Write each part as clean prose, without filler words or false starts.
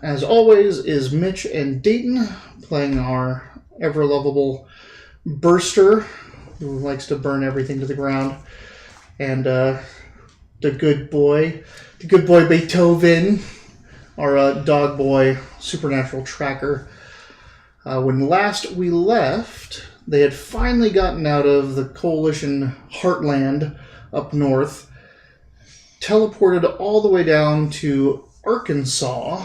as always, is Mitch and Deyton, playing our ever-lovable Burster, who likes to burn everything to the ground, and the good boy Beethoven, our dog boy supernatural tracker. When last we left, they had finally gotten out of the Coalition heartland up north, teleported all the way down to Arkansas,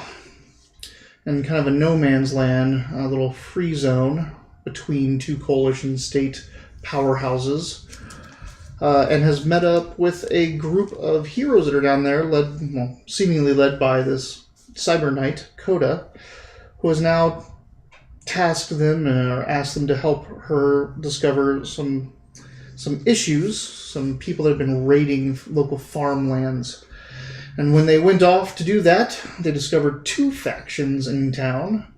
and kind of a no man's land, a little free zone between two Coalition state powerhouses, and has met up with a group of heroes that are down there, seemingly led by this cyber knight, Coda, who has now tasked them or asked them to help her discover some issues, some people that have been raiding local farmlands. And when they went off to do that, they discovered two factions in town.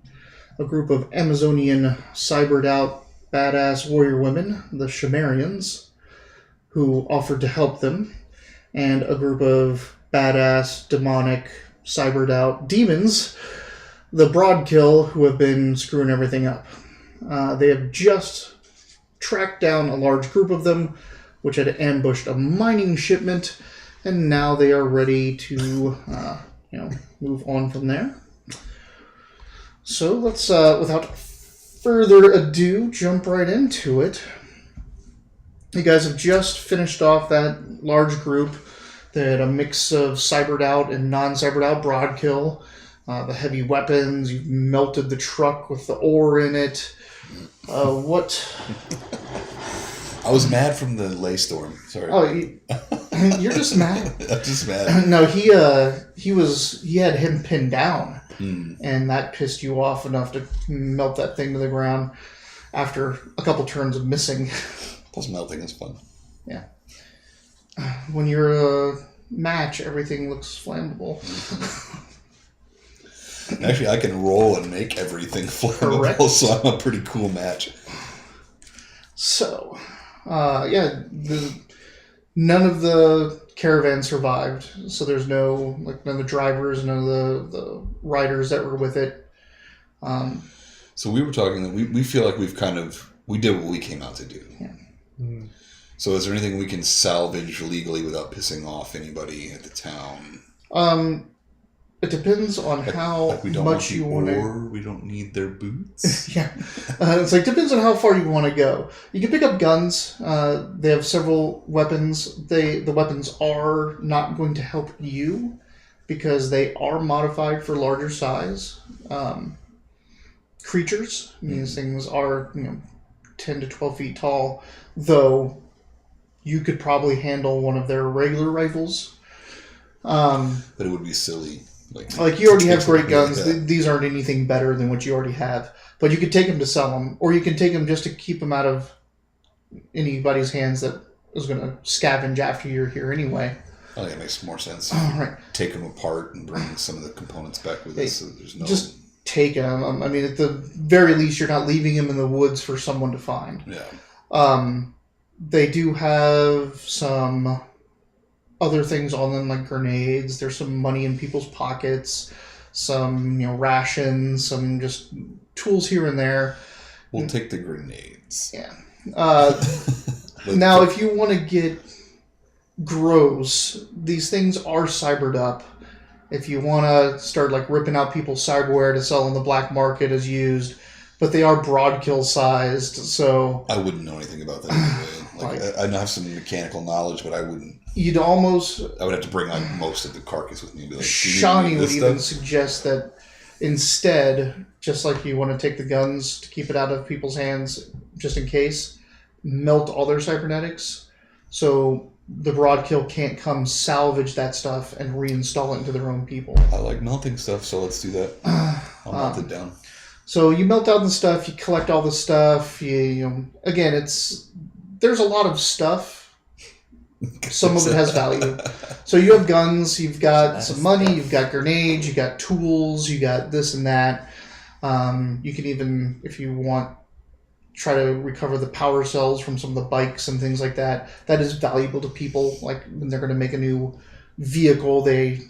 A group of Amazonian cybered out badass warrior women, the Shamarians, who offered to help them, and a group of badass, demonic, cybered out demons, the Broadkill, who have been screwing everything up. They have just tracked down a large group of them, which had ambushed a mining shipment, and now they are ready to, move on from there. So let's, without further ado, jump right into it. You guys have just finished off that large group. They had a mix of cybered out and non-cybered out Broadkill. The heavy weapons, you've melted the truck with the ore in it. What? I was mad from the lay storm. Sorry. Oh, you're just mad. I'm just mad. No, he had him pinned down, and that pissed you off enough to melt that thing to the ground after a couple turns of missing. Plus, melting is fun. Yeah. When you're a match, everything looks flammable. Actually, I can roll and make everything flammable, correct. So I'm a pretty cool match. So, none of the caravan survived. So there's none of the drivers, none of the riders that were with it. So we were talking that we feel like we did what we came out to do. Yeah. Mm. So is there anything we can salvage legally without pissing off anybody at the town? It depends on how much you want to... We don't need their boots. Yeah. Depends on how far you want to go. You can pick up guns. They have several weapons. The weapons are not going to help you because they are modified for larger size creatures. These things are 10 to 12 feet tall, though you could probably handle one of their regular rifles. But it would be silly. Like you already have great guns. These aren't anything better than what you already have. But you could take them to sell them, or you can take them just to keep them out of anybody's hands that is going to scavenge after you're here anyway. Oh, yeah, it makes more sense. Right. Take them apart and bring some of the components back with us. So there's no... Just take them. I mean, at the very least, you're not leaving them in the woods for someone to find. Yeah. They do have some other things on them, like grenades. There's some money in people's pockets, some rations, some just tools here and there. We'll take the grenades. Yeah. Now, if you want to get gross, these things are cybered up. If you want to start ripping out people's cyberware to sell on the black market as used, but they are Broadkill sized, so... I wouldn't know anything about that anyway. I have some mechanical knowledge, but I wouldn't... You'd almost... I would have to bring most of the carcass with me. Shani would even suggest that instead, just like you want to take the guns to keep it out of people's hands, just in case, melt all their cybernetics, so the Broadkill can't come salvage that stuff and reinstall it into their own people. I like melting stuff, so let's do that. I'll melt it down. So you melt down the stuff, you collect all the stuff, again, there's a lot of stuff. Some of it has value. So you have guns, you've got some money, you've got grenades, you've got tools, you got this and that. You can even, if you want, try to recover the power cells from some of the bikes and things like that. That is valuable to people. Like when they're going to make a new vehicle, they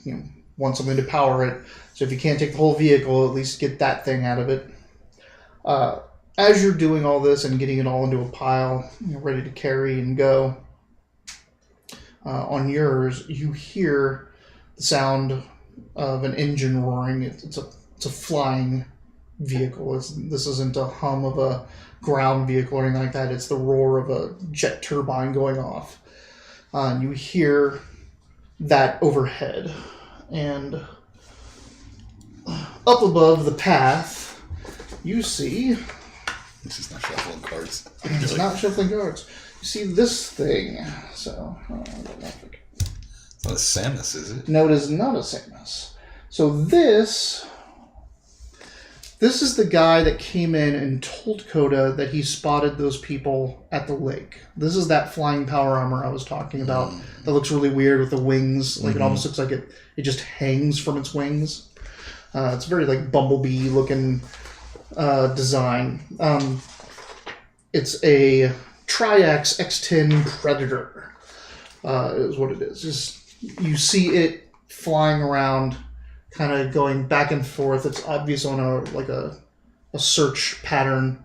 want something to power it. So if you can't take the whole vehicle, at least get that thing out of it. As you're doing all this and getting it all into a pile, ready to carry and go, on yours, you hear the sound of an engine roaring. It's a flying vehicle. This isn't a hum of a ground vehicle or anything like that. It's the roar of a jet turbine going off. You hear that overhead. And up above the path, you see... This is not shuffling cards. It's not shuffling cards. You see this thing. So, it's not a Samus, is it? No, it is not a Samus. So this is the guy that came in and told Coda that he spotted those people at the lake. This is that flying power armor I was talking about that looks really weird with the wings. Like it almost looks like it just hangs from its wings. It's very like Bumblebee looking design. It's a Triax X10 Predator, is what it is. Just you see it flying around, kind of going back and forth. It's obvious on a search pattern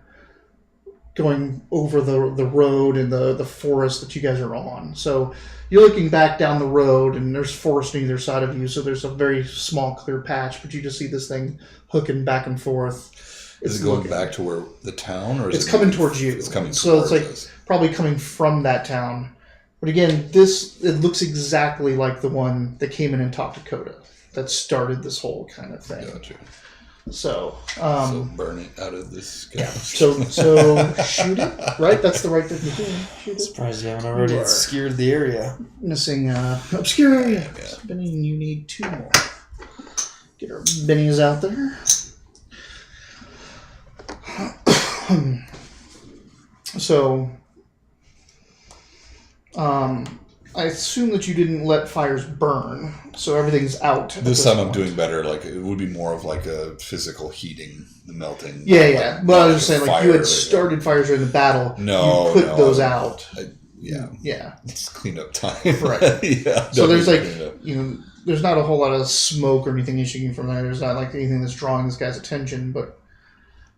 going over the road and the forest that you guys are on. So you're looking back down the road and there's forest on either side of you, so there's a very small clear patch, but you just see this thing hooking back and forth. Is it going back to where the town, or is it's coming towards you? It's coming. So it's like probably coming from that town. But again, it looks exactly like the one that came in and talked to Coda that started this whole kind of thing. Gotcha. So burn it out of this guy. So shoot it, right? That's the right thing to do. Shoot it. Surprised you haven't already obscured the area. Missing obscure area. Yeah. Benny, you need 2 more. Get our bennies out there. So, I assume that you didn't let fires burn, so everything's out. This time I'm doing better. Like it would be more of like a physical heating, the melting. Yeah. Like, but I was just saying, like you had started fires during the battle. No, you put those out. Yeah. It's cleanup time. Right. Yeah. So there's like there's not a whole lot of smoke or anything issuing from there. There's not like anything that's drawing this guy's attention, but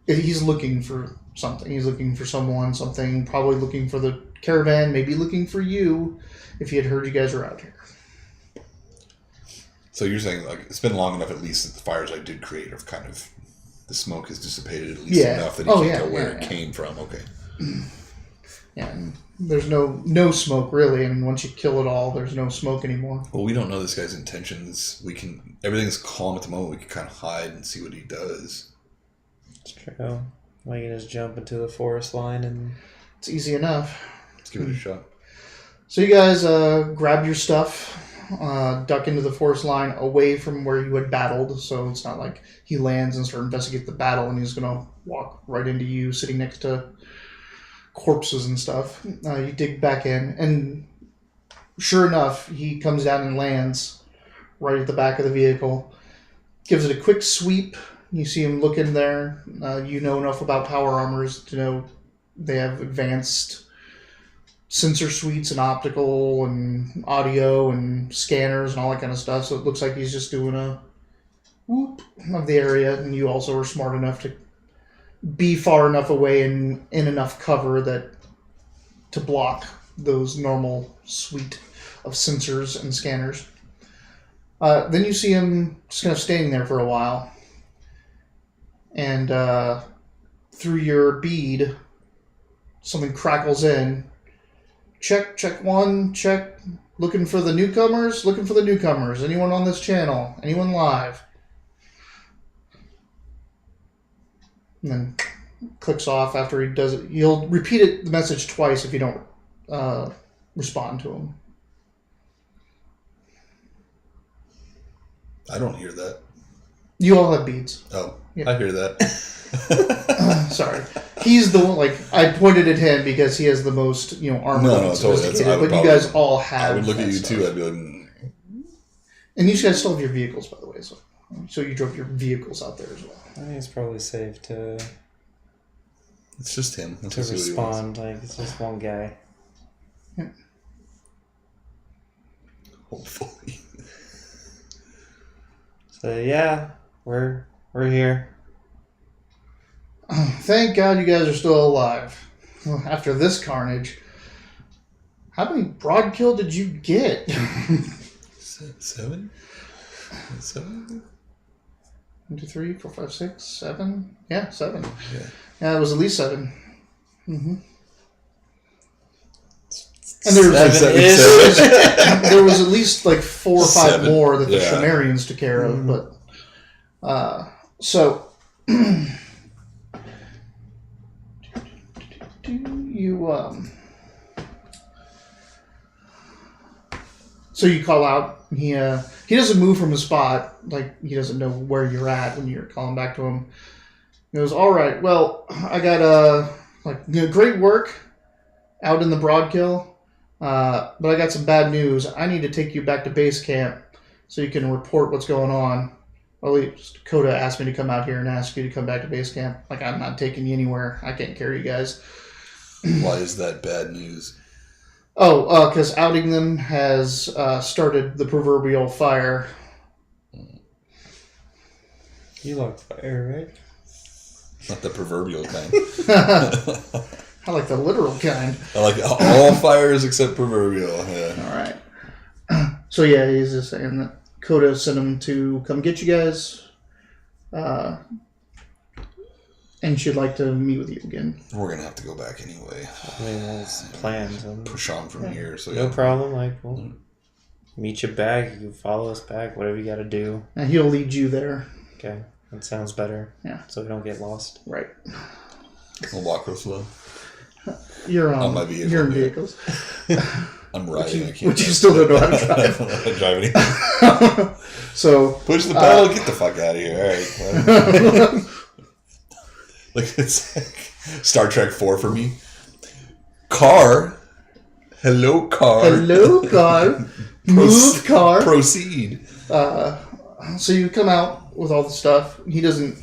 he's looking for something. He's looking for someone, something. Probably looking for the caravan. Maybe looking for you. If he had heard you guys were out here. So you're saying like it's been long enough at least that the fires I did create have kind of the smoke has dissipated at least enough that he can tell where it came from. Okay. Yeah. There's no smoke really. I mean, once you kill it all, there's no smoke anymore. Well, we don't know this guy's intentions. Everything's calm at the moment. We can kind of hide and see what he does. It's true. We can just jump into the forest line and... It's easy enough. Let's give it a shot. So you guys grab your stuff, duck into the forest line away from where you had battled, so it's not like he lands and starts investigating the battle and he's going to walk right into you sitting next to corpses and stuff. You dig back in, and sure enough, he comes down and lands right at the back of the vehicle, gives it a quick sweep. You see him looking there. You know enough about power armors to know they have advanced sensor suites and optical and audio and scanners and all that kind of stuff. So it looks like he's just doing a whoop of the area. And you also are smart enough to be far enough away and in enough cover to block those normal suite of sensors and scanners. Then you see him just kind of standing there for a while. And through your bead, something crackles in. Check 1, check. Looking for the newcomers? Looking for the newcomers. Anyone on this channel? Anyone live? And then clicks off after he does it. You'll repeat the message twice if you don't respond to him. I don't hear that. You all have beads. Oh, yeah. I hear that. Sorry. He's the one, like, I pointed at him because he has the most, armor. No, totally. But you guys all have. I would look at you stuff. too. I'd be like, And you guys still have your vehicles, by the way. So you drove your vehicles out there as well. I think it's probably safe to it's just him. respond. Like, it's just one guy. Hopefully. So yeah, we're here. Thank God you guys are still alive. After this carnage. How many broadkill did you get? 7? 7? 1, 2, 3, 4, 5, 6, 7. Yeah, 7. Yeah, it was at least 7. Mm-hmm. And there was at least like 4 or 5 more that the Shamarians took care of, but so so you call out. He doesn't move from his spot, like he doesn't know where you're at when you're calling back to him. He goes, all right, well, I got great work out in the Broadkill. But I got some bad news. I need to take you back to base camp so you can report what's going on. Or at least Coda asked me to come out here and ask you to come back to base camp. Like, I'm not taking you anywhere. I can't carry you guys. Why is that bad news? Oh, because outing them has started the proverbial fire. You like fire, right? Not the proverbial kind. I like the literal kind. I like all fires except proverbial. Yeah. All right. So yeah, he's just saying that Coda sent him to come get you guys, and she'd like to meet with you again. We're gonna have to go back anyway. I mean, that's planned. Push on from here. So no problem. Like, we'll meet you back. You follow us back. Whatever you got to do. And he'll lead you there. Okay, that sounds better. Yeah. So we don't get lost. Right. We'll walk real slow. You're on my vehicle. You're in vehicles. I'm riding. I can't. But you still don't know how to drive. I don't drive anything. So push the pedal. Get the fuck out of here! All right. Like it's like Star Trek 4 for me. Car. Hello, car. Hello, car. Move, car. Proceed. So you come out with all the stuff. He doesn't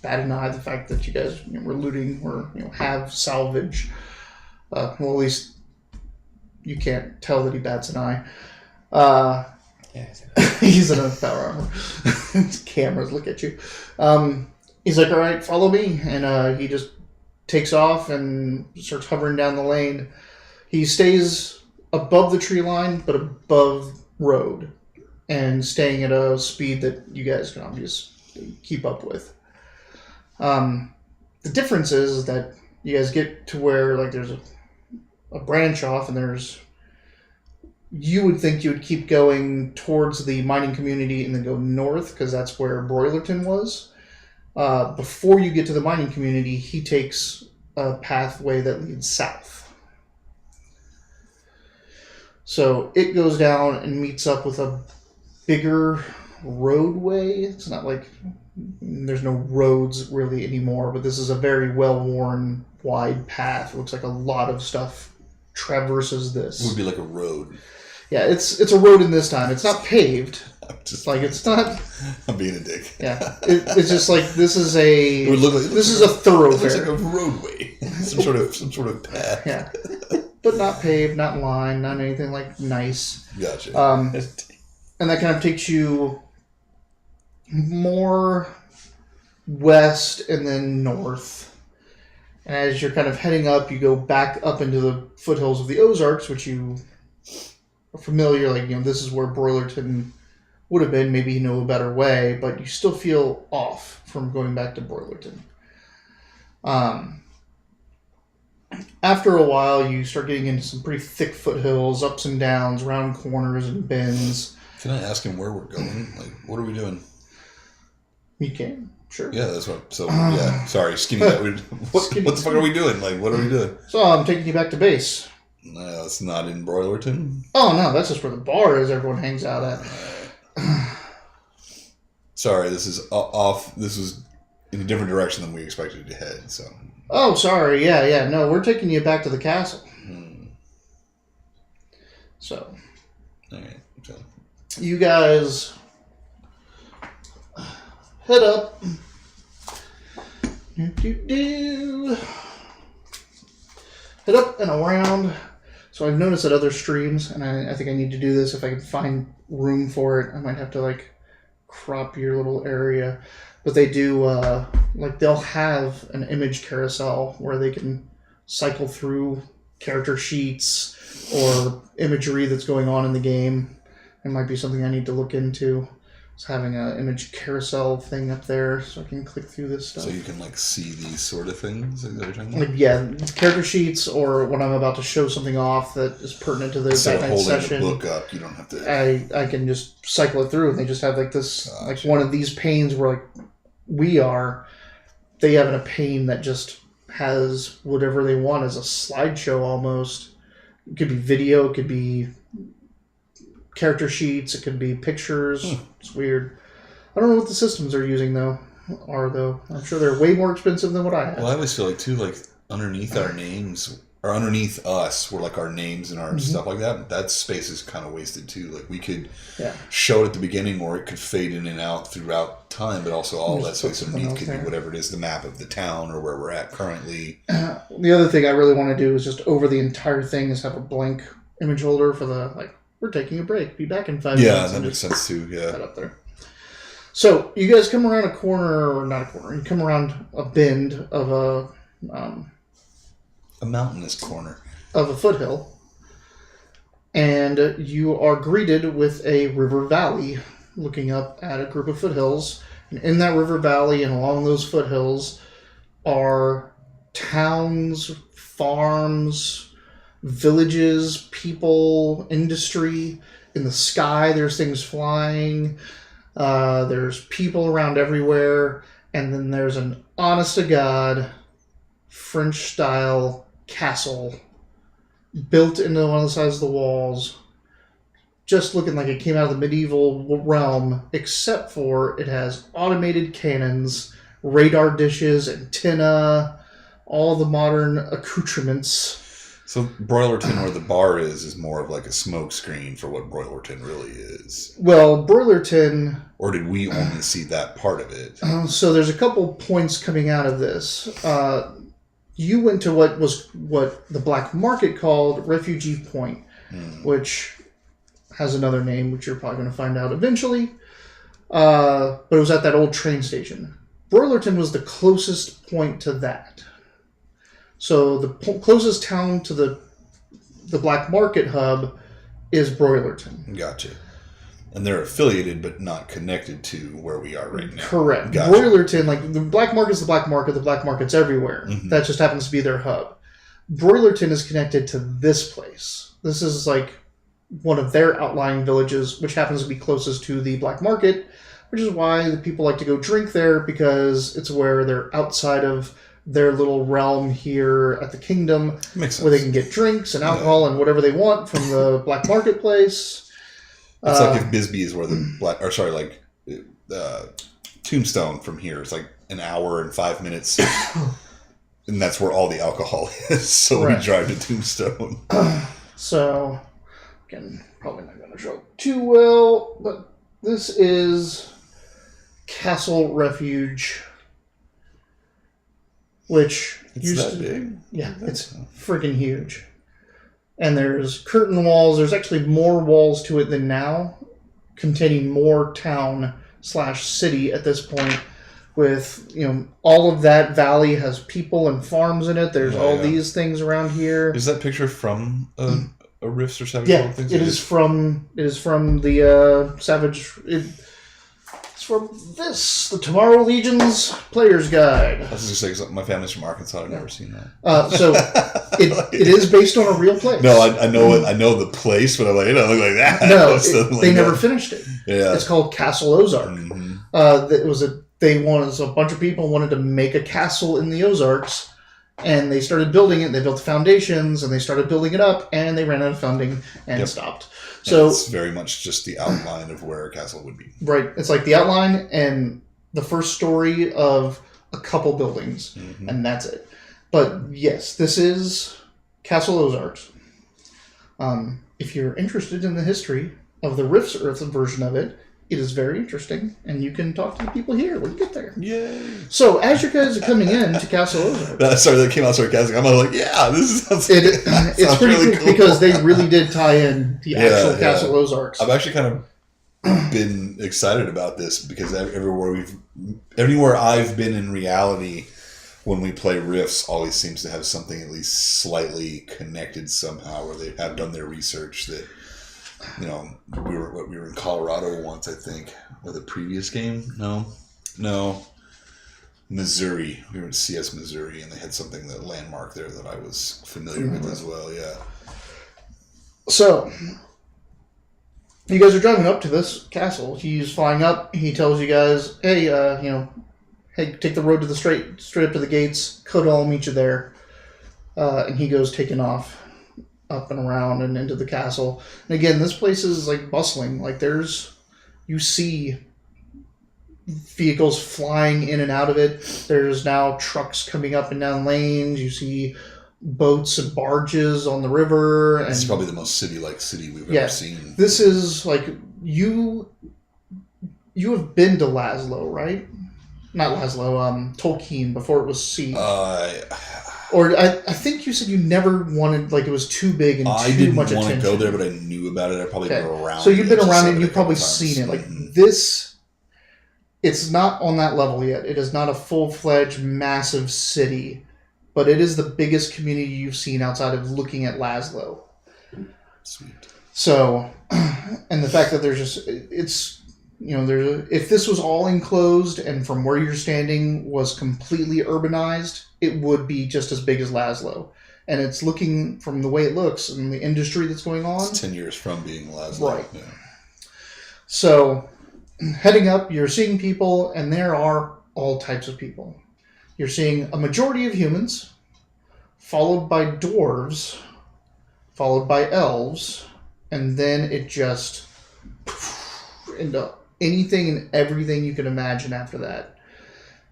bat an eye the fact that you guys were looting or have salvage. Well, at least you can't tell that he bats an eye. He's in a power armor. Cameras look at you. He's like, all right, follow me. And he just takes off and starts hovering down the lane. He stays above the tree line, but above road, and staying at a speed that you guys can obviously keep up with. The difference is that you guys get to where like there's a branch off, and you would think you would keep going towards the mining community and then go north because that's where Broilerton was. Before you get to the mining community, he takes a pathway that leads south. So it goes down and meets up with a bigger roadway. It's not like there's no roads really anymore, but this is a very well-worn, wide path. It looks like a lot of stuff traverses this. It would be like a road. Yeah, it's a road in this time. It's not paved. It's not. I'm being a dick. Yeah, it's just like this is a. It would look like, this is a thoroughfare. It looks like a roadway. some sort of path. Yeah, but not paved, not lined, not anything like nice. Gotcha. And that kind of takes you more west and then north. And as you're kind of heading up, you go back up into the foothills of the Ozarks, which you are familiar. Like, this is where Broilerton would have been. Maybe you know a better way, but you still feel off from going back to Broilerton. After a while, you start getting into some pretty thick foothills, ups and downs, round corners and bends. Can I ask him where we're going? Like, what are we doing? You can, sure. Yeah, that's what. So, yeah. Sorry, skinny. What the fuck are we doing? Like, what are we doing? So, I'm taking you back to base. No, it's not in Broilerton. Oh, no, that's just where the bar is everyone hangs out at. Sorry, this is off. This was in a different direction than we expected to head, so. Oh, sorry. Yeah. No, we're taking you back to the castle. So. All right. So. You guys head up. Head up and around. So I've noticed that other streams, and I think I need to do this if I can find room for it. I might have to crop your little area, but they do they'll have an image carousel where they can cycle through character sheets or imagery that's going on in the game. It might be something I need to look into. It's having an image carousel thing up there, so I can click through this stuff. So you can see these sort of things. Is that what you're talking about? Yeah, character sheets, or when I'm about to show something off that is pertinent to the that night session. The book up, you don't have to. I can just cycle it through, and they just have this one of these panes where we are. They have a pane that just has whatever they want as a slideshow almost. It could be video, it could be character sheets, it could be pictures. It's weird. I don't know what the systems are using though. I'm sure they're way more expensive than what I have. Well, I always feel too underneath our names or underneath us were our names and our stuff like that. That space is kind of wasted too. We could show it at the beginning, or it could fade in and out throughout time, but also all that space underneath could be whatever it is, the map of the town or where we're at currently. The other thing I really want to do is just over the entire thing is have a blank image holder for the we're taking a break. Be back in 5 minutes. Yeah, that makes sense too. Yeah. That up there. So you guys come around a corner, or not a corner. You come around a bend of a mountainous corner of a foothill, and you are greeted with a river valley, looking up at a group of foothills. And in that river valley and along those foothills are towns, farms, villages, people, industry. In the sky, there's things flying. There's people around everywhere. And then there's an honest-to-God French-style castle built into one of the sides of the walls, just looking like it came out of the medieval realm, except for it has automated cannons, radar dishes, antenna, all the modern accoutrements. So Broilerton, where the bar is more of a smoke screen for what Broilerton really is. Well, Broilerton... Or did we only see that part of it? So there's a couple points coming out of this. You went to what the black market called Refuge Point, which has another name, which you're probably going to find out eventually. But it was at that old train station. Broilerton was the closest point to that. So the closest town to the black market hub is Broilerton. Gotcha. And they're affiliated but not connected to where we are right now. Correct. Gotcha. Broilerton, the black market's the black market. The black market's everywhere. That just happens to be their hub. Broilerton is connected to this place. This is one of their outlying villages, which happens to be closest to the black market, which is why the people like to go drink there, because it's where they're outside of their little realm here at the kingdom. Makes sense. Where they can get drinks and alcohol and whatever they want from the black marketplace. It's if Bisbee is where the Tombstone from here is an hour and 5 minutes, and that's where all the alcohol is. So we drive to Tombstone. So, again, probably not going to show too well, but this is Castle Refuge, which big? Yeah, it's freaking huge. And there's curtain walls. There's actually more walls to it than now, containing more town/city at this point. With, all of that valley has people and farms in it. There's these things around here. Is that picture from a Rifts or Savage World World thing? It is from the Savage... It's from the Tomorrow Legion's Player's Guide. I was just saying, 'cause my family's from Arkansas. I've never seen that. So it is based on a real place. No, I know it. I know the place, but I'm it don't look like that. No, they never finished it. Yeah, it's called Castle Ozark. It was a bunch of people wanted to make a castle in the Ozarks, and they started building it. They built the foundations, and they started building it up, and they ran out of funding and stopped. So it's very much just the outline of where a castle would be. Right. It's the outline and the first story of a couple buildings, and that's it. But yes, this is Castle Ozarks. If you're interested in the history of the Rift's Earth version of it, it is very interesting, and you can talk to the people here when you get there. Yay! So, as you guys are coming in to Castle Ozarks... Sorry, that came out sarcastic. I'm this sounds... It's pretty really cool because they really did tie in the actual Castle Ozarks. I'm actually kind of been excited about this because everywhere I've been in reality, when we play Rifts, always seems to have something at least slightly connected somehow, where they have done their research. That we were in Colorado once, I think, with a previous game. No, Missouri. We were in CS Missouri, and they had something that landmark there that I was familiar with as well. Yeah. So, you guys are driving up to this castle. He's flying up. He tells you guys, "Hey, hey, take the road to the straight up to the gates. Coda will meet you there." And he goes taking off up and around and into the castle. And again, this place is like bustling. Like you see vehicles flying in and out of it. There's now trucks coming up and down lanes. You see boats and barges on the river. And it's probably the most city-like city we've ever seen. This is like you have been to Laszlo, right? Not Laszlo, Tolkien before it was Siege. Or I think you said you never wanted, like it was too big and too much attention. I didn't want to go there, but I knew about it. I probably been around. So you've been around it and you've probably seen it. Like this, it's not on that level yet. It is not a full-fledged massive city, but it is the biggest community you've seen outside of looking at Laszlo. Sweet. So, and the fact that if this was all enclosed and from where you're standing was completely urbanized, it would be just as big as Laszlo. And it's looking, from the way it looks and the industry that's going on. It's 10 years from being Laszlo. Right. Yeah. So, heading up, you're seeing people, and there are all types of people. You're seeing a majority of humans, followed by dwarves, followed by elves, and then it just into anything and everything you can imagine after that.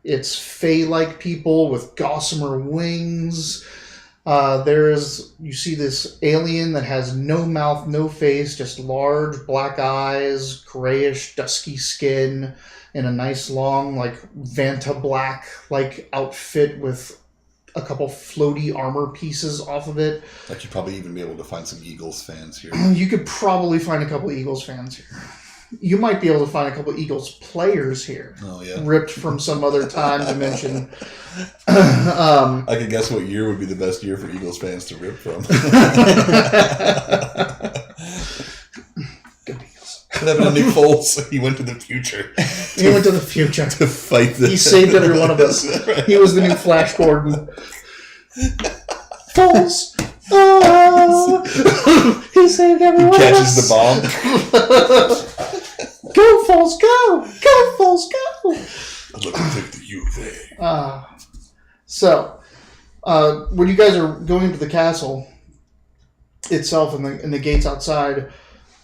It's fae-like people with gossamer wings. You see this alien that has no mouth, no face, just large black eyes, grayish, dusky skin, and a nice long, like, Vanta black, like, outfit with a couple floaty armor pieces off of it. Like, you'd probably even be able to find some Eagles fans here. You could probably find a couple Eagles fans here. You might be able to find a couple Eagles players here. Oh, yeah. Ripped from some other time dimension. I can guess what year would be the best year for Eagles fans to rip from. Go Eagles. What happened to Nick Foles? He went to the future. He went to the future. To fight He saved every one of us. Right. He was the new Flash Gordon. Foles! Oh! He saved every one of us. He catches the bomb. Go, Foles, go! Go, Foles, go! I'd like to take the U of A. So, when you guys are going into the castle itself and the gates outside,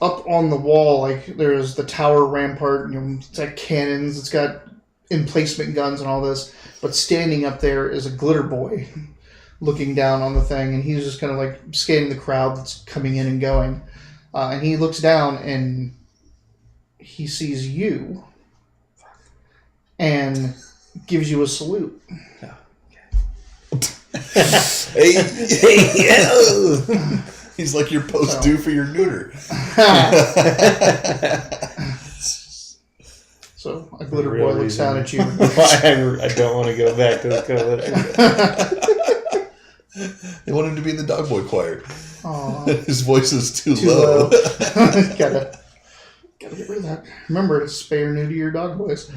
up on the wall, like, there's the tower rampart, it's got cannons, it's got emplacement guns and all this, but standing up there is a glitter boy looking down on the thing, and he's just kind of like scanning the crowd that's coming in and going. And he looks down and he sees you and gives you a salute. Oh, okay. hey, yo! He's like your post due for your neuter. So a glitter boy looks down at you. I don't want to go back to the color. They want him to be in the dog boy choir. Aww. His voice is too low. Gotta get rid of that. Remember to spay or neuter your dog boys.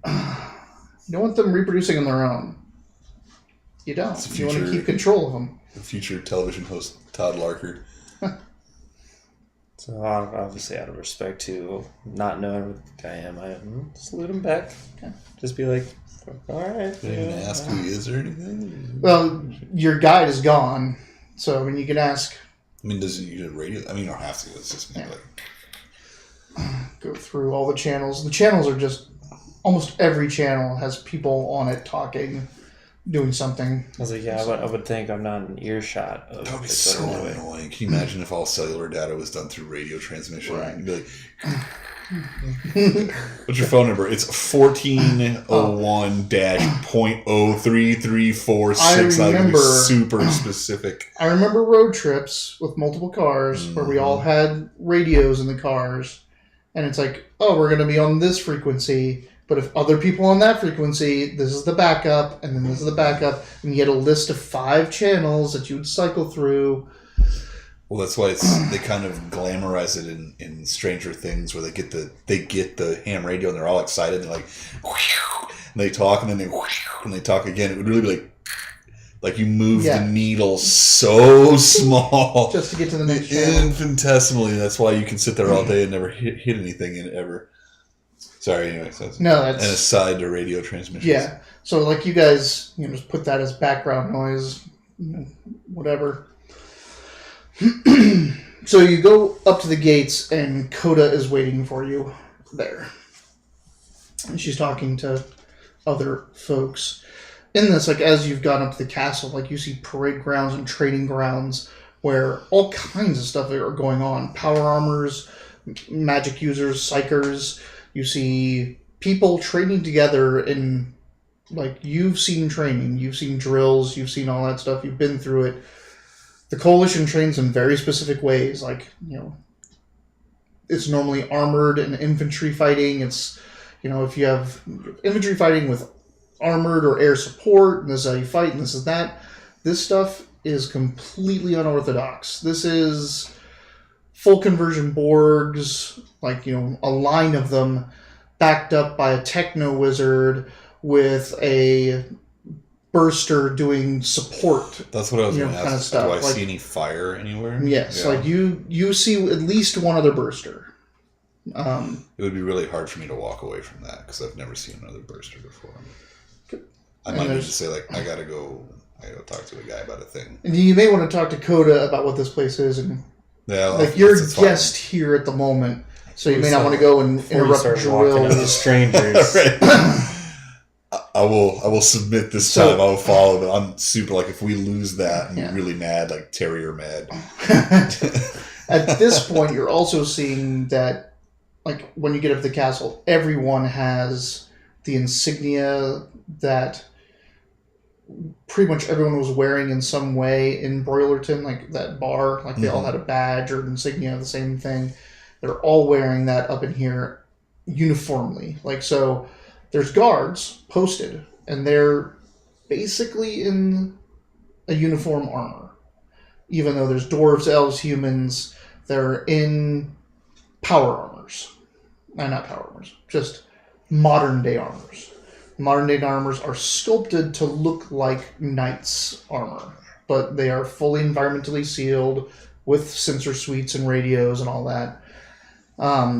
You don't want them reproducing on their own. You don't. You want to keep control of them. The future television host Todd Larker. So obviously, out of respect to not knowing what the guy am, I salute him back. Okay. Just be like, all right. You didn't ask who he is or anything? Well, your guide is gone, so I mean, you can ask. I mean, does he use a radio? I mean, you don't have to. It's just maybe go through all the channels. The channels are just almost every channel has people on it talking, doing something. I was like, yeah, I would think I'm not an earshot of that would be so annoying. Can you imagine if all cellular data was done through radio transmission? Right. You'd be like, what's your phone number? It's 1401-.03346. I remember super specific. I remember road trips with multiple cars where we all had radios in the cars, And it's like, oh, we're going to be on this frequency, but if other people on that frequency, this is the backup, and then this is the backup, and you get a list of 5 channels that you would cycle through. Well, that's why they kind of glamorize it in Stranger Things, where they get the ham radio and they're all excited. They're like, and they talk, and then they talk again. It would really be like you move the needle so small, just to get to the next channel. Infinitesimally. That's why you can sit there all day and never hit anything in it ever. Sorry, anyway. So that's an aside to radio transmissions. Yeah. So like you guys, just put that as background noise, whatever. So you go up to the gates, and Coda is waiting for you there. And she's talking to other folks. In this, like, as you've gone up to the castle, like, you see parade grounds and training grounds where all kinds of stuff are going on. Power armors, magic users, psychers. You see people training together in, like, you've seen training. You've seen drills. You've seen all that stuff. You've been through it. The Coalition trains in very specific ways. Like, it's normally armored and infantry fighting. It's, if you have infantry fighting with armored or air support, and this is how you fight, and this is that. This stuff is completely unorthodox. This is full conversion Borgs, like, a line of them backed up by a techno wizard with a burster doing support. That's what I was going to ask. Kind of stuff. Do I see any fire anywhere? Yes, like you see at least one other burster. It would be really hard for me to walk away from that because I've never seen another burster before. I might need to say, like, I gotta go talk to a guy about a thing. And you may want to talk to Coda about what this place is, and you're a guest here at the moment, so you may not want to go and interrupt drills. Strangers. I will submit this time. I will follow, but I'm super, like, if we lose that, I'm really mad, like terrier mad. At this point, you're also seeing that, like, when you get up to the castle, everyone has the insignia that pretty much everyone was wearing in some way in Broilerton, like that bar. Like, they all had a badge or insignia, the same thing. They're all wearing that up in here uniformly. Like, so there's guards posted, and they're basically in a uniform armor. Even though there's dwarves, elves, humans, they're in power armors. Not power armors, just modern day armors. Modern day armors are sculpted to look like knights' armor, but they are fully environmentally sealed with sensor suites and radios and all that.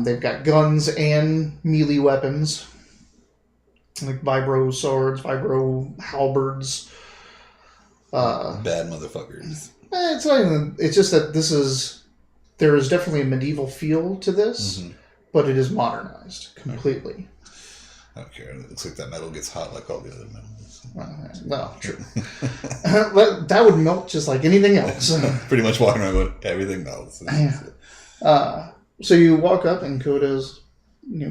They've got guns and melee weapons, like vibro swords, vibro halberds. Bad motherfuckers. It's not even. It's just that there is definitely a medieval feel to this, but it is modernized completely. I don't care. It looks like that metal gets hot like all the other metals. Well, true. That would melt just like anything else. Pretty much walking around going, everything melts. So you walk up, and Coda's,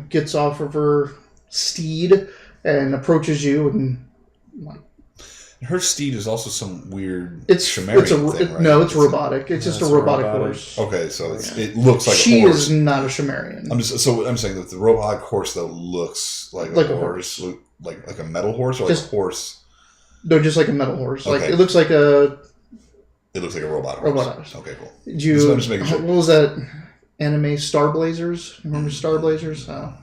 gets off of her steed and approaches you, and like, her steed is also some weird Cimmerian thing, right? No, it's robotic. It's just a robotic horse. Okay, so it looks like she a horse. She is not a Cimmerian. I'm saying that the robotic horse, though, looks like a horse. Like a metal horse, or like a horse? No, just like a metal horse. Okay. Like, it looks like a... It looks like a robot horse. Robot horse. Okay, cool. I'm just making sure. What was that anime, Star Blazers? Remember Star Blazers? Well,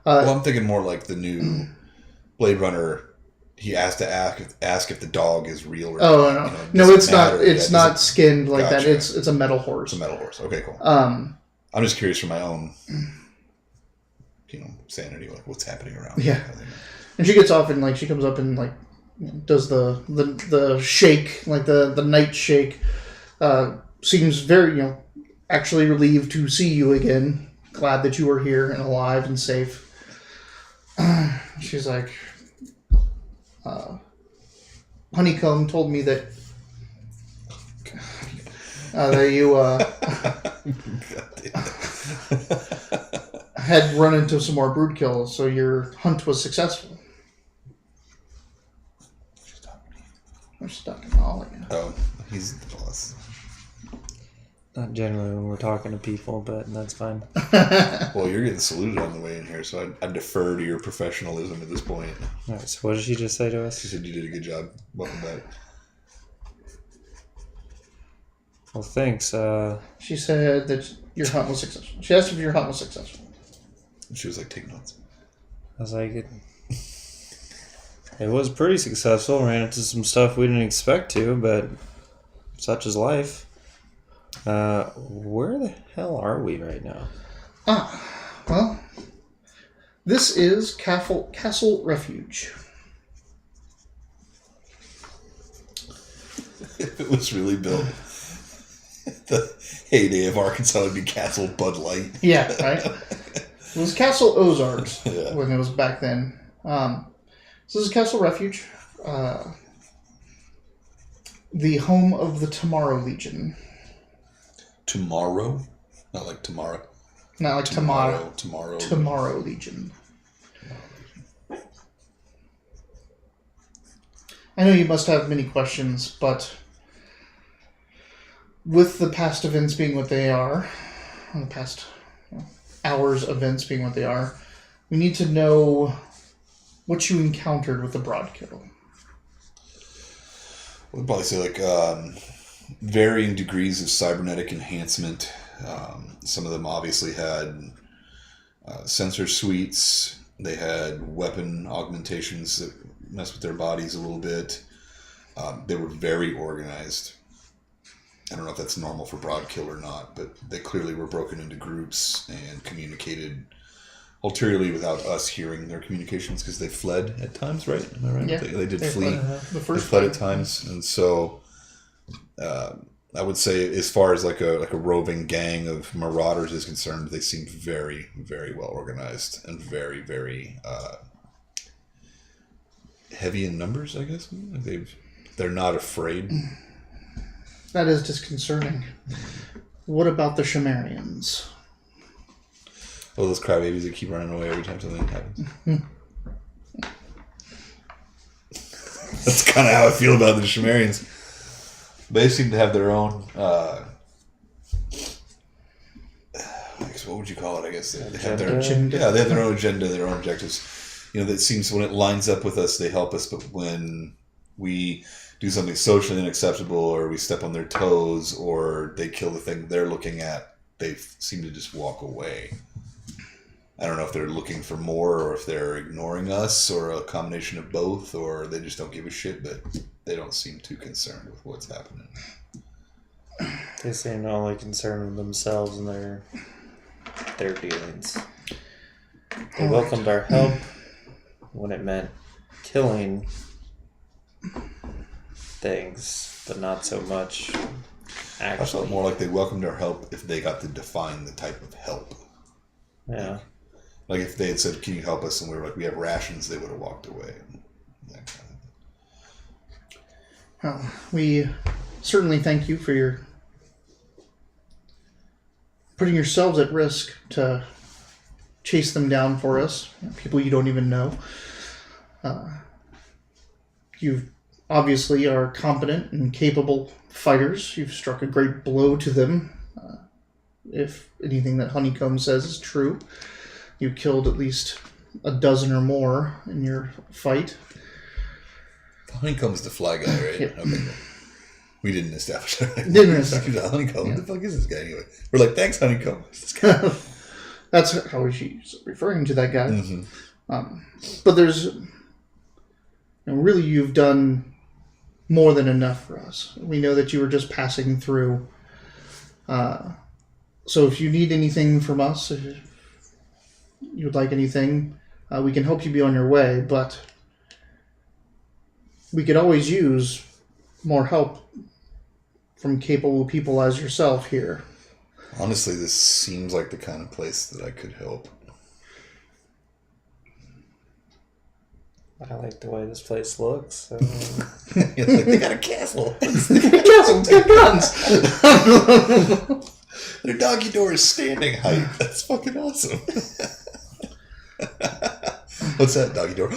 I'm thinking more like the new Blade Runner. He has to ask if the dog is real or not. No, it's not. It's not skinned like that. It's a metal horse. It's a metal horse. Okay, cool. I'm just curious for my own, sanity, like what's happening around. Yeah. And she gets off, and like she comes up and like does the shake, like the night shake. Seems very actually relieved to see you again. Glad that you are here and alive and safe. She's like. Honeycomb told me that you had run into some more brood kills, so your hunt was successful. I'm stuck in all again. Oh, he's the boss. Not generally when we're talking to people, but that's fine. Well, you're getting saluted on the way in here, so I defer to your professionalism at this point. All right, so what did she just say to us? She said you did a good job. Welcome back. Well, thanks. She said that your hunt was successful. She asked if your hunt was successful. She was like, take notes. I was like, it was pretty successful. Ran into some stuff we didn't expect to, but such is life. Where the hell are we right now? Well, this is Castle Refuge. If it was really built, the heyday of Arkansas would be Castle Bud Light. Yeah, right? It was Castle Ozarks when it was back then. So this is Castle Refuge, the home of the Tomorrow Legion. Tomorrow? Not like tomorrow. Not like tomorrow. Tomorrow. Tomorrow Legion. I know you must have many questions, but with the past events being what they are, and the past hours events being what they are, we need to know what you encountered with the Broadkill. We'd probably say like varying degrees of cybernetic enhancement. Some of them obviously had sensor suites. They had weapon augmentations that mess with their bodies a little bit. They were very organized. I don't know if that's normal for Broadkill or not, but they clearly were broken into groups and communicated ulteriorly without us hearing their communications because they fled at times, right? Am I right? Yeah, they did flee. The first they fled at times, and so I would say, as far as like a roving gang of marauders is concerned, they seem very, very well organized and very, very heavy in numbers. I guess they're not afraid. That is disconcerting. What about the Shamarians? Oh, those crybabies that keep running away every time something happens. That's kind of how I feel about the Shamarians. They seem to have their own, I guess, what would you call it? I guess they have their agenda. Yeah, they have their own agenda, their own objectives. You know, that seems when it lines up with us, they help us, but when we do something socially unacceptable or we step on their toes or they kill the thing they're looking at, they seem to just walk away. I don't know if they're looking for more or if they're ignoring us or a combination of both, or they just don't give a shit, but they don't seem too concerned with what's happening. They seem only concerned with themselves and their dealings. They welcomed our help when it meant killing things, but not so much actually. I felt more like they welcomed our help if they got to define the type of help. Yeah. Like if they had said, "Can you help us?" and we were like, "We have rations," they would have walked away. That kind of. Well, we certainly thank you for your putting yourselves at risk to chase them down for us, people you don't even know. You obviously are competent and capable fighters. You've struck a great blow to them. If anything that Honeycomb says is true, you killed at least a dozen or more in your fight. Honeycomb's the fly guy, right? Yeah. Okay. We didn't establish that. Didn't establish that. Honeycomb. What the fuck is this guy anyway? We're like, thanks, Honeycomb. This guy. That's how she's referring to that guy. Mm-hmm. But there's, really, you've done more than enough for us. We know that you were just passing through. So if you need anything from us, if you would like anything, we can help you be on your way, but we could always use more help from capable people as yourself here. Honestly, this seems like the kind of place that I could help. I like the way this place looks. So. They got a castle. It's got guns. Their doggy door is standing height. That's fucking awesome. What's that doggy door?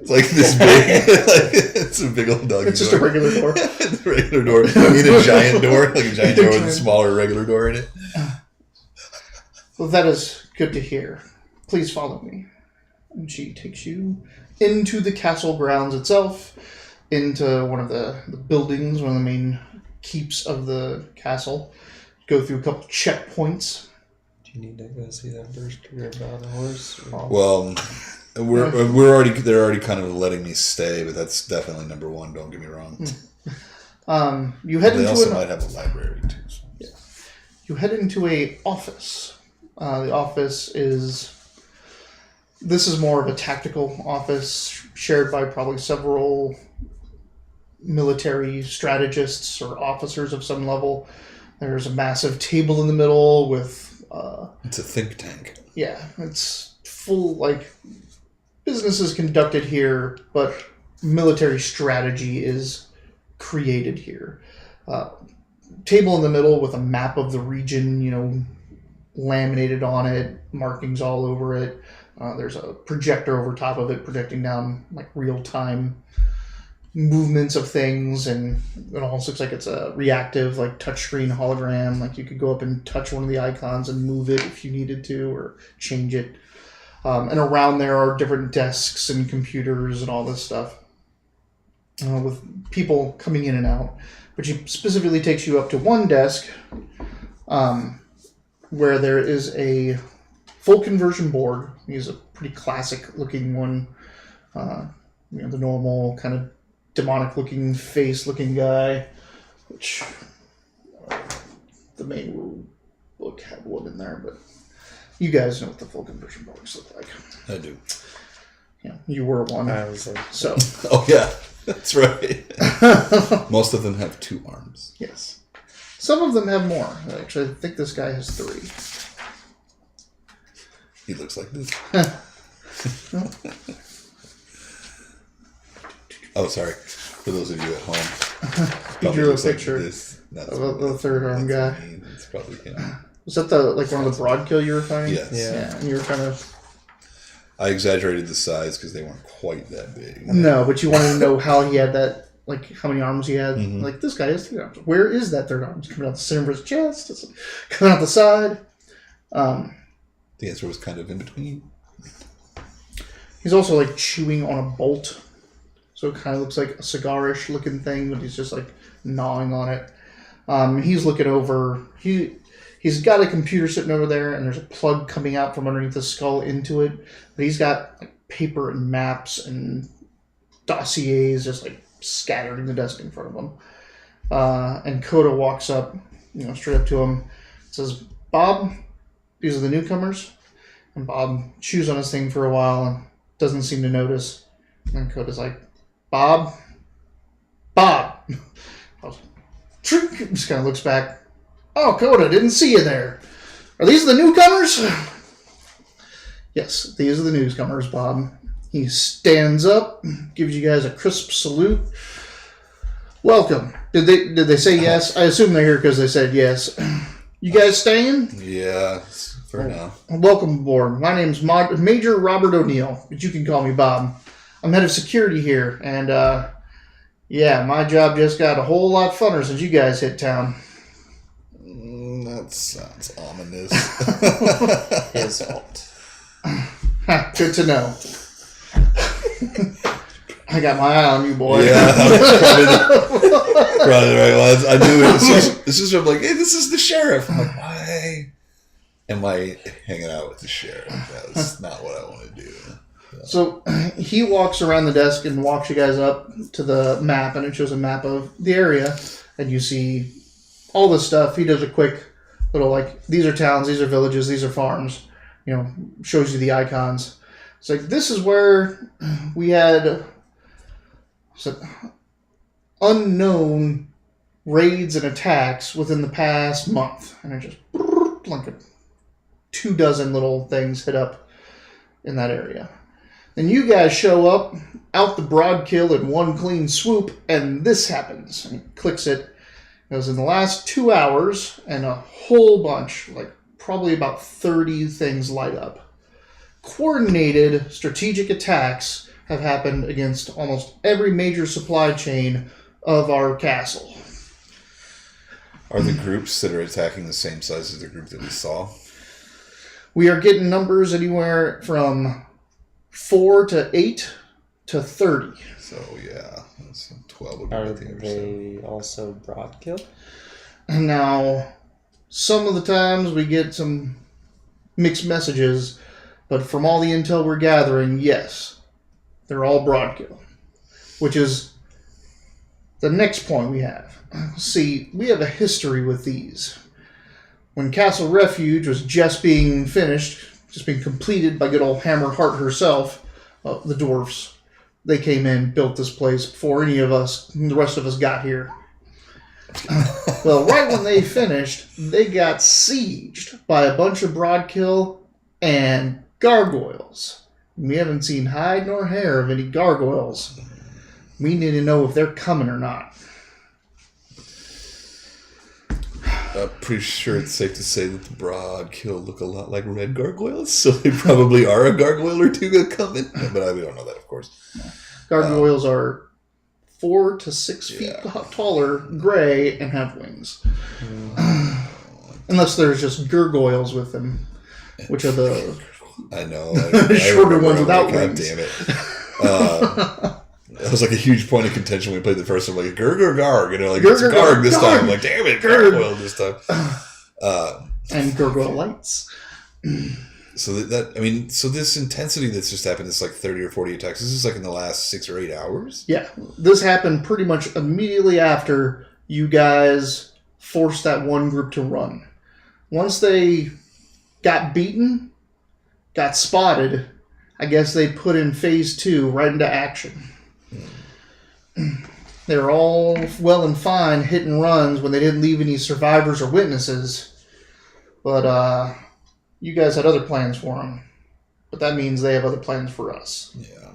It's like this big. It's a big old dog. It's just a regular door. It's a regular door. You need a giant door, like a giant door with a smaller regular door in it. Well, that is good to hear. Please follow me. And she takes you into the castle grounds itself, into one of the buildings, one of the main keeps of the castle. Go through a couple checkpoints. Do you need to go see that burster about a horse? Well, they're already kind of letting me stay, but that's definitely number one. Don't get me wrong. You head They into also might have a library too. So. Yeah. You head into a office. The office is. This is more of a tactical office shared by probably several military strategists or officers of some level. There's a massive table in the middle with... it's a think tank. Yeah, it's full, business is conducted here, but military strategy is created here. Table in the middle with a map of the region, laminated on it, markings all over it. There's a projector over top of it projecting down real-time movements of things, and it almost looks like it's a reactive touchscreen hologram. You could go up and touch one of the icons and move it if you needed to, or change it. And around there are different desks and computers and all this stuff with people coming in and out. But she specifically takes you up to one desk where there is a full conversion board. He's a pretty classic looking one. The normal kind of demonic looking face looking guy, which the main rule book had one in there, but you guys know what the full conversion boards look like. I do. Yeah, you were one. I was like, so. Oh yeah, that's right. Most of them have 2 arms. Yes. Some of them have more. Actually, I think this guy has 3. He looks like this. Oh, sorry. For those of you at home. You drew a picture of the third arm guy. It's probably him. Was that one of the broad kill you were fighting? Yes. Yeah, and you were trying to... I exaggerated the size because they weren't quite that big. No, but you wanted to know how he had that, how many arms he had. Mm-hmm. This guy has 3 arms. Where is that third arm? It's coming out the center of his chest? It's coming out the side? The answer was kind of in between. He's also chewing on a bolt. So it kind of looks like a cigar-ish looking thing, but he's just gnawing on it. He's looking over. He's got a computer sitting over there, and there's a plug coming out from underneath the skull into it. But he's got paper and maps and dossiers just scattered in the desk in front of him. And Coda walks up, straight up to him, says, "Bob, these are the newcomers." And Bob chews on his thing for a while and doesn't seem to notice. And Coda's like, Bob. Just kind of looks back. "Oh, Coda, didn't see you there. Are these the newcomers?" "Yes, these are the newcomers, Bob." He stands up, gives you guys a crisp salute. "Welcome." Did they say yes? I assume they're here because they said yes. You guys staying? Yeah, for now. Welcome aboard. My name's Major Robert O'Neill, but you can call me Bob. I'm head of security here, and my job just got a whole lot funner since you guys hit town. That sounds ominous. his fault. Good to know. I got my eye on you, boy. Yeah, probably the right ones. I knew it. This is I'm like, hey, this is the sheriff. I'm like, why am I hanging out with the sheriff? That's not what I want to do. So he walks around the desk and walks you guys up to the map, and it shows a map of the area, and you see all this stuff. He does a quick little these are towns, these are villages, these are farms. Shows you the icons. It's this is where we had unknown raids and attacks within the past month, and it just 24 little things hit up in that area. Then you guys show up out the broad kill in one clean swoop, and this happens. And he clicks it. It was in the last 2 hours, and a whole bunch, probably about 30 things light up. Coordinated strategic attacks have happened against almost every major supply chain of our castle. Are the groups that are attacking the same size as the group that we saw? We are getting numbers anywhere from 4 to 8 to 30. So, yeah. That's 12 would be Are what the other they also broad kill? And now, some of the times we get some mixed messages, but from all the intel we're gathering, yes, they're all broad kill. Which is the next point we have. See, we have a history with these. When Castle Refuge was just being finished, just being completed by good old Hammer Heart herself, the dwarves, they came in, built this place before any of us, the rest of us got here. Well, right when they finished, they got sieged by a bunch of broadkill and gargoyles. We haven't seen hide nor hair of any gargoyles. We need to know if they're coming or not. I'm pretty sure it's safe to say that the broad kill look a lot like red gargoyles, so they probably are a gargoyle or two coming. But we don't know that, of course. Gargoyles are 4 to 6 feet taller, gray, and have wings. Unless there's just gurgoyles with them, which are the I know. shorter ones without God wings. Damn it. That was like a huge point of contention when we played the first one. Like, garg, you know, like, it's garg this time. I'm like, damn it, gargoyle this time. And gargoyle lights. So so this intensity that's just happened, this like 30 or 40 attacks, this is like in the last 6 or 8 hours? Yeah, this happened pretty much immediately after you guys forced that one group to run. Once they got beaten, got spotted, I guess they put in phase 2 right into action. They were all well and fine hitting runs when they didn't leave any survivors or witnesses. But you guys had other plans for them. But that means they have other plans for us. Yeah.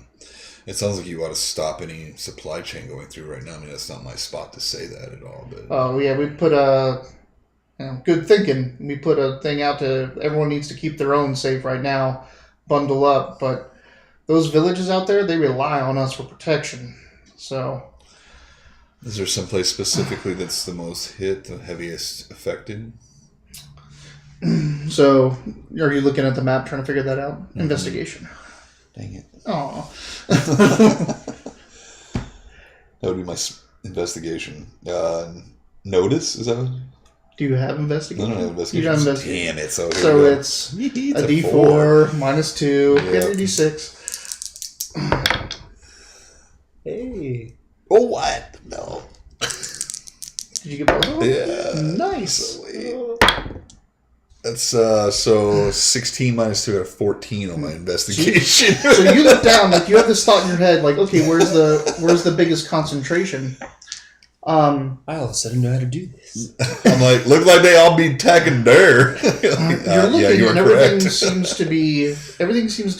It sounds like you ought to stop any supply chain going through right now. I mean, that's not my spot to say that at all. But Oh, yeah, we put good thinking. We put a thing out to everyone needs to keep their own safe right now. Bundle up. But those villages out there, they rely on us for protection. So, is there someplace specifically that's the most hit, the heaviest affected? So, are you looking at the map trying to figure that out? Mm-hmm. Investigation. Dang it. Oh. That would be my investigation. Notice? Is that what? Do you have investigation? I don't have investigation. You don't investigation. Damn it. So it's a D4 minus 2. Yep. Get a D6. Hey. Oh, what? No. Did you get both of them? Yeah. Nice. That's so 16 minus 2 out of 14 on my investigation. So you look down, like you have this thought in your head, like, okay, where's the biggest concentration? I all of a sudden know how to do this. I'm like, look like they all be attacking there. You're looking, and everything seems to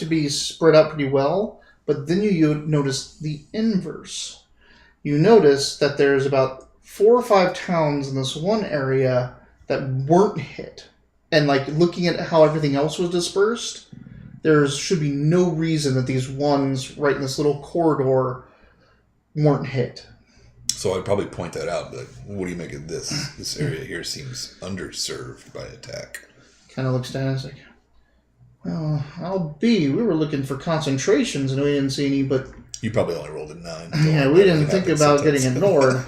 be spread out pretty well. But then you notice the inverse. You notice that there's about 4 or 5 towns in this one area that weren't hit. And like looking at how everything else was dispersed, there should be no reason that these ones right in this little corridor weren't hit. So I'd probably point that out, but what do you make of this? This area here seems underserved by attack. Kind of looks down and is like, well, we were looking for concentrations and we didn't see any, but... You probably only rolled a 9. Yeah, we didn't think about getting ignored.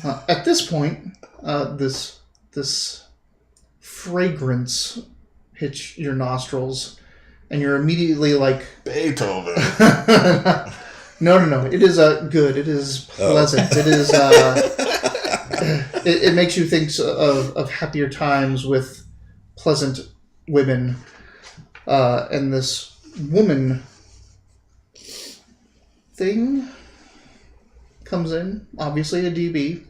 At this point, this fragrance hits your nostrils, and you're immediately like... Beethoven! No. It is good. It is pleasant. It is... it makes you think of happier times with pleasant women. And this woman thing comes in, obviously a DB.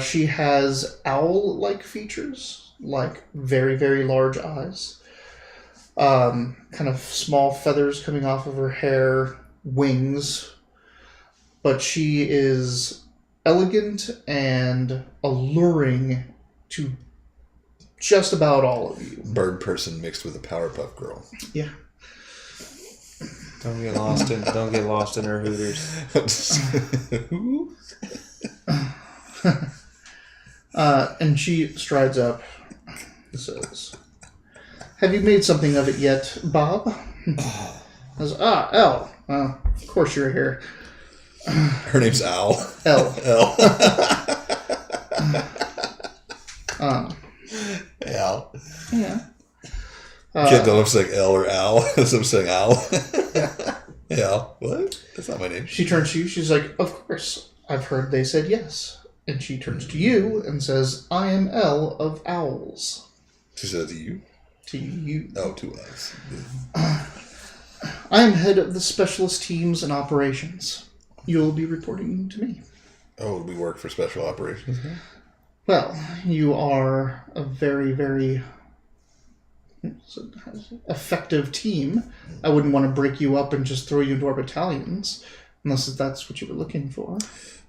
She has owl-like features, like very, very large eyes. Kind of small feathers coming off of her hair, wings. But she is elegant and alluring to just about all of you. Bird person mixed with a Powerpuff Girl. Yeah. Don't get lost in her hooters. And she strides up and says, "Have you made something of it yet, Bob?" Says, Elle. Of course you're here. Her name's Al. Elle. Al. Al. Yeah. Can't tell if it's like L or Al. So I'm saying Al. Al. What? That's not my name. She turns to you. She's like, "Of course. I've heard they said yes." And she turns to you and says, "I am Elle of Owls." She said to you? To you. Oh, to us. I am head of the specialist teams and operations. You'll be reporting to me. Oh, we work for special operations now? Well, you are a very, very effective team. I wouldn't want to break you up and just throw you into our battalions, unless that's what you were looking for.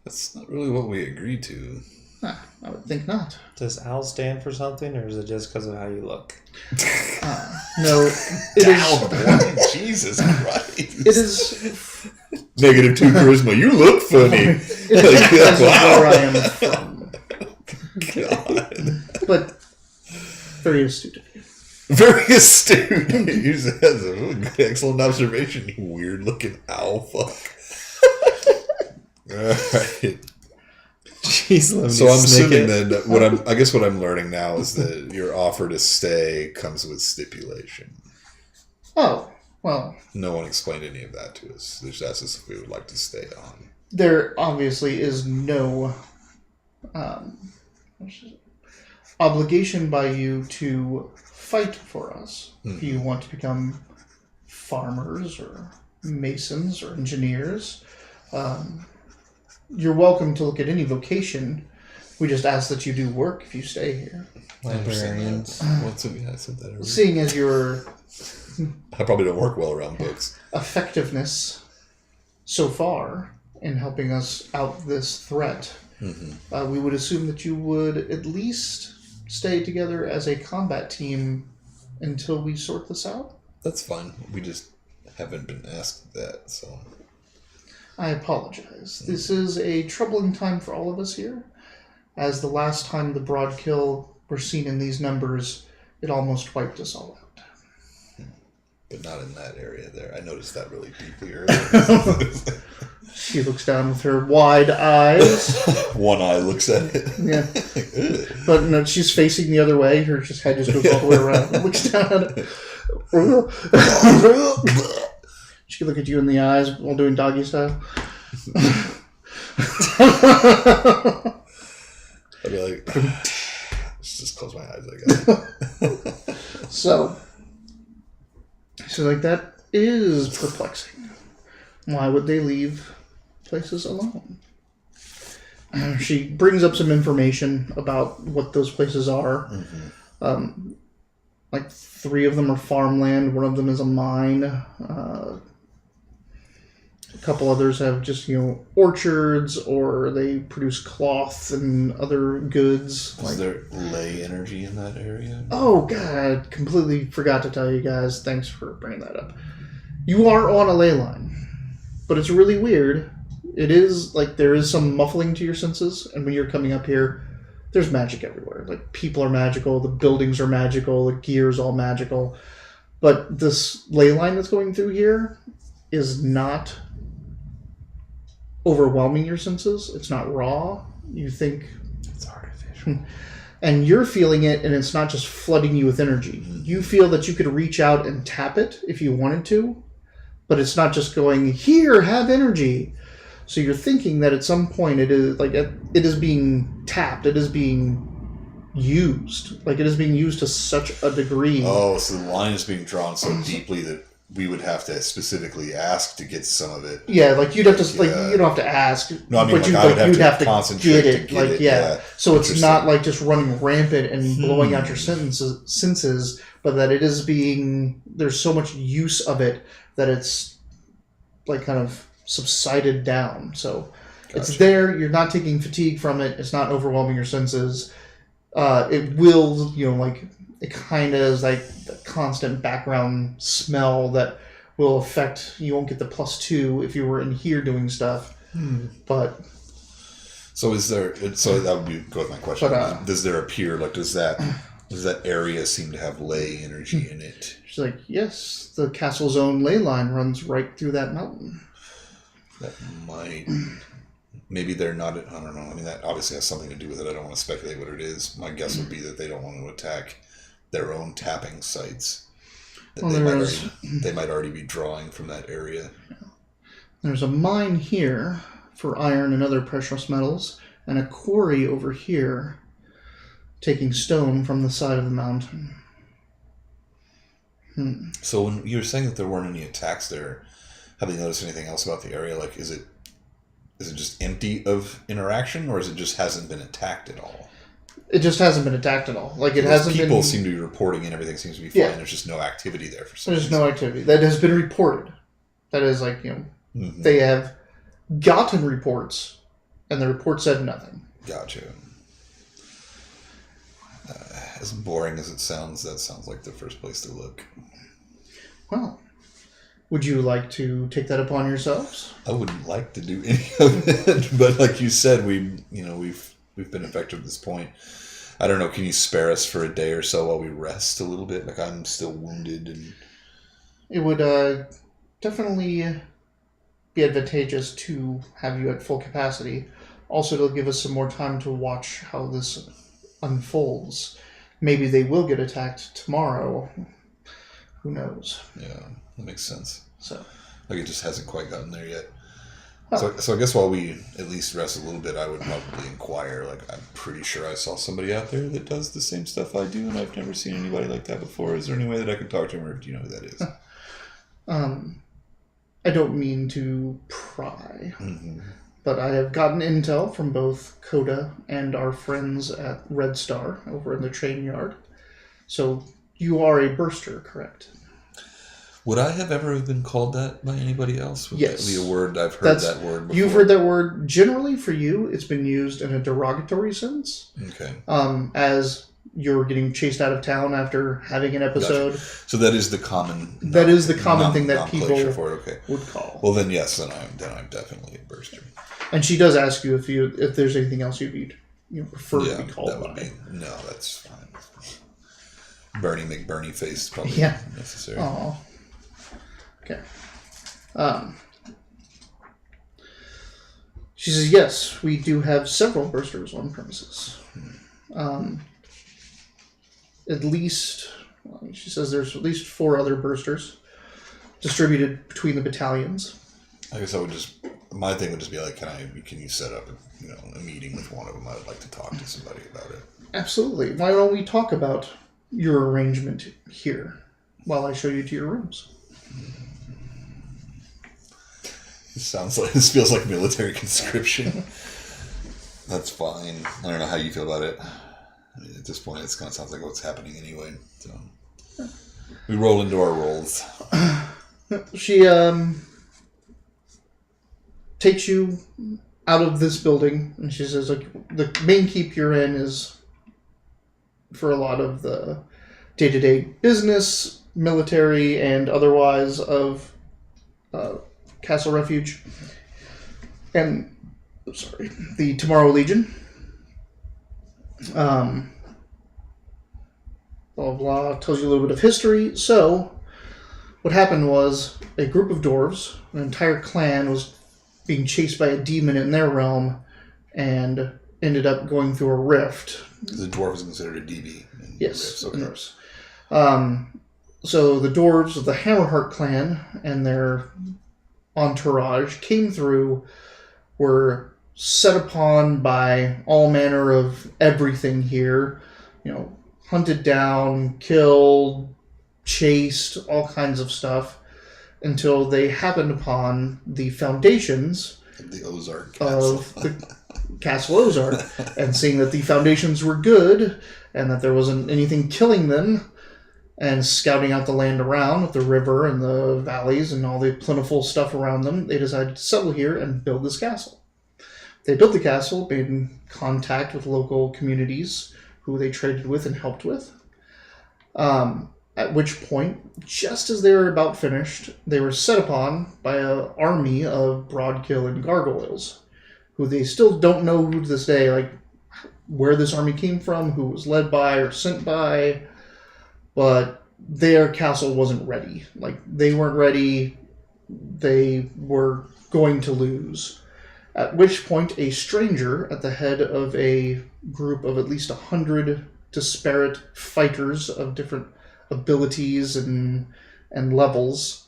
That's not really what we agreed to. I would think not. Does Al stand for something, or is it just because of how you look? No, it is. Boy, Jesus Christ! It is -2 charisma. You look funny. It is because of where I am from. God. But very astute of you. Very astute. That's an excellent observation. You weird-looking owl fuck. All right. Jeez, So I'm assuming that what I'm learning now is that your offer to stay comes with stipulation. Oh, well. No one explained any of that to us. They just asked us if we would like to stay on. There obviously is no obligation by you to fight for us. If you want to become farmers or masons or engineers, you're welcome to look at any vocation. We just ask that you do work if you stay here. Librarians. What's it? Yeah, I said that already. Seeing as your I probably don't work well around books. effectiveness so far in helping us out this threat, we would assume that you would at least stay together as a combat team until we sort this out. That's fine. We just haven't been asked that, so... I apologize. This is a troubling time for all of us here. As the last time the Broadkill were seen in these numbers, it almost wiped us all out. But not in that area there. I noticed that really deeply earlier. She looks down with her wide eyes. One eye looks at it. Yeah. But no, she's facing the other way. Her head just goes all the way around and looks down at it. She could look at you in the eyes while doing doggy style. I'd be like, just close my eyes, I guess. So like, that is perplexing. Why would they leave places alone? She brings up some information about what those places are. Like 3 of them are farmland. 1 of them is a mine. A couple others have just, orchards, or they produce cloth and other goods. Is there ley energy in that area? Oh, God, I completely forgot to tell you guys. Thanks for bringing that up. You are on a ley line, but it's really weird. It is, there is some muffling to your senses, and when you're coming up here, there's magic everywhere. People are magical, the buildings are magical, the gear is all magical. But this ley line that's going through here is not overwhelming your senses. It's not raw. You think It's artificial. And you're feeling it, and it's not just flooding you with energy. You feel that you could reach out and tap it if you wanted to, but it's not just going, here, have energy. So you're thinking that at some point it is it is being tapped, it is being used. It is being used to such a degree. Oh, so the line is being drawn so deeply that we would have to specifically ask to get some of it. Yeah, you'd have to you don't have to ask. No, I mean, but I would have you'd to have to concentrate get it. to get it. Yeah. So it's not just running rampant and blowing out your senses, but that it is being, there's so much use of it that it's kind of subsided down. So it's there. You're not taking fatigue from it. It's not overwhelming your senses. It will, it kind of is like the constant background smell that will affect. You won't get the +2 if you were in here doing stuff. But so is there? So that would go with my question. But, does there appear like does that area seem to have ley energy in it? She's like, yes, the castle's own ley line runs right through that mountain. That might. Maybe they're not. I don't know. I mean, that obviously has something to do with it. I don't want to speculate what it is. My guess would be that they don't want to attack their own tapping sites. That they might already be drawing from that area. There's a mine here for iron and other precious metals, and a quarry over here taking stone from the side of the mountain. So when you were saying that there weren't any attacks there, have you noticed anything else about the area? Like, is it just empty of interaction, or is it just hasn't been attacked at all? It just hasn't been attacked at all. Like, it hasn't been... People seem to be reporting and everything seems to be fine. Yeah. There's just no activity there for some reason. There's no activity. That has been reported. That is like, they have gotten reports, and the report said nothing. Gotcha. As boring as it sounds, that sounds like the first place to look. Well, would you like to take that upon yourselves? I wouldn't like to do any of it, but like you said, we've been effective at this point. I don't know. Can you spare us for a day or so while we rest a little bit? Like, I'm still wounded, and it would definitely be advantageous to have you at full capacity. Also, it'll give us some more time to watch how this unfolds. Maybe they will get attacked tomorrow. Who knows? Yeah, that makes sense. So, like, it just hasn't quite gotten there yet. Oh. So I guess while we at least rest a little bit, I would probably inquire. Like, I'm pretty sure I saw somebody out there that does the same stuff I do, and I've never seen anybody like that before. Is there any way that I can talk to him, or do you know who that is? I don't mean to pry, but I have gotten intel from both Coda and our friends at Red Star over in the train yard. So you are a burster, correct? Would I have ever been called that by anybody else? Would yes. that be a word? I've heard that word before. You've heard that word. Generally, for you, it's been used in a derogatory sense. Okay. As you're getting chased out of town after having an episode. Gotcha. So that is the common... That is the common thing that people for it. Okay. would call. Well, then yes, then I'm definitely a burster. And she does ask you if there's anything else you'd prefer to be called that would by. No, that's fine. Bernie McBurney face is probably necessary. Oh. Okay. She says, yes, we do have several bursters on premises. At least, she says there's at least 4 other bursters distributed between the battalions. I guess my thing would just be like, can you set up a meeting with one of them? I would like to talk to somebody about it. Absolutely. Why don't we talk about your arrangement here while I show you to your rooms? This feels like military conscription. That's fine. I don't know how you feel about it. I mean, at this point, it kind of sounds like what's happening anyway. So we roll into our roles. She takes you out of this building, and she says, like, the main keep you're in is for a lot of the day-to-day business, military, and otherwise of Castle Refuge. And, the Tomorrow Legion. Blah, blah, tells you a little bit of history. So, what happened was a group of dwarves, an entire clan, was being chased by a demon in their realm and ended up going through a rift. The dwarf is considered a DB. Yes. Okay. So the dwarves of the Hammerheart clan and their entourage came through, were set upon by all manner of everything here, hunted down, killed, chased, all kinds of stuff, until they happened upon the foundations the Ozark Castle. Of the Castle Ozark, and seeing that the foundations were good and that there wasn't anything killing them, and scouting out the land around with the river and the valleys and all the plentiful stuff around them, they decided to settle here and build this castle. They built the castle, made in contact with local communities who they traded with and helped with. At which point, just as they were about finished, they were set upon by an army of Broadkill and Gargoyles, who they still don't know to this day, like, where this army came from, who was led by or sent by, but their castle wasn't ready. Like, they weren't ready. They were going to lose. At which point, a stranger at the head of a group of at least 100 disparate fighters of different abilities and levels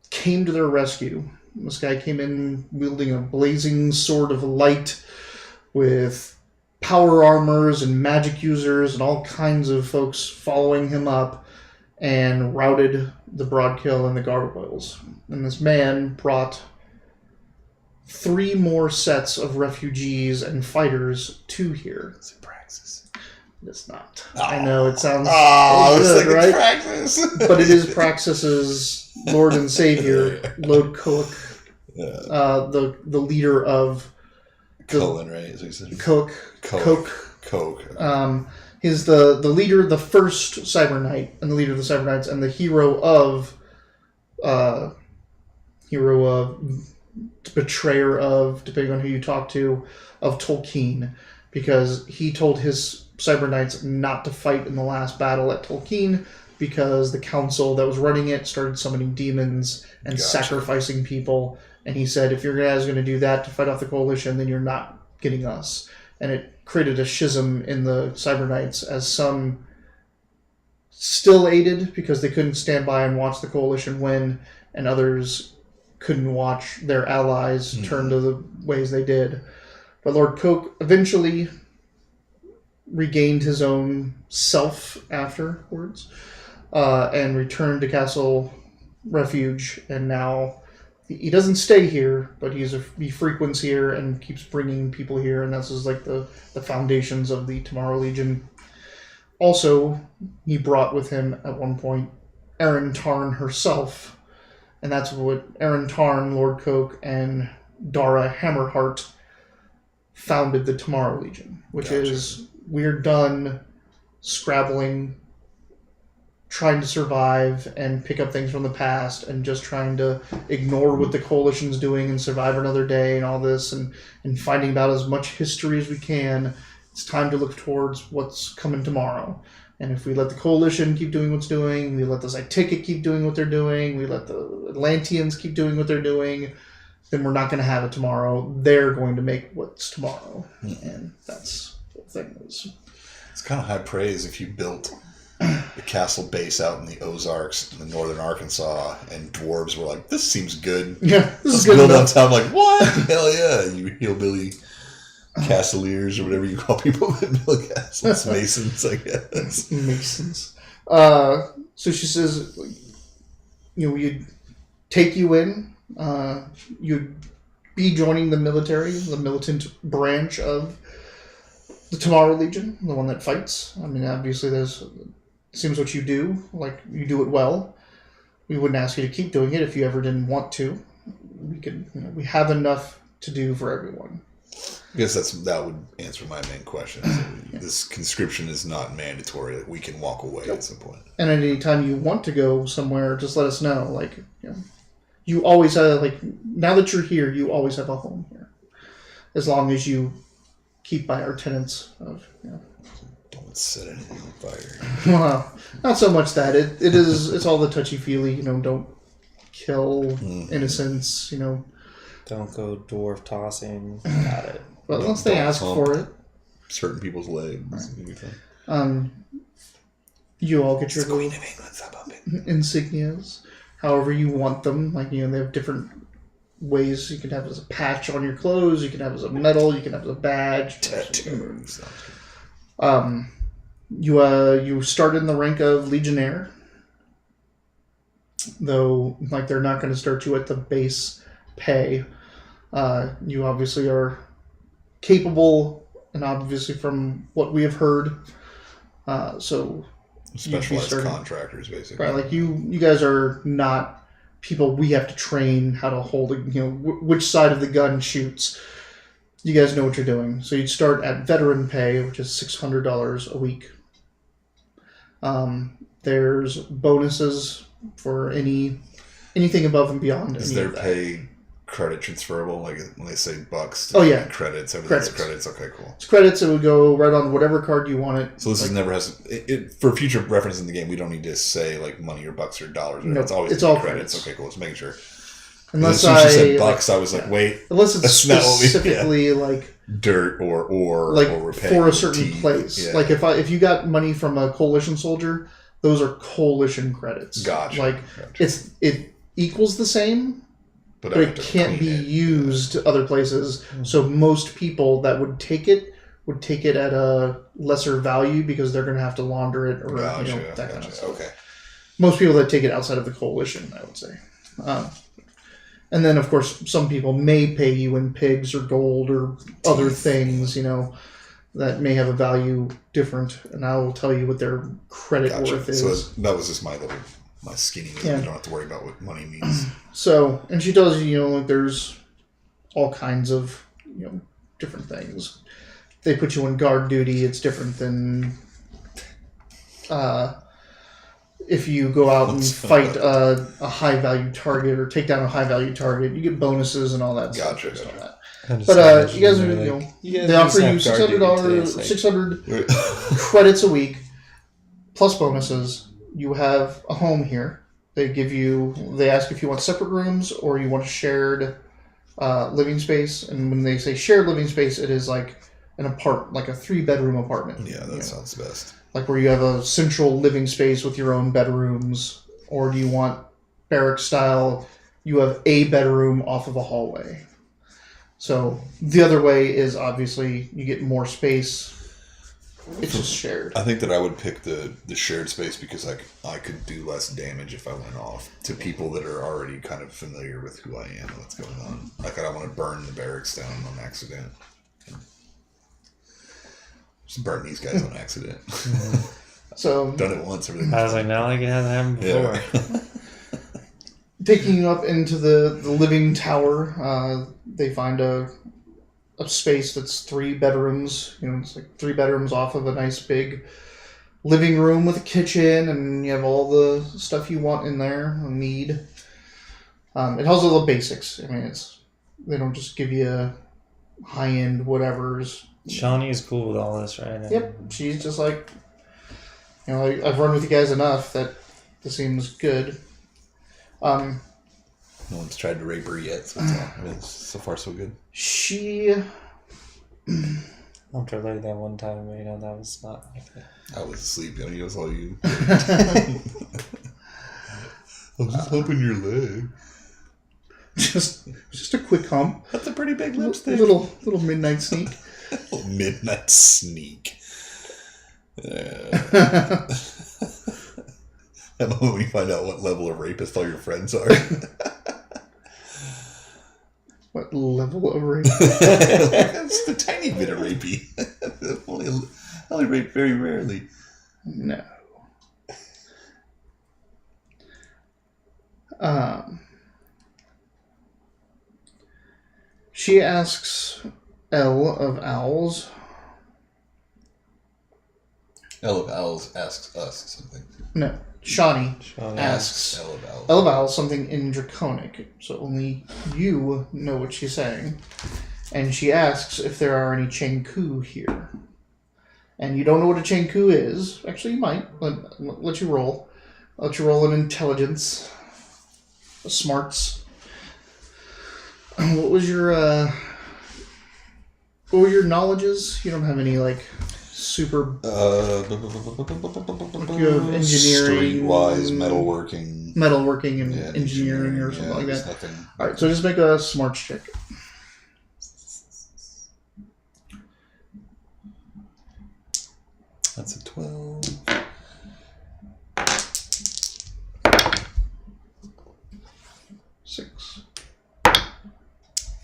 came to their rescue. This guy came in wielding a blazing sword of light with power armors and magic users and all kinds of folks following him up, and routed the Broadkill and the Gargoyles. And this man brought 3 more sets of refugees and fighters to here. It's a praxis. It's not. Oh. I know it sounds good, right? Praxis. But it is Praxis's Lord and Savior, Lord Cook, the leader of Cullen, right? Is what you said? Coke. He's the leader, the first Cyber Knight, and the leader of the Cyber Knights, and the hero of betrayer of, depending on who you talk to, of Tolkien, because he told his Cyber Knights not to fight in the last battle at Tolkien because the council that was running it started summoning demons and sacrificing people. And he said, if your guys going to do that to fight off the coalition, then you're not getting us. And it created a schism in the Cyber Knights, as some still aided because they couldn't stand by and watch the coalition win, and others couldn't watch their allies turn to the ways they did. But Lord Coke eventually regained his own self afterwards, and returned to Castle Refuge, and now he doesn't stay here, but he frequents here and keeps bringing people here, and this is like the foundations of the Tomorrow Legion. Also, he brought with him at one point Erin Tarn herself, and that's what Erin Tarn, Lord Coke, and Dara Hammerheart founded the Tomorrow Legion, which is, we're done scrabbling, trying to survive and pick up things from the past, and just trying to ignore what the coalition's doing and survive another day and all this, and finding about as much history as we can. It's time to look towards what's coming tomorrow. And if we let the coalition keep doing what's doing, we let the Zyticket keep doing what they're doing, we let the Atlanteans keep doing what they're doing, then we're not going to have it tomorrow. They're going to make what's tomorrow. And that's what the thing is. It's kind of high praise if you built a castle base out in the Ozarks in the northern Arkansas, and dwarves were like, this seems good. Yeah, this is Let's good build enough. on top. Like, what? Hell yeah. You hillbilly castleiers or whatever you call people that build castles. Masons, I guess. Masons. So she says, we'd take you in. You'd be joining the military, the militant branch of the Tomorrow Legion, the one that fights. I mean, obviously, seems what you do, like, you do it well. We wouldn't ask you to keep doing it if you ever didn't want to. We have enough to do for everyone. I guess that would answer my main question. This conscription is not mandatory. Like, we can walk away at some point. And at any time you want to go somewhere, just let us know. Like, you always have, now that you're here, you always have a home here. As long as you keep by our tenets of, Don't set anything on fire. Well, not so much that. It's all the touchy-feely, don't kill innocents, Don't go dwarf tossing. Got it. But unless they ask for it. Certain people's legs. Right. You all get your Queen of England insignias, however you want them. They have different ways. You can have it as a patch on your clothes. You can have it as a medal. You can have it as a badge. Tattoos. You start in the rank of Legionnaire, though they're not going to start you at the base pay. You obviously are capable, and obviously from what we have heard, so Specialized contractors, basically. Right, you guys are not people we have to train how to hold, which side of the gun shoots. You guys know what you're doing. So you'd start at veteran pay, which is $600 a week. There's bonuses for anything above and beyond. Is there pay credit transferable? Like when they say bucks, oh yeah, credits. Everything's credits. Okay, cool. It's credits. It would go right on whatever card you want it. So this never has for future reference in the game. We don't need to say like money or bucks or dollars. No, it's always all credits. Okay, cool. Let's make sure. Unless she said bucks, I was like, wait. Unless it's specifically like dirt or like or for a certain place. Yeah. Like if you got money from a coalition soldier, those are coalition credits. Gotcha. Like it equals the same, but it can't be used other places. Mm-hmm. So most people that would take it at a lesser value because they're going to have to launder it or that kind of stuff. Okay. Most people that take it outside of the coalition, I would say. And then, of course, some people may pay you in pigs or gold or other things, that may have a value different. And I will tell you what their credit worth is. So that was just my skinny. Yeah. You don't have to worry about what money means. So, and she tells you, there's all kinds of, different things. They put you on guard duty. It's different than if you go out and fight a high-value target or take down a high-value target. You get bonuses and all that stuff. Gotcha. But you guys are, they offer you $600 credits a week plus bonuses. You have a home here. They ask if you want separate rooms or you want a shared living space. And when they say shared living space, it is like a 3-bedroom apartment. Yeah, that sounds best. Like where you have a central living space with your own bedrooms, or do you want barrack style? You have a bedroom off of a hallway. So the other way is obviously you get more space. It's just shared. I think that I would pick the shared space because I could do less damage if I went off to people that are already kind of familiar with who I am and what's going on. Like I don't want to burn the barracks down on accident. Just burn these guys on accident. So done it once. I was like, not like it hasn't happened before. Yeah. Taking you up into the living tower, they find a space that's 3 bedrooms. It's like 3 bedrooms off of a nice big living room with a kitchen, and you have all the stuff you want in there or need. It has all the basics. I mean, they don't just give you high-end whatevers. Shani is cool with all this, right? Yep. She's just like, I've run with you guys enough that this seems good. No one's tried to rape her yet, so so far so good. She... After like that one time, that was not like that. I was asleep, it was all you. I was just humping your leg. Just a quick hump. That's a pretty big lipstick. Little midnight sneak. Midnight sneak. That moment when you find out what level of rapist all your friends are. What level of rape? Just a tiny bit of rapey. only rape very rarely. No. She asks L of Owls. L of Owls asks us something. No. Shani asks L of Owls something in Draconic, so only you know what she's saying. And she asks if there are any Chenku here. And you don't know what a Chenku is. Actually, you might. Let you roll. Let you roll an intelligence. A smarts. What were your knowledges? You don't have any, super... you have engineering... Streetwise, metalworking. Metalworking and engineering or something like that. Nothing. Alright, so just make a smarts check. That's a 12. Six.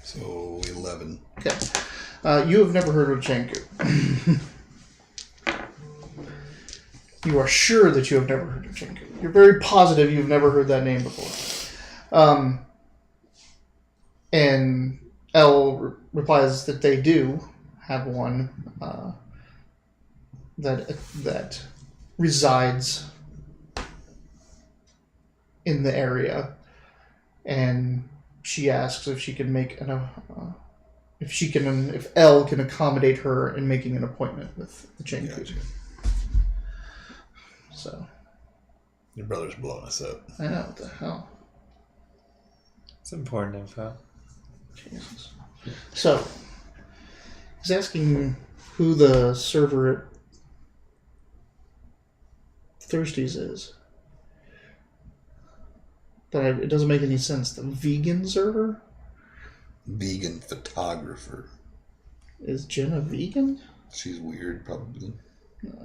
So 11. Okay. You have never heard of Chenku. You are sure that you have never heard of Chenku. You're very positive you've never heard that name before. And L replies that they do have one that resides in the area, and she asks if she can make if Elle can accommodate her in making an appointment with the chain crew. So your brother's blowing us up. I know, what the hell. It's important info. Jesus. So he's asking who the server at Thirsties is. But it doesn't make any sense. The vegan server? Vegan photographer. Is Jen a vegan? She's weird, probably.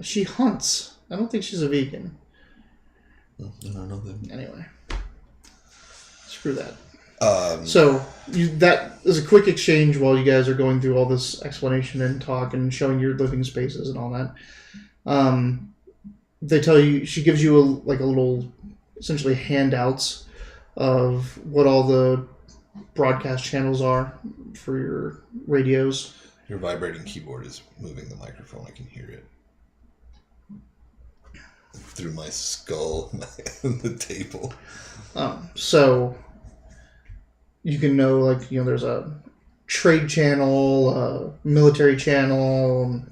She hunts. I don't think she's a vegan. I don't know that. Anyway. Screw that. So that is a quick exchange while you guys are going through all this explanation and talk and showing your living spaces and all that. They tell you, she gives you a little, essentially handouts of what all the broadcast channels are for your radios. Your vibrating keyboard is moving the microphone. I can hear it through my skull and the table. So you can know, there's a trade channel, a military channel,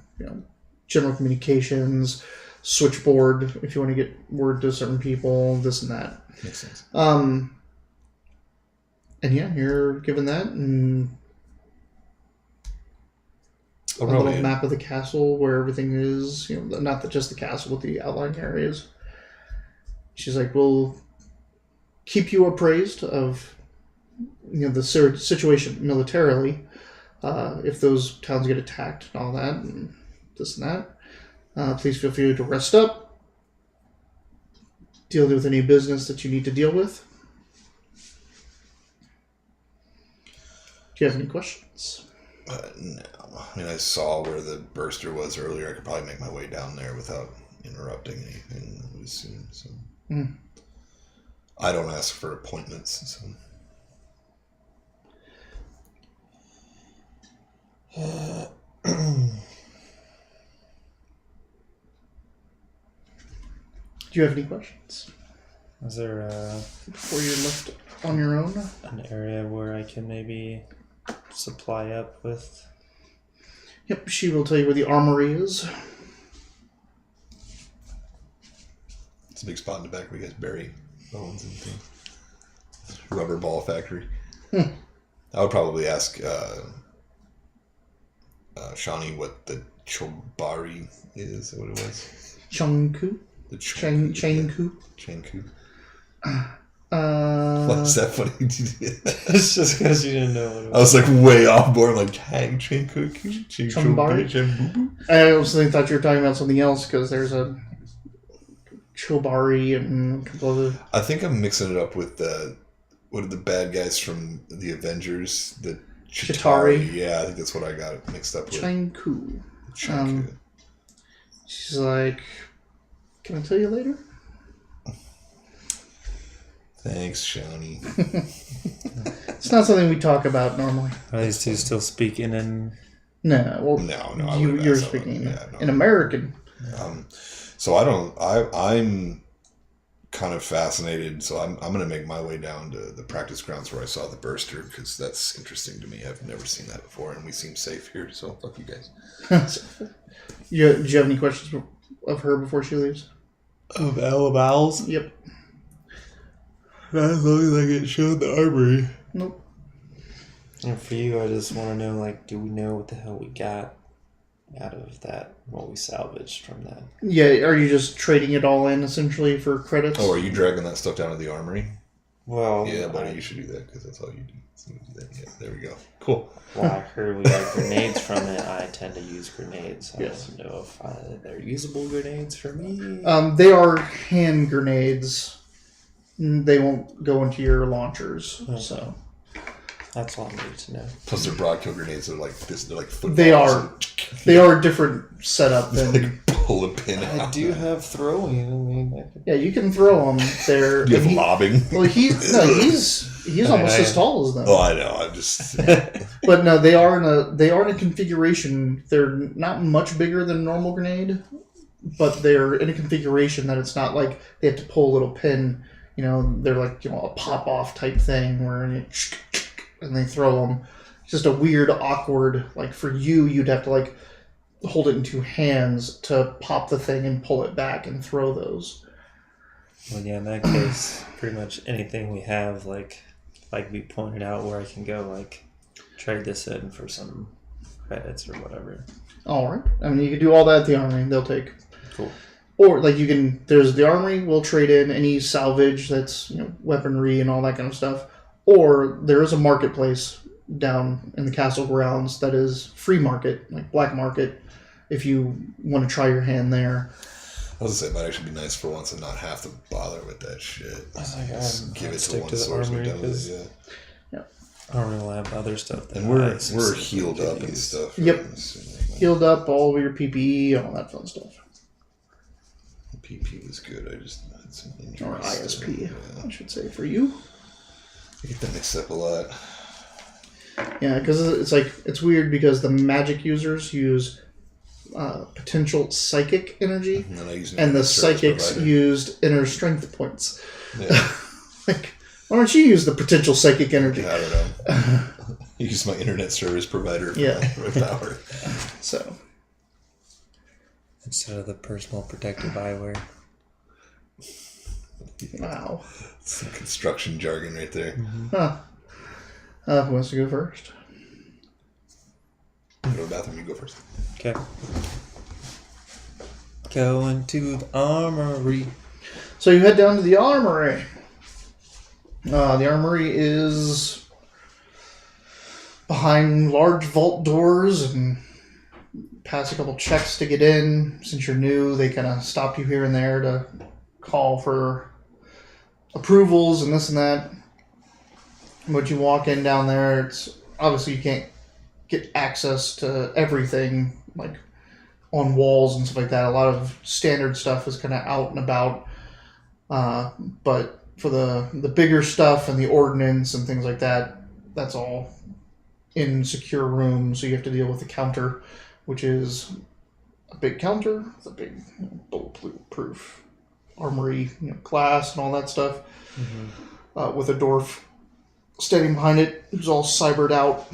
general communications, switchboard if you want to get word to certain people, this and that. Makes sense. And yeah, you're given that and a little map of the castle where everything is, not just the castle, but the outlying areas. She's like, we'll keep you appraised of the situation militarily, if those towns get attacked and all that and this and that. Please feel free to rest up, deal with any business that you need to deal with. Do you have any questions? No. I mean, I saw where the burster was earlier. I could probably make my way down there without interrupting anything, I would assume. So. I don't ask for appointments. So. Do you have any questions? Is there before you're left on your own? An area where I can maybe supply up with? Yep, she will tell you where the armory is. It's a big spot in the back where you guys bury bones and things. Rubber ball factory. I would probably ask Shani what the Chobari is, what it was. Changku? The Chain coup? Chain coup. What's that funny? It's just because you didn't know what it was. I was like way off board, like chain coup. Chambari? I also thought you were talking about something else because there's a Chobari and a couple other. I think I'm mixing it up with what are the bad guys from the Avengers? The Chitauri. Yeah, I think that's what I got it mixed up with. Changku. Changku. She's like, can I tell you later? Thanks, Shani. It's not something we talk about normally. Are these two still speaking in? No, well, no. You're speaking in American. So I'm kind of fascinated. So I'm going to make my way down to the practice grounds where I saw the burster because that's interesting to me. I've never seen that before, and we seem safe here. So fuck you guys. Do you have any questions of her before she leaves? Of Alabals? Yep. As long as I get shown the armory. Nope. And for you, I just want to know, do we know what the hell we got out of that, what we salvaged from that? Yeah, are you just trading it all in, essentially, for credits? Oh, are you dragging that stuff down to the armory? Well... Yeah, buddy, you should do that, because that's all you do. Yeah, there we go. Cool. Well, I heard we got grenades from it. I tend to use grenades. I don't know if they're usable grenades for me. They are hand grenades. They won't go into your launchers, so... That's all I need to know. Plus, their broad kill grenades are like this. They're like footballs. They are a different setup than. Like pull a pin out. I do have throwing. I mean, yeah, you can throw them. They're. Do you have lobbing? Well, he's almost as tall as them. Oh, I know. I'm just. But no, they are in a configuration. They're not much bigger than a normal grenade, but they're in a configuration that it's not like they have to pull a little pin they're like a pop off type thing where and they throw them. It's just a weird, awkward. Like for you, you'd have to like hold it in two hands to pop the thing and pull it back and throw those. Well, yeah, in that case, pretty much anything we have, like we pointed out where I can go, like trade this in for some credits or whatever. All right. I mean, you can do all that at the armory. They'll take. Cool. Or like you can. There's the armory. We'll trade in any salvage that's weaponry and all that kind of stuff. Or there is a marketplace down in the castle grounds that is free market, like black market, if you want to try your hand there. I was gonna say it might actually be nice for once and not have to bother with that shit. Just give it to one source and done with it. Yeah. Armory will have other stuff. And we're healed up and stuff. Yep. Healed up, all of your PPE, all that fun stuff. PP was good. I just had some injuries. Or ISP, I should say, for you. I get that mixed up a lot. Yeah, because it's weird because the magic users use potential psychic energy, and the psychics used inner strength points. Yeah. Like, why don't you use the potential psychic energy? I don't know. Use my internet service provider for my power. So. Instead of the personal protective eyewear. Wow. Some construction jargon right there. Mm-hmm. Huh. Who wants to go first? Go to the bathroom, you go first. Okay. Going to the armory. So you head down to the armory. The armory is behind large vault doors and pass a couple checks to get in. Since you're new, they kind of stop you here and there to call for approvals and this and that. But you walk in down there, it's obviously you can't get access to everything like on walls and stuff like that. A lot of standard stuff is kind of out and about. But for the bigger stuff and the ordnance and things like that, that's all in secure rooms. So you have to deal with the counter, which is a big counter with a big bulletproof armory glass and all that stuff. Mm-hmm. With a dwarf standing behind it who's all cybered out.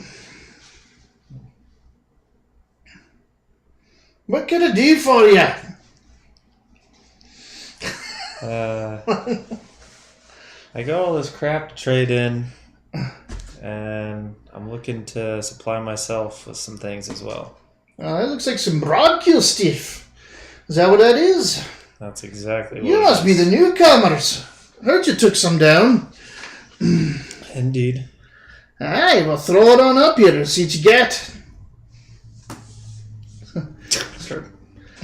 What can I do for you? I got all this crap to trade in, and I'm looking to supply myself with some things as well. It looks like some broadkill stuff. Is that what that is? That's exactly what you must be the newcomers. Heard you took some down. Indeed. Aye, well, throw it on up here and see what you get. Start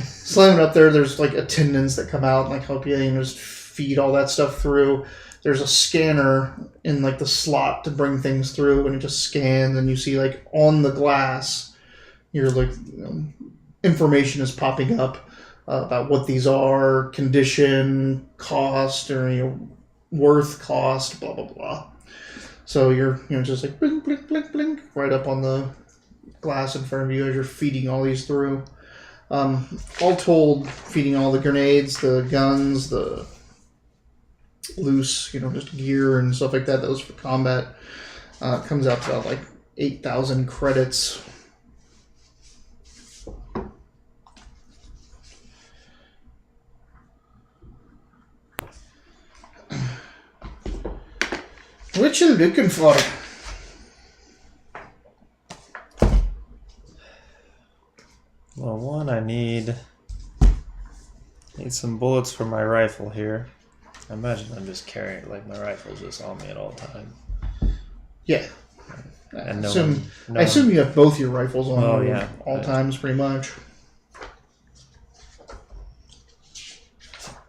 slamming up there. There's like attendants that come out and like help you and just feed all that stuff through. There's a scanner in like the slot to bring things through, and it just scans, and you see like on the glass, you're like information is popping up about what these are, condition, cost, or worth, cost, blah blah blah. So you're just like blink blink blink blink right up on the glass in front of you as you're feeding all these through. All told, feeding all the grenades, the guns, the loose, just gear and stuff like that was for combat, comes out to about like 8,000 credits. What you looking for? Well, one, I need some bullets for my rifle here. I imagine I'm just carrying it like my rifle's just on me at all time. Yeah. And I assume you have both your rifles on you at all times, pretty much.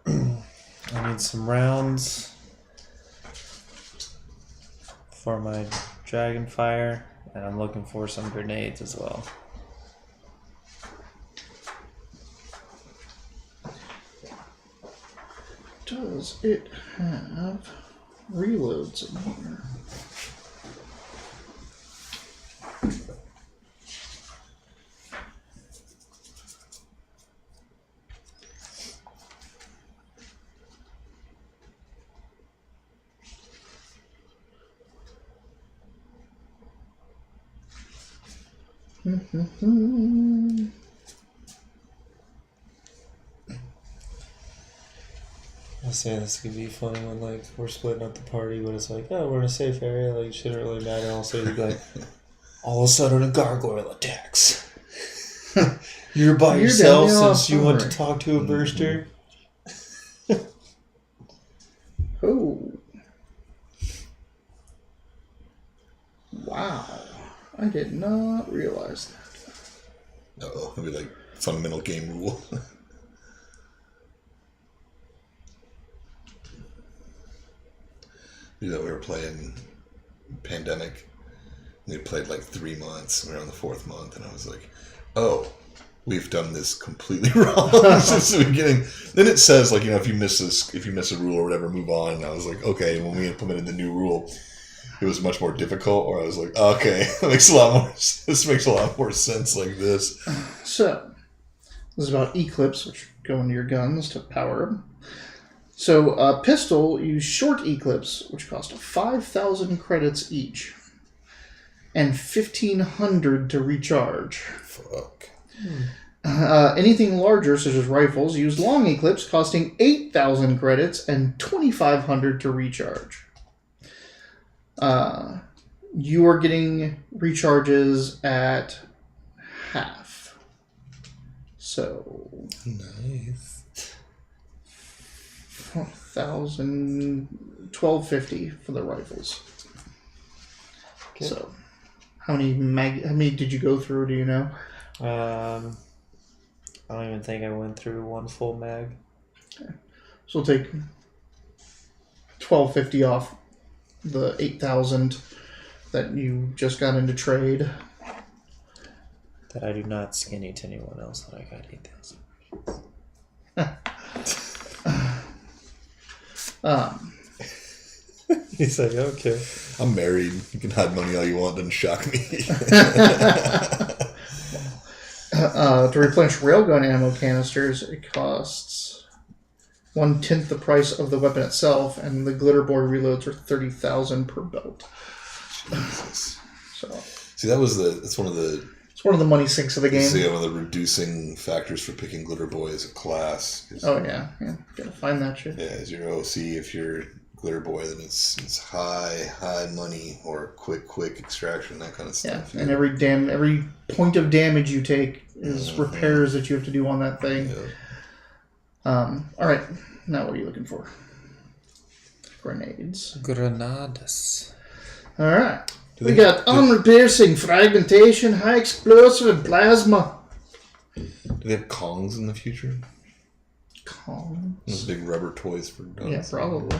I need some rounds for my dragonfire, and I'm looking for some grenades as well. Does it have reloads in here? I say this could be funny when like we're splitting up the party, but it's like, oh, we're in a safe area, like it shouldn't really matter. Also, you'd be like, all of a sudden a gargoyle attacks. You're by yourself since you want to talk to a burster. Oh. Wow. I did not realize that. Uh-oh, it'll be like fundamental game rule. You know, we were playing Pandemic. And we played like 3 months. We were on the 4th month, and I was like, "Oh, we've done this completely wrong since the beginning." Then it says like, you know, if you miss a rule or whatever, move on. And I was like, okay. When we implemented the new rule, it was much more difficult. Or I was like, okay, this makes a lot more sense like this. So, this is about Eclipse, which go into your guns to power them. So, pistol, use short Eclipse, which cost 5,000 credits each, and 1,500 to recharge. Fuck. Anything larger, such as rifles, use long Eclipse, costing 8,000 credits and 2,500 to recharge. You are getting recharges at half. So, Nice. 1,250 for the rifles. Okay. So, how many did you go through? Do you know? I don't even think I went through one full mag. Okay. So we'll take 1,250 off the 8,000 that you just got into trade. That I do not skinny to anyone else that I got 8,000. He's like, okay. I'm married. You can hide money all you want. Doesn't shock me. To replenish railgun ammo canisters, it costs 1/10 the price of the weapon itself, and the glitter board reloads are 30,000 per belt. Jesus. So, see, it's one of the money sinks of the game. See, one of the reducing factors for picking glitter boy as a class. Oh yeah, gotta find that shit. Yeah, as your OC, if you're glitter boy, then it's high money or quick extraction, that kind of stuff. Yeah, and every point of damage you take is repairs that you have to do on that thing. Yeah. All right, now what are you looking for? Grenades. Granadas. All right. We got armor-piercing, fragmentation, high explosive, and plasma. Do they have Kongs in the future? Kongs? Those big rubber toys for guns. Yeah, probably.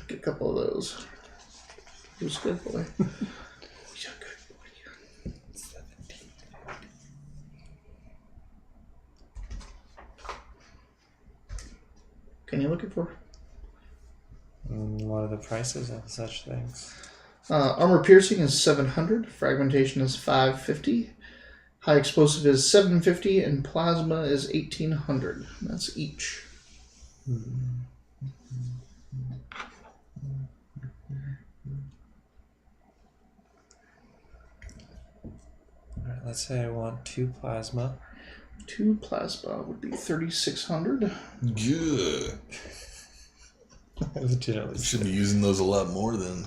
Get a couple of those. Who's good boy? He's a good boy. 17. Can you look it for? What are the prices of such things? Armor piercing is 700. Fragmentation is 550. High explosive is 750, and plasma is 1,800. That's each. Alright, let's say I want 2 plasma. 2 plasma would be 3,600. Good. Legitimately. You should be using those a lot more then.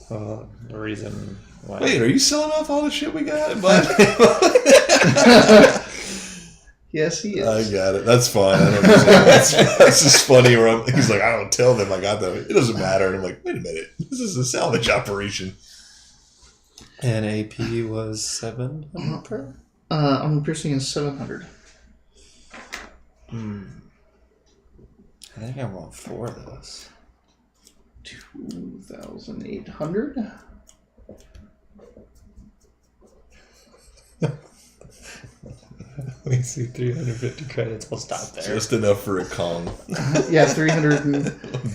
The reason why. Wait, are you selling off all the shit we got? Yes, he is. I got it. That's fine. I don't that's just funny. Where he's like, I don't tell them I got them. It doesn't matter. And I'm like, wait a minute. This is a salvage operation. And AP was 700 per? Armor piercing is 700. I think I want 4 of those. 2,800. We see 350 credits. We'll stop there. Just enough for a Kong. Yeah, 300 and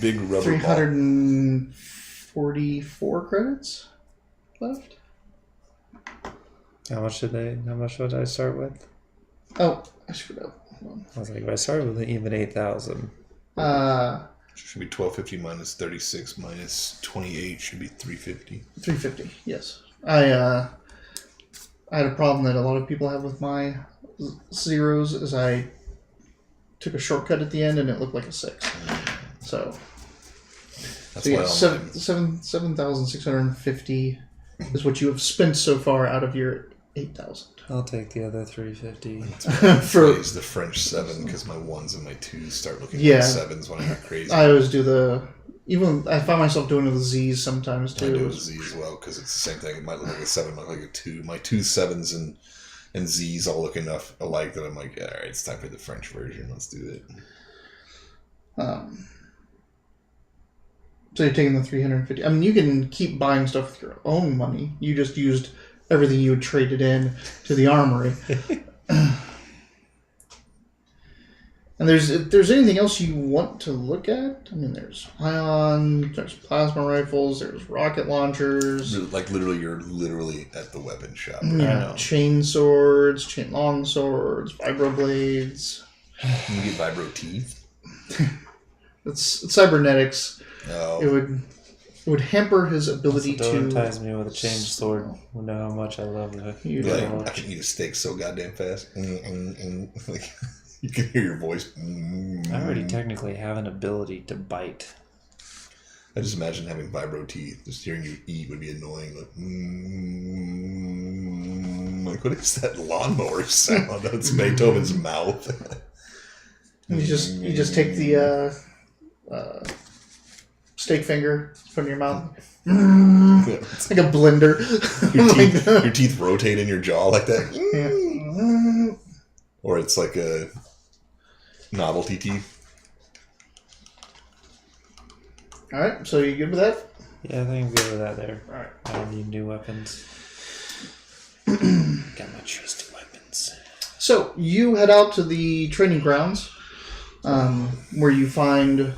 Big rubber 344 credits left. How much would I start with? Oh, I screwed up. Hold on. I was like, if I started with even 8,000. Should be 1250 minus 36 minus 28 should be 350. 350, yes. I had a problem that a lot of people have with my zeros is I took a shortcut at the end and it looked like a 6. So you get 7,650 is what you have spent so far out of your 8,000. I'll take the other 350. It's the French 7 because my 1s and my 2s start looking like 7s when I get crazy. I always do I find myself doing it with Z's sometimes too. I do it with Z as well because it's the same thing. It might look like a 7, might look like a 2. My 2 7s and Z's all look enough alike that I'm like, all right, it's time for the French version. Let's do it. So you're taking the 350. I mean, you can keep buying stuff with your own money. You just used everything you had traded in to the armory. And if there's anything else you want to look at, I mean, there's ion, there's plasma rifles, there's rocket launchers. Like literally, you're literally at the weapon shop. Yeah, chain swords, long swords, vibroblades. You can get vibro teeth. It's cybernetics. Oh. It would hamper his ability Don't to. entice me with a chain sword. You know how much I love it. I can eat a steak so goddamn fast. Like, you can hear your voice. I already technically have an ability to bite. I just imagine having vibro teeth. Just hearing you eat would be annoying. Like what is that lawnmower sound? That's Beethoven's mouth. You just take the steak finger, put it in your mouth. It's like a blender. Your teeth rotate in your jaw like that. Yeah. Or it's like a novelty teeth. Alright, so you good with that? Yeah, I think I'm good with that there. Alright. I don't need new weapons. Got my trusty weapons. So you head out to the training grounds, where you find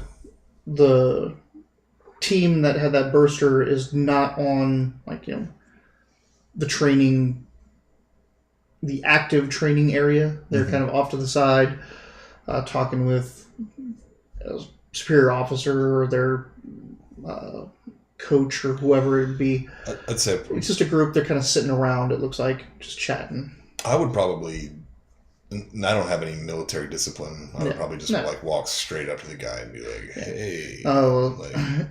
the team that had that burster is not on, the active training area. They're kind of off to the side, talking with a superior officer or their coach or whoever it would be. I'd say It's just a group. They're kind of sitting around, it looks like, just chatting. I would probably... I don't have any military discipline. I would probably just walk straight up to the guy and be like, hey.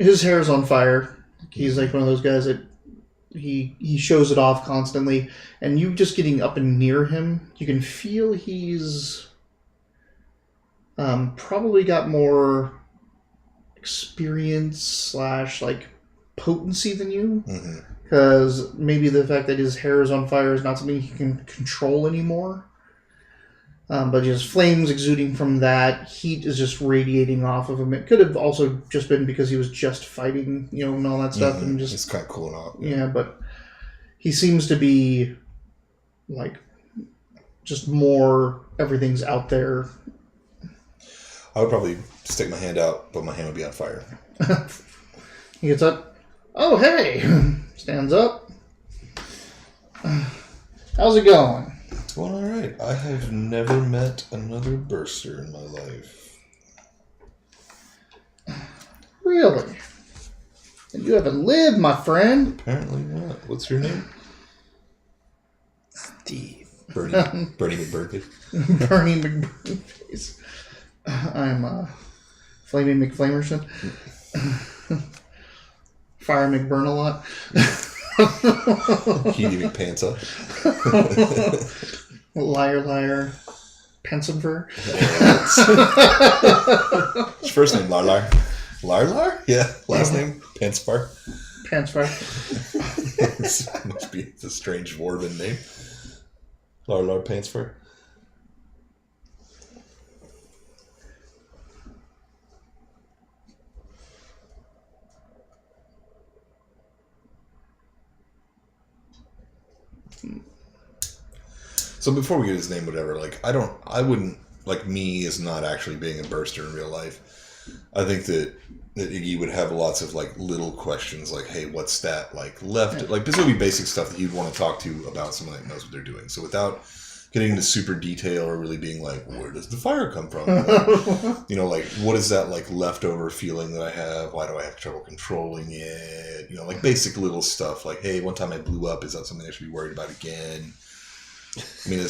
His hair is on fire. He's like one of those guys that he shows it off constantly. And you just getting up and near him, you can feel he's probably got more experience / potency than you. Because maybe the fact that his hair is on fire is not something he can control anymore. But just flames exuding from that, heat is just radiating off of him. It could have also just been because he was just fighting, and all that stuff, and just it's kind of cooling off. Yeah, but he seems to be just more. Everything's out there. I would probably stick my hand out, but my hand would be on fire. He gets up. Oh, hey! Stands up. How's it going? It's going all right. I have never met another burster in my life. Really? And you haven't lived, my friend. Apparently not. What's your name? Steve. Bernie McBurkey. Bernie McBurkey. I'm Flaming McFlamerson. Fire McBurn-a-lot. Cutie McPants up. Liar, Pensiver. His first name, Larlar. Larlar? Yeah. Last name, Pensfar. Pensfar. Must be a strange dwarven name. Larlar Pensfar. So before we get his name, whatever, I wouldn't, me as not actually being a burster in real life, I think that Iggy would have lots of, little questions, hey, what's that, left? This would be basic stuff that you'd want to talk to about someone that knows what they're doing. So without getting into super detail or really being like, where does the fire come from? Like, you know, like, what is that, like, leftover feeling that I have? Why do I have trouble controlling it? You know, like, basic little stuff. Like, hey, one time I blew up. Is that something I should be worried about again? I mean,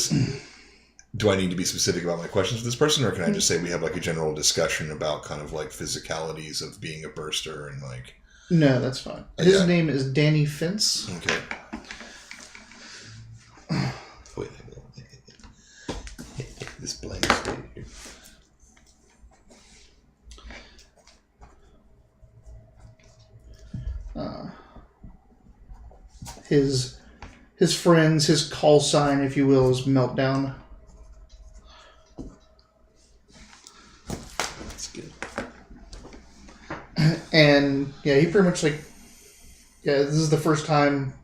do I need to be specific about my questions to this person? Or can I just say we have, like, a general discussion about kind of, like, physicalities of being a burster and, like... No, that's fine. His name is Danny Fintz. Okay. Wait. This blank state here. His friends, his call sign, if you will, is Meltdown. That's good. And yeah, he pretty much this is the first time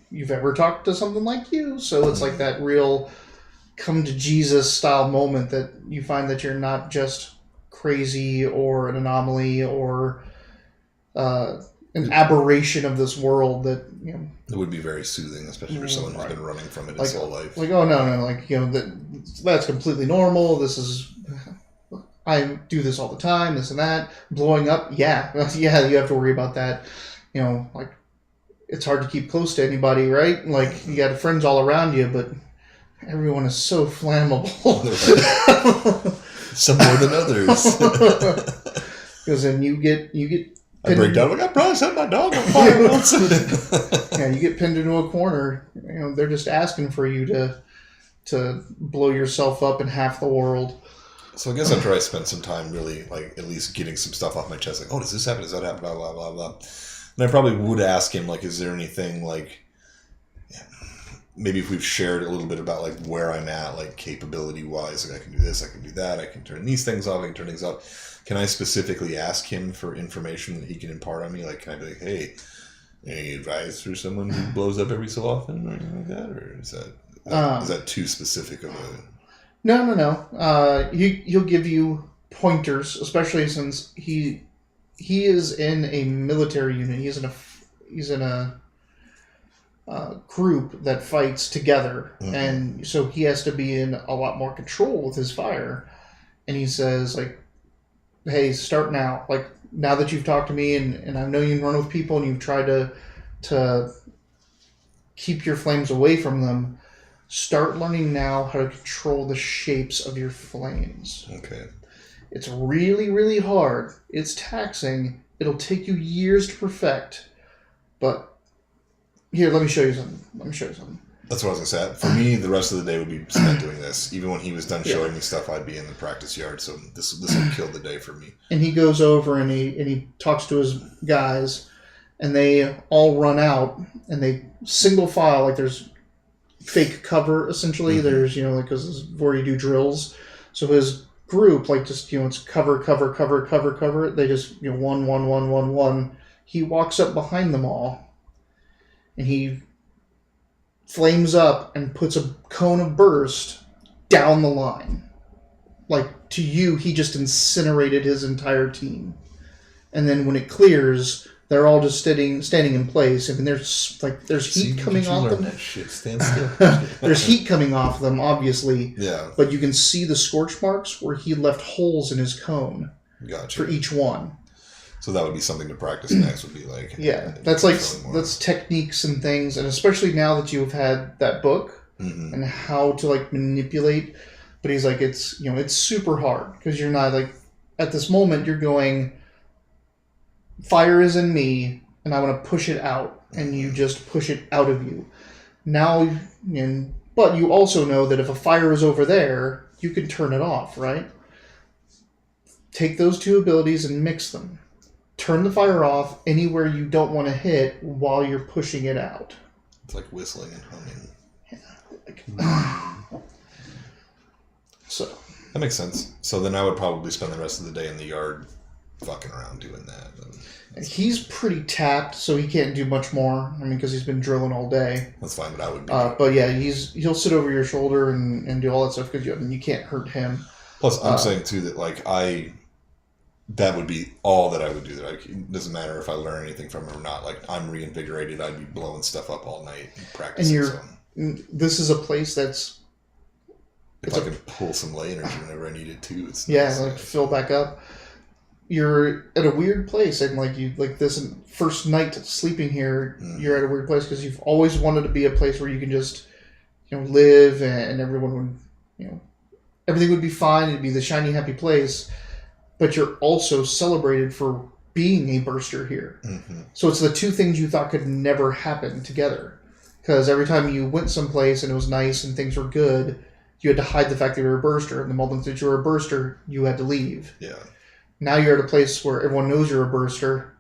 you've ever talked to something like you, so it's like that real come to Jesus style moment that you find that you're not just crazy or an anomaly or an aberration of this world that it would be very soothing, especially for someone who's been running from it his whole life. Like, oh no, like that's completely normal. This is I do this all the time. This and that, blowing up. Yeah, you have to worry about that. Like it's hard to keep close to anybody, right? Like you got friends all around you, but everyone is so flammable. Some more than others. Because then you get. I break down. Like I probably set my dog on fire. Yeah, you get pinned into a corner. They're just asking for you to blow yourself up in half the world. So I guess after I spent some time really, like, at least getting some stuff off my chest, like, oh, does this happen? Does that happen? Blah, blah, blah, blah. And I probably would ask him, like, is there anything, like, maybe if we've shared a little bit about, like, where I'm at, like, capability-wise, like, I can do this, I can do that, I can turn these things off, I can turn things off. Can I specifically ask him for information that he can impart on me? Like, can I be like, hey, any advice for someone who blows up every so often or anything like that? Or is that too specific of a... No. He'll give you pointers, especially since he is in a military unit. He's in a group that fights together, and so he has to be in a lot more control with his fire. And he says, like, hey, start now. Like, now that you've talked to me, and I know you can run with people, and you've tried to keep your flames away from them. Start learning now how to control the shapes of your flames. Okay. It's really, really hard. It's taxing. It'll take you years to perfect. But here, let me show you something. That's what I was going to say. For me, the rest of the day would be spent doing this. Even when he was done showing me stuff, I'd be in the practice yard. So this would kill the day for me. And he goes over and he talks to his guys, and they all run out, and they single file, like there's fake cover, essentially. There's, because this is where you do drills. So his group, like, just, it's cover. They just, 1. He walks up behind them all, and he flames up and puts a cone of burst down the line. Like, to you, he just incinerated his entire team. And then when it clears, they're all just standing in place. I mean, there's heat coming off them. That shit. Stand still. There's heat coming off them, obviously. Yeah. But you can see the scorch marks where he left holes in his cone. Gotcha. For each one. So that would be something to practice next. Would be like, yeah, that's techniques and things, and especially now that you've had that book and how to like manipulate. But he's like, it's super hard because you're not like at this moment you're going. Fire is in me, and I want to push it out, and you just push it out of you. Now, but you also know that if a fire is over there, you can turn it off, right? Take those two abilities and mix them. Turn the fire off anywhere you don't want to hit while you're pushing it out. It's like whistling and humming. Yeah. So that makes sense. So then I would probably spend the rest of the day in the yard fucking around doing that. He's pretty tapped, so he can't do much more. I mean, because he's been drilling all day. That's fine, but I would be. But yeah, he'll sit over your shoulder and do all that stuff because you can't hurt him. Plus, I'm saying too that like that would be all that I would do. That it doesn't matter if I learn anything from him or not. Like I'm reinvigorated. I'd be blowing stuff up all night and practicing. And this is a place that's If I can pull some lay energy whenever I need it too, it's nice. Like fill back up. You're at a weird place, and this first night sleeping here, you're at a weird place because you've always wanted to be a place where you can just, live, and everyone would, everything would be fine. It'd be the shiny, happy place, but you're also celebrated for being a burster here. Mm-hmm. So it's the two things you thought could never happen together, because every time you went someplace and it was nice and things were good, you had to hide the fact that you were a burster. And the moment that you were a burster, you had to leave. Yeah. Now you're at a place where everyone knows you're a burster,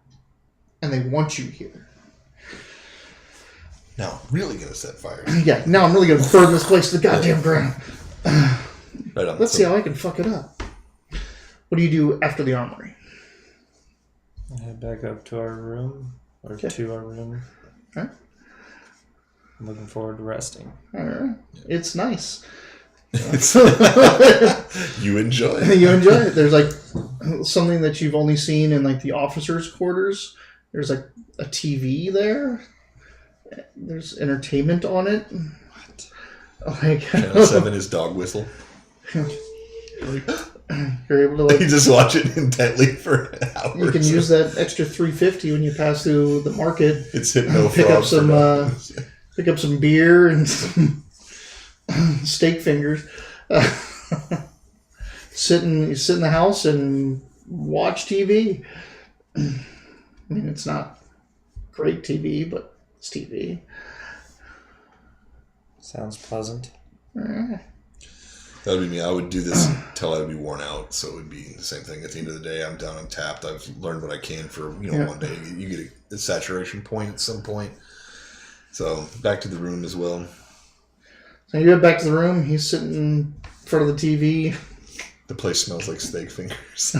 and they want you here. Now I'm really going to set fire. Yeah, now I'm really going to burn this place to the goddamn ground. Right on. Let's see how I can fuck it up. What do you do after the armory? I head back up to our room, to our room. All right. I'm looking forward to resting. All right. It's nice. You enjoy it. You enjoy it. There's something that you've only seen in the officers' quarters. There's a TV there. There's entertainment on it. What? Channel 7 is dog whistle. You're able to you just watch it intently for hours. You can use that extra $3.50 when you pass through the market. It's Hypno pick up some beer and some steak fingers. Sit in the house and watch TV. I mean, it's not great TV, but it's TV. Sounds pleasant. Right. That would be me. I would do this until I would be worn out, so it would be the same thing. At the end of the day, I'm down and tapped. I've learned what I can for one day. You get a saturation point at some point. So back to the room as well. So you get back to the room. He's sitting in front of the TV. The place smells like steak fingers.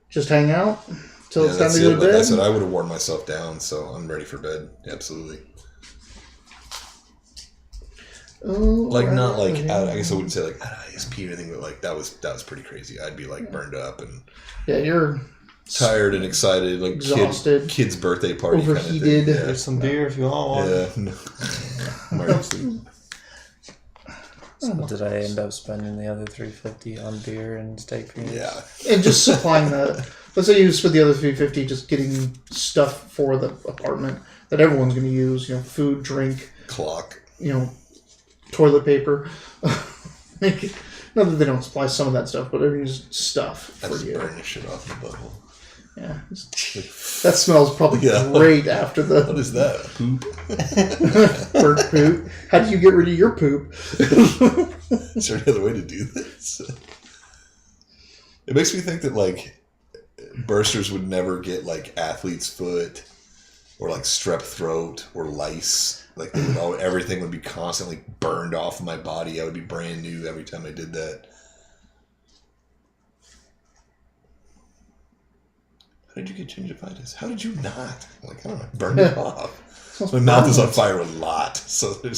Just hang out till it's time to go to bed. Like I said, I would have worn myself down, so I'm ready for bed. Absolutely. I guess I wouldn't say out of ISP or anything, but that was pretty crazy. I'd be burned up and you're tired and excited, exhausted, kid's birthday party, overheated. Kind of thing. There's some beer if you want one. Yeah. So did I end up spending the other $3.50 on beer and steak fingers? Yeah. And just supplying let's say you spend the other $3.50 just getting stuff for the apartment that everyone's going to use. Food, drink, clock. Toilet paper. Not that they don't supply some of that stuff, but everything's stuff for you. Burn the shit off the butthole. Yeah. That smells probably great after the... What is that? Poop? Burnt poop. How do you get rid of your poop? Is there any other way to do this? It makes me think that, bursters would never get, athlete's foot or, strep throat or lice. Everything would be constantly burned off of my body. I would be brand new every time I did that. How did you get gingivitis? How did you not? I don't know. Burned it off. My mouth is on fire a lot, so I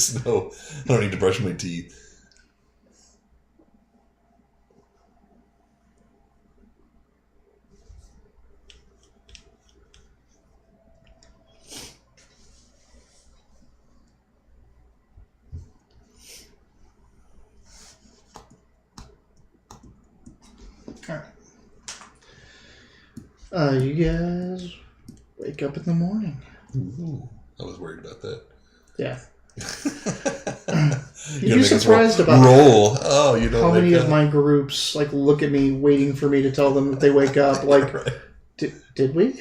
don't need to brush my teeth. You guys wake up in the morning. Ooh, I was worried about that. Yeah. You'd be surprised about Oh, you don't. How many of my groups look at me, waiting for me to tell them that they wake up? Right. Did we?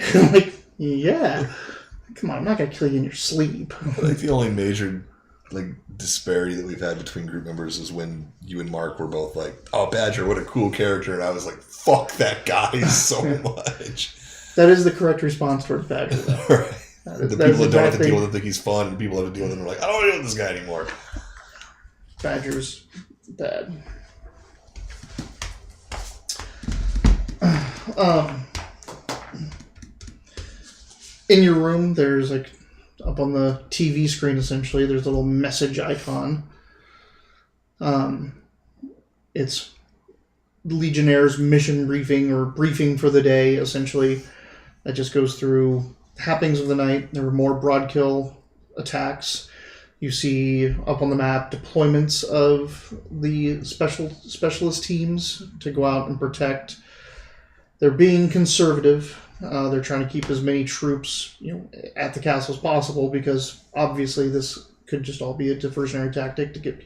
Yeah. Come on, I'm not gonna kill you in your sleep. I think the only major disparity that we've had between group members is when you and Mark were both "Oh, Badger, what a cool character," and I was fuck that guy so much. That is the correct response towards Badger, though. Right. The people that don't have to deal with him think he's fun, and people have to deal with him are I don't want to deal with this guy anymore. Badger's bad. In your room, there's up on the TV screen, essentially, there's a little message icon. It's Legionnaire's mission briefing or briefing for the day, essentially. That just goes through happenings of the night. There were more broadkill attacks. You see up on the map deployments of the specialist teams to go out and protect. They're being conservative. They're trying to keep as many troops, at the castle as possible, because obviously this could just all be a diversionary tactic to get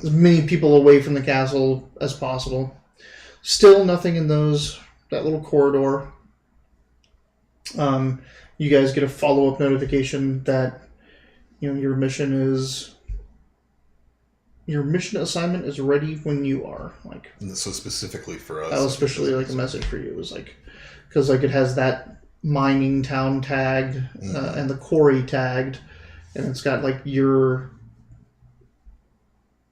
as many people away from the castle as possible. Still nothing in that little corridor. You guys get a follow-up notification that your mission assignment is ready when you are. So specifically for us, that was especially a message for you. It was because it has that mining town tagged and the quarry tagged, and it's got your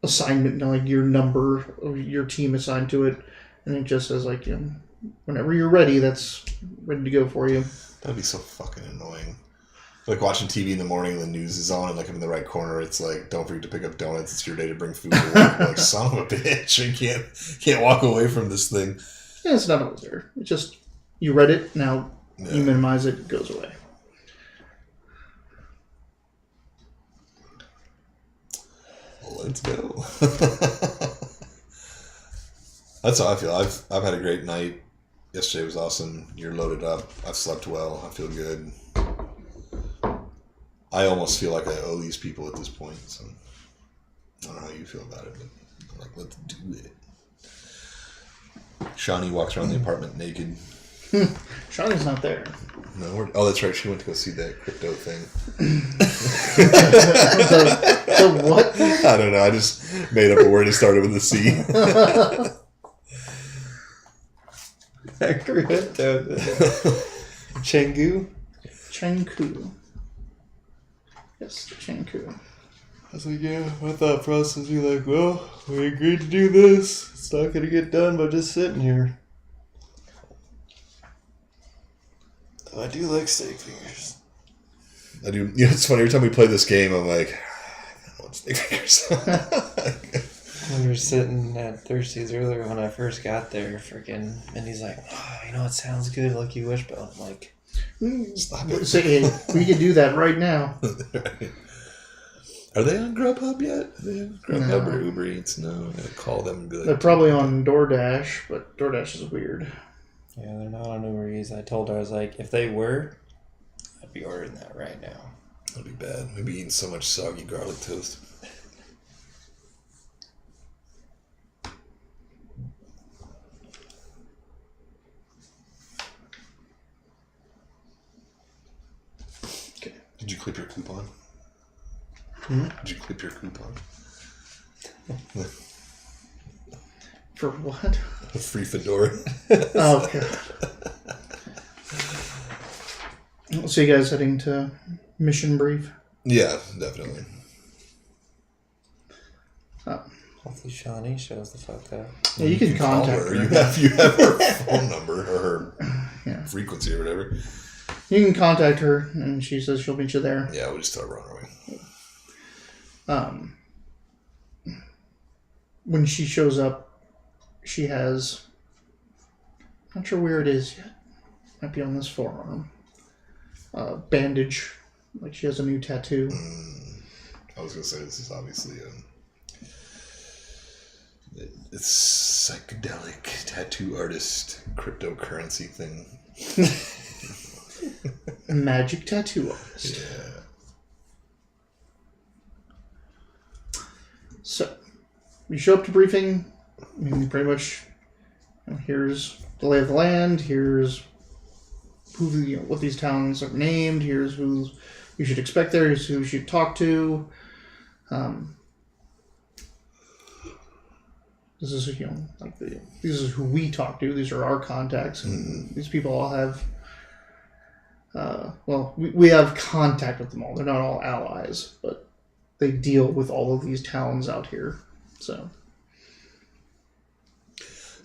assignment, your number of your team assigned to it, and it just says whenever you're ready, that's ready to go for you. That'd be so fucking annoying. Like watching TV in the morning and the news is on, and I'm in the right corner, it's don't forget to pick up donuts. It's your day to bring food to work. Son of a bitch, I can't walk away from this thing. Yeah, it's not always there. It's just you read it, now you minimize it goes away. Let's go. That's how I feel. I've had a great night. Yesterday was awesome. You're loaded up. I've slept well. I feel good. I almost feel like I owe these people at this point. So I don't know how you feel about it, but I'm let's do it. Shani walks around the apartment naked. Shani's not there. No, that's right. She went to go see that crypto thing. the what? I don't know. I just made up a word that started with a C. Crypto. Chengku. Yes, the Chengku. I was like, yeah, my thought process be well, we agreed to do this. It's not going to get done by just sitting here. Though I do like steak fingers. I do. It's funny. Every time we play this game, I'm like, I don't want steak fingers. We were sitting at Thirsty's earlier when I first got there, and he's like, oh, it sounds good, Lucky Wishbone. I'm like, stop it. We can do that right now. Are they on Grubhub yet? Are they on Grubhub or Uber Eats? No, I'm going to call them and be like... They're probably on DoorDash, but DoorDash is weird. Yeah, they're not on Uber Eats. I told her, I was like, if they were, I'd be ordering that right now. That'd be bad. We'd be eating so much soggy garlic toast. Okay. Did you clip your coupon? Did you clip your coupon? For what? A free fedora. Oh, okay. So you guys heading to mission brief? Yeah, definitely. Oh. Hopefully Shani shows the fuck up. Yeah, you can contact her. You have her phone number or her frequency or whatever. You can contact her, and she says she'll meet you there. Yeah, we'll just start running away. When she shows up, she has... Not sure where it is yet. Might be on this forearm. Bandage. Like she has a new tattoo. I was going to say, this is obviously it's psychedelic tattoo artist cryptocurrency thing. Magic tattoo artist. Yeah. So, you show up to briefing. I mean, pretty much, here's the lay of the land. Here's what these towns are named. Here's who you should expect there. Here's who you should talk to. This is this is who we talk to. These are our contacts. And these people all have. We have contact with them all. They're not all allies, but they deal with all of these towns out here. So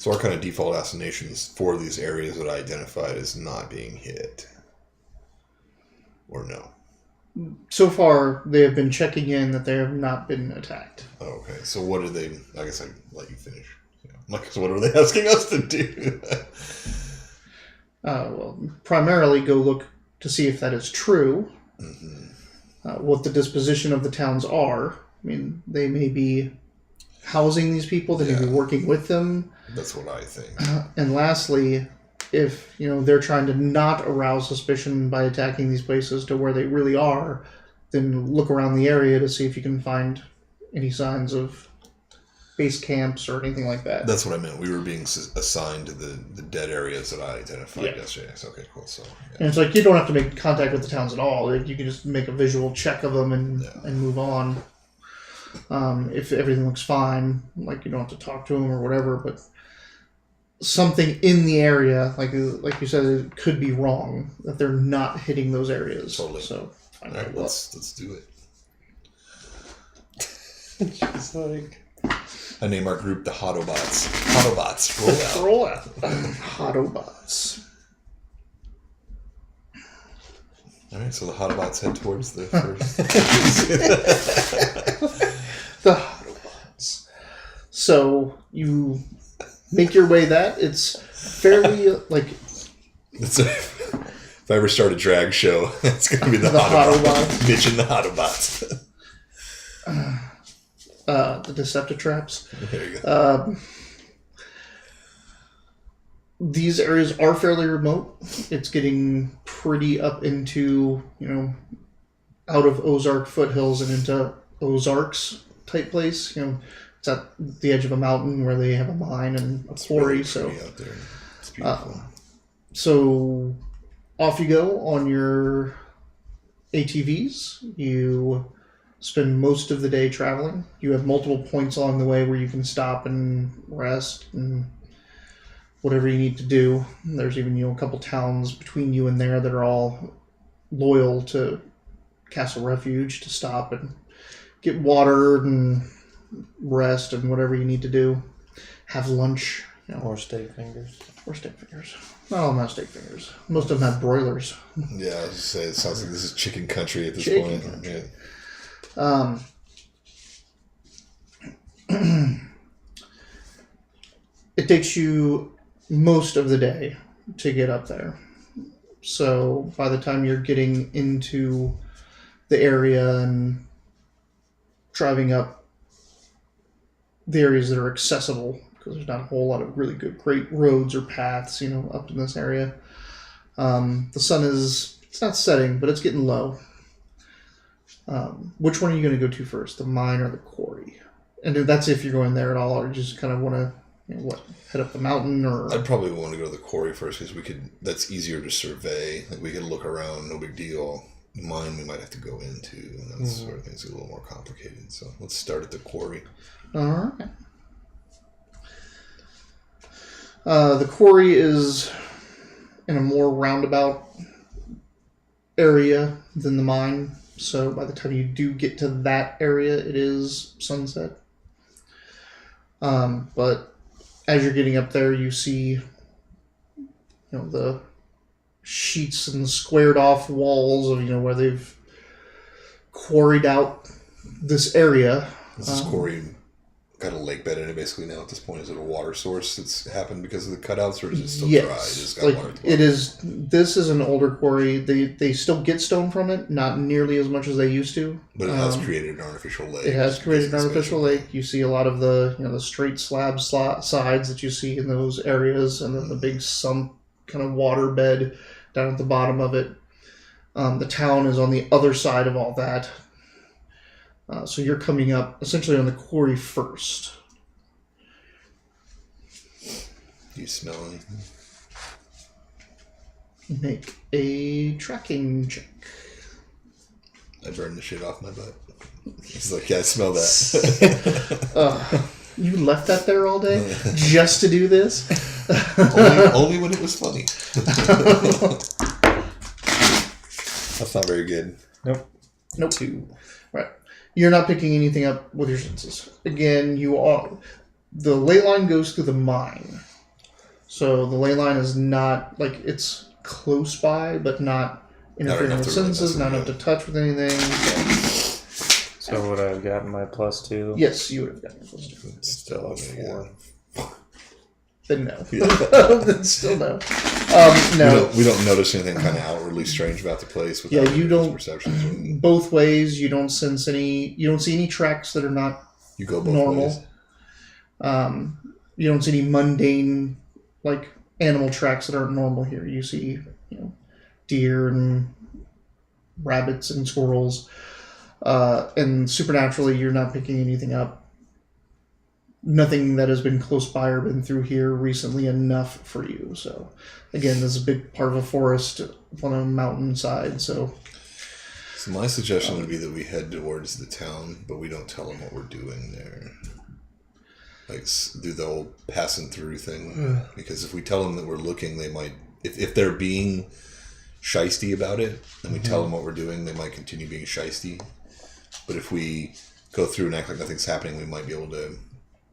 our kind of default assignations for these areas that I identified as not being hit, or no? So far, they have been checking in that they have not been attacked. Oh, okay. So what are they? I guess I let you finish. Yeah. So what are they asking us to do? Primarily go look to see if that is true. what the disposition of the towns are. I mean, they may be housing these people, they may be working with them. That's what I think. And lastly, if they're trying to not arouse suspicion by attacking these places to where they really are, then look around the area to see if you can find any signs of base camps or anything like that. That's what I meant. We were being assigned to the dead areas that I identified yesterday. So, okay, cool. So, and it's like you don't have to make contact with the towns at all. Like, you can just make a visual check of them and move on. If everything looks fine, like you don't have to talk to them or whatever, but something in the area, like you said, it could be wrong that they're not hitting those areas. Totally. So, all right, let's do it. Just like. I name our group the Hotobots. Hotobots, roll out. Roll out. Hotobots. All right, so the Hotobots head towards the first. The Hotobots. So you make your way that. It's fairly like... If I ever start a drag show, it's going to be the Hotobots. Mitch and the Hotobots. The Deceptitraps. There you go. These areas are fairly remote. It's getting pretty up into, out of Ozark foothills and into Ozarks type place. It's at the edge of a mountain where they have a mine and a quarry. Really so out there. It's beautiful. So off you go on your ATVs. You spend most of the day traveling. You have multiple points along the way where you can stop and rest and whatever you need to do. There's even a couple towns between you and there that are all loyal to Castle Refuge to stop and get water and rest and whatever you need to do. Have lunch. Or steak fingers. Or steak fingers. Not all have steak fingers. Most of them have broilers. Yeah, I was just saying, it sounds like this is chicken country at this point. Country. Yeah. It takes you most of the day to get up there. So by the time you're getting into the area and driving up the areas that are accessible, because there's not a whole lot of really great roads or paths, up in this area. The sun it's not setting, but it's getting low. Which one are you going to go to first, the mine or the quarry? And that's if you're going there at all, or just kind of want to, head up the mountain, or... I'd probably want to go to the quarry first, because that's easier to survey. Like, we could look around, no big deal. The mine we might have to go into, and that sort of thing's a little more complicated. So let's start at the quarry. All right. The quarry is in a more roundabout area than the mine. So by the time you do get to that area, it is sunset. But as you're getting up there, you see, the sheets and squared off walls of, where they've quarried out this area. Is this quarry got a lake bed in it basically now at this point? Is it a water source that's happened because of the cutouts, or is it still dry? It's got water. It is. This is an older quarry. They still get stone from it, not nearly as much as they used to. But it has created an artificial lake. It has created an artificial lake. You see a lot of the the straight slab sides that you see in those areas, and then the big sump kind of water bed down at the bottom of it. The town is on the other side of all that. So you're coming up essentially on the quarry first. Do you smell anything? Make a tracking check. I burned the shit off my butt. He's like, yeah, I smell that. You left that there all day just to do this? only when it was funny. That's not very good. Nope. 2. Right. You're not picking anything up with your senses. Again, the ley line goes through the mine. So the ley line is not, it's close by, but not interfering with senses, not enough to touch with anything. So would I have gotten my +2? Yes, you would have gotten your +2. It's still a 4. then no. Then still no. No. We don't notice anything kind of outwardly strange about the place. You don't. Perceptions. Both ways, you don't sense any. You don't see any tracks that are not. You go both normal. ways. You don't see any mundane, like animal tracks that aren't normal here. You see, deer and rabbits and squirrels, and supernaturally, you're not picking anything up. Nothing that has been close by or been through here recently enough for you. So, again, this is a big part of a forest on a mountainside. So my suggestion would be that we head towards the town, but we don't tell them what we're doing there. Like, do the old passing through thing. Because if we tell them that we're looking, they might... If they're being shysty about it, and we tell them what we're doing, they might continue being shysty. But if we go through and act like nothing's happening, we might be able to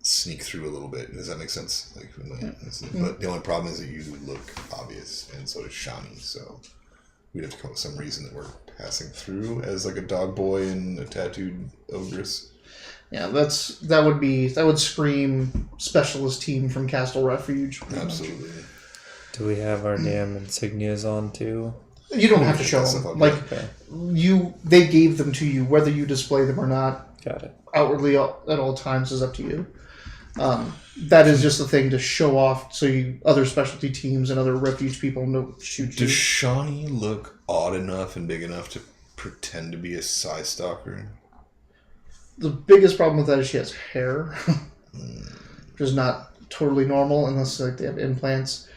sneak through a little bit. Does that make sense? Like, we might, But the only problem is that you look obvious, and so does Shani. So we'd have to come up with some reason that we're passing through as like a dog boy and a tattooed ogress. Yeah, that would scream specialist team from Castle Refuge. Absolutely. Much. Do we have our damn insignias on too? You don't have to show them. Like they gave them to you, whether you display them or not. Got it. Outwardly at all times is up to you. That is just the thing to show off, so other specialty teams and other refuge people know shoot you. Does Shani look odd enough and big enough to pretend to be a Psy Stalker? The biggest problem with that is she has hair, which is not totally normal unless like they have implants.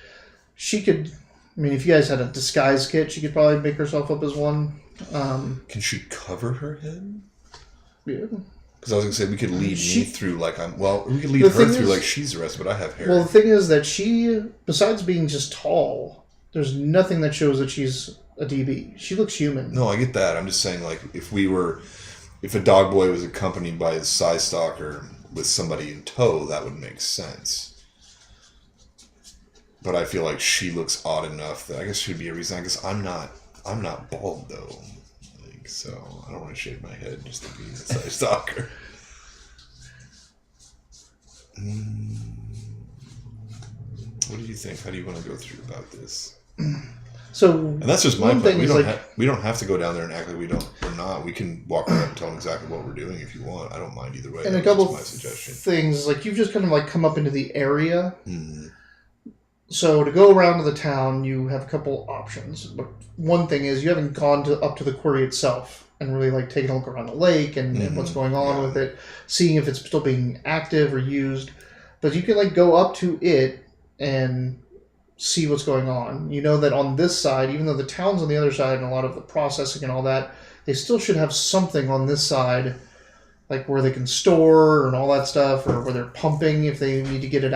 She could, if you guys had a disguise kit, she could probably make herself up as one. Can she cover her head? Yeah. Because I was going to say, we could lead me through we could lead her through like she's arrested, but I have hair. Well, the thing is that she, besides being just tall, there's nothing that shows that she's a DB. She looks human. No, I get that. I'm just saying, like, if a dog boy was accompanied by a Psy Stalker with somebody in tow, that would make sense. But I feel like she looks odd enough that I guess should be a reason. I guess I'm not bald though. So I don't want to shave my head just to be a Psy Stalker. What do you think? How do you want to go through about this? So, and that's just my plan. We don't have to go down there and act like we're not. We can walk around and tell them exactly what we're doing if you want. I don't mind either way. And a couple my suggestion. Things like you've just kind of like come up into the area. Mm-hmm. So to go around to the town, you have a couple options. But one thing is you haven't gone up to the quarry itself and really like taken a look around the lake and what's going on with it, seeing if it's still being active or used. But you can like go up to it and see what's going on. You know that on this side, even though the town's on the other side and a lot of the processing and all that, they still should have something on this side, like where they can store and all that stuff, or where they're pumping if they need to get it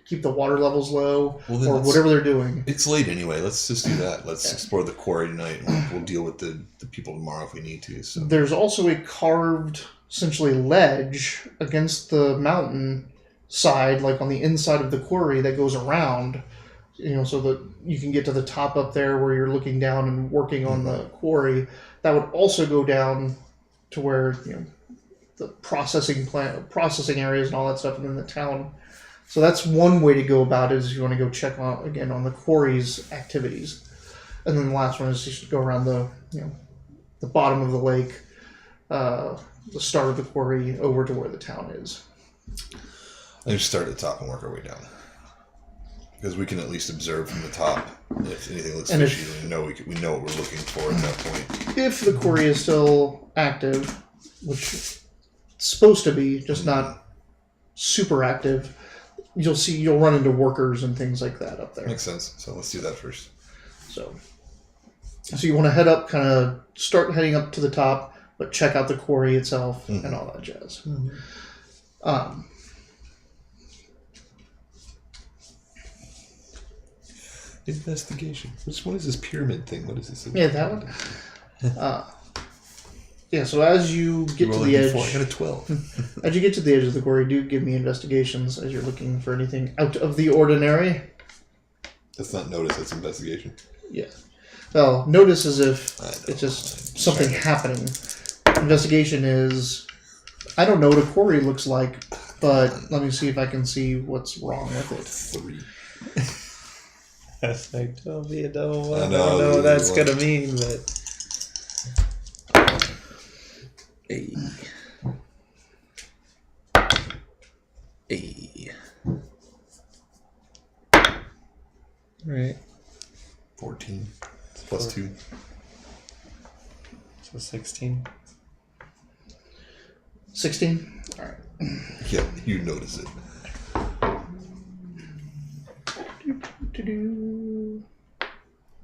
keep the water levels low, or whatever they're doing. It's late anyway. Let's just do that. Let's explore the quarry tonight, and we'll deal with the people tomorrow if we need to. So there's also a carved, essentially, ledge against the mountain side, like on the inside of the quarry that goes around, so that you can get to the top up there where you're looking down and working on the quarry. That would also go down to where, the processing areas and all that stuff, and then the town. So that's one way to go about it, is if you want to go check on the quarry's activities. And then the last one is just to go around the bottom of the lake, the start of the quarry, over to where the town is. I just start at the top and work our way down. Because we can at least observe from the top. If anything looks fishy, we know what we're looking for at that point. If the quarry is still active, which it's supposed to be, just not super active, you'll run into workers and things like that up there. Makes sense. So let's do that first. So you want to head up, kind of start heading up to the top, but check out the quarry itself and all that jazz. Mm-hmm. Investigation. What is this pyramid thing? What is this? Yeah, that one. So as you get to the edge... I got a 12. As you get to the edge of the quarry, do give me investigations as you're looking for anything out of the ordinary. That's not notice, that's investigation. Yeah. Well, notice as if it's just something happening. Investigation is... I don't know what a quarry looks like, but let me see if I can see what's wrong with it. 3. That's like, don't be a double one. I I know, don't know what that's one. gonna mean, but. Right. 14 plus 2. So 16. 16? Alright. Yeah, you notice it.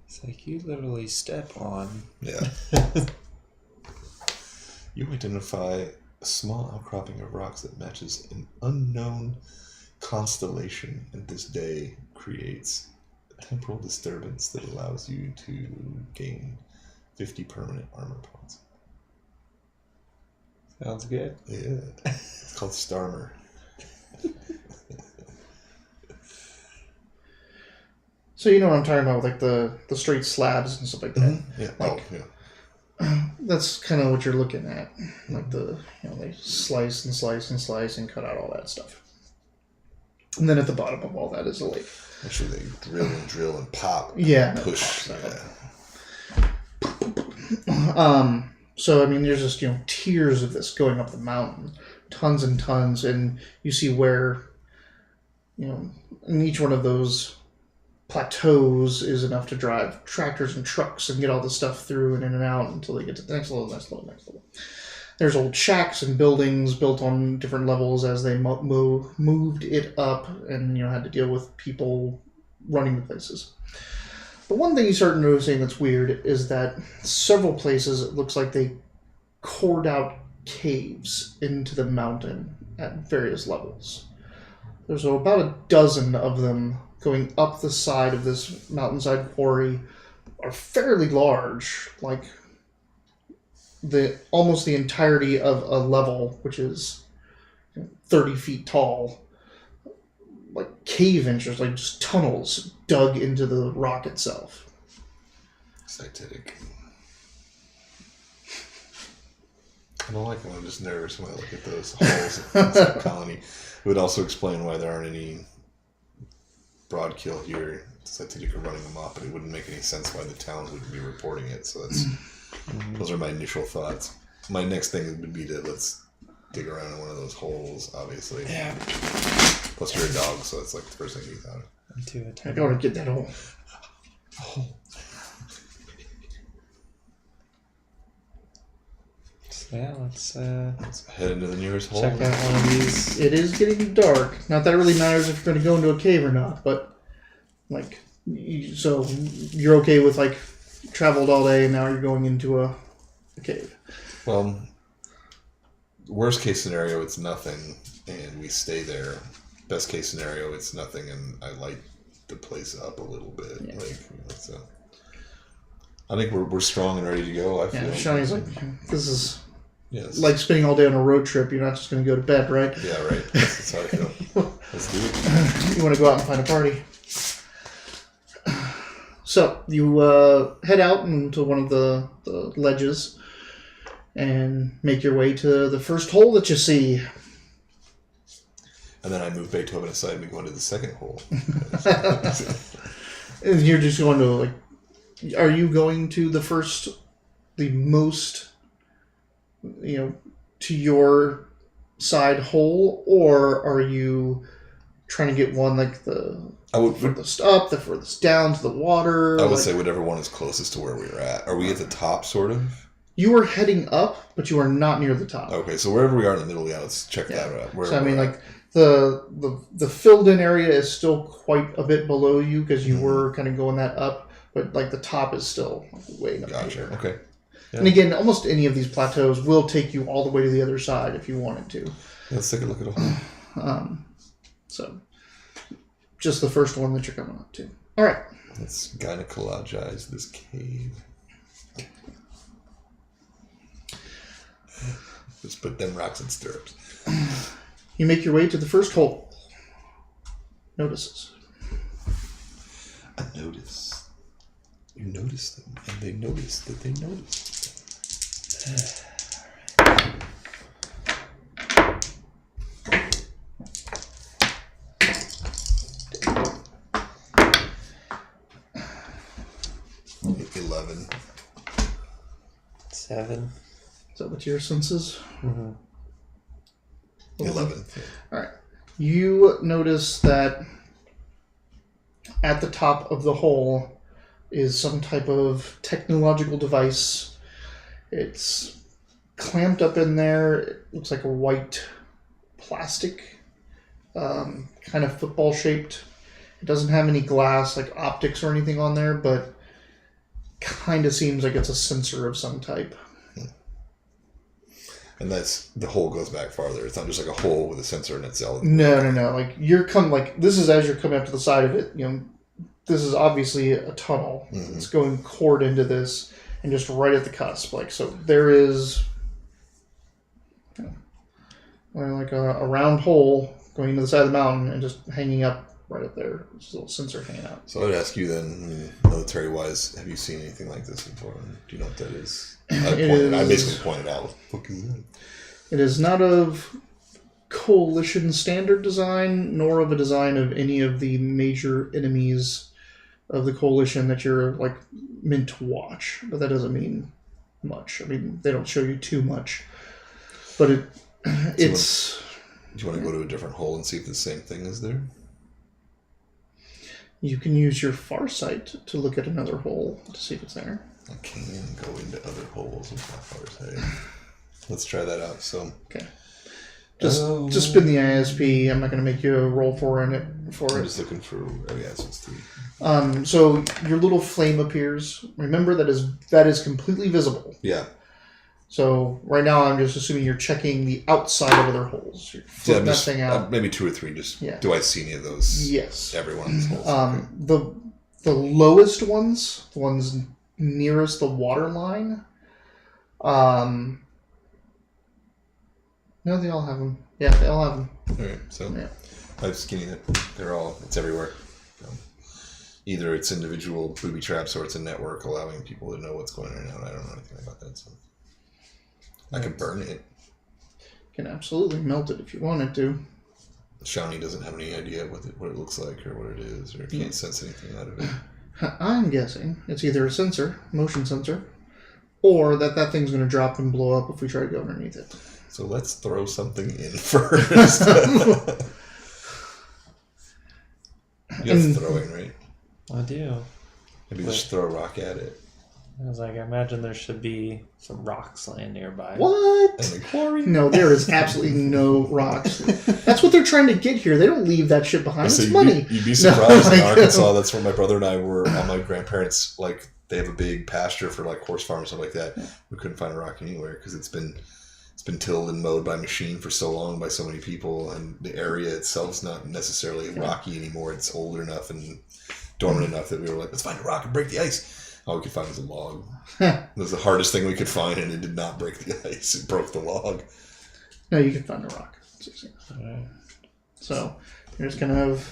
It's like you literally step on. Yeah. You identify a small outcropping of rocks that matches an unknown constellation, and this day creates a temporal disturbance that allows you to gain 50 permanent armor points. Sounds good. Yeah. It's called Starmer. So you know what I'm talking about, like the straight slabs and stuff like that. Mm-hmm. Yeah. Like, that's kind of what you're looking at. Like they slice and slice and slice and cut out all that stuff. And then at the bottom of all that is a lake. Actually, they drill and pop. Yeah. And push. So I mean, there's just tiers of this going up the mountain, tons and tons, and you see where in each one of those plateaus is enough to drive tractors and trucks and get all the stuff through and in and out until they get to the next level, next level, next level. There's old shacks and buildings built on different levels as they moved it up and had to deal with people running the places. But one thing you start noticing that's weird is that several places it looks like they cored out caves into the mountain at various levels. There's about a dozen of them going up the side of this mountainside quarry, are fairly large, like almost the entirety of a level, which is 30 feet tall, like cave entrance, like just tunnels dug into the rock itself. Scientific. I don't like when I'm just nervous when I look at those holes in the colony. It would also explain why there aren't any broadkill here. Scientific are running them off, but it wouldn't make any sense why the towns wouldn't be reporting it. So those are my initial thoughts. My next thing would be let's dig around in one of those holes, obviously. Yeah. Plus you're a dog, so that's like the first thing you thought of. I gotta get that hole. So yeah, let's head into the nearest hole. check out one of these. It is getting dark. Not that it really matters if you're going to go into a cave or not, but so you're okay with traveled all day and now you're going into a cave. Well, worst case scenario, it's nothing and we stay there. Best case scenario, it's nothing and I light the place up a little bit. Yeah. So I think we're strong and ready to go. I feel. Shani's like, this is like spending all day on a road trip. You're not just going to go to bed, right? Yeah, right. That's how I feel. Let's do it. You want to go out and find a party. So you head out into one of the ledges and make your way to the first hole that you see. And then I move Beethoven aside and we go into the second hole. And you're just going to are you going to the most, to your side hole, or are you trying to get one the furthest up, the furthest down to the water? I would say whatever one is closest to where we were at. Are we at the top, sort of? You were heading up, but you are not near the top. Okay, so wherever we are in the middle, let's check that out. So I mean, the filled in area is still quite a bit below you because you were kind of going that up, but the top is still way up Gotcha. here. Okay. Yeah. And again, almost any of these plateaus will take you all the way to the other side if you wanted to. Let's take a look at a hole. So, just the first one that you're coming up to. All right. Let's gynecologize this cave. Let's put them rocks in stirrups. You make your way to the first hole. Notices. I notice. You notice them, and they notice that they notice. 11. 7. Is that with your senses? Mm-hmm. 11. All right. You notice that at the top of the hole is some type of technological device. It's clamped up in there. It looks like a white plastic, kind of football shaped. It doesn't have any glass, like optics or anything on there, but kind of seems like it's a sensor of some type. And the hole goes back farther. It's not just like a hole with a sensor in itself. No. Like this is as you're coming up to the side of it. This is obviously a tunnel. Mm-hmm. It's going cord into this, and just right at the cusp. Like so, there is like a round hole going into the side of the mountain, and just hanging up right up there. There's a little sensor hanging out. So I would ask you then, military-wise, have you seen anything like this before? Do you know what that is? I basically pointed out, what the fuck is that? It is not of coalition standard design, nor of a design of any of the major enemies of the coalition that you're like meant to watch. But that doesn't mean much. I mean, they don't show you too much. But it's... Do you want to go to a different hole and see if the same thing is there? You can use your farsight to look at another hole to see if it's there. I can go into other holes with my farsight. Let's try that out. So okay, just spin the ISP. I'm not going to make you a roll for it. I'm just looking for. Oh yeah, so it's 3. So your little flame appears. Remember that is completely visible. Yeah. So right now I'm just assuming you're checking the outside of other holes. You're flipping that thing out. Maybe 2 or 3. Do I see any of those? Yes. Every one of these holes. The lowest ones, the ones nearest the water line. No, they all have them. Yeah, they all have them. All right, so I'm skinning it. It's everywhere. Either it's individual booby traps or it's a network allowing people to know what's going on and out. I don't know anything about that, so I could burn it. You can absolutely melt it if you wanted to. Shani doesn't have any idea what it looks like or what it is, or can't sense anything out of it. I'm guessing it's either a sensor, motion sensor, or that thing's going to drop and blow up if we try to go underneath it. So let's throw something in first. You have throwing, right? I do. Maybe just throw a rock at it. I was like, I imagine there should be some rocks laying nearby. What? And a quarry? No, there is absolutely no rocks. That's what they're trying to get here. They don't leave that shit behind. It's money. You'd be surprised in Arkansas. That's where my brother and I were. All my grandparents, like, they have a big pasture for like horse farm and stuff like that. We couldn't find a rock anywhere because it's been tilled and mowed by machine for so long by so many people, and the area itself is not necessarily rocky anymore. It's old enough and dormant enough that we were like, let's find a rock and break the ice. All we could find was a log. It was the hardest thing we could find, and it did not break the ice. It broke the log. No, you can find a rock. Right. So you're just gonna have.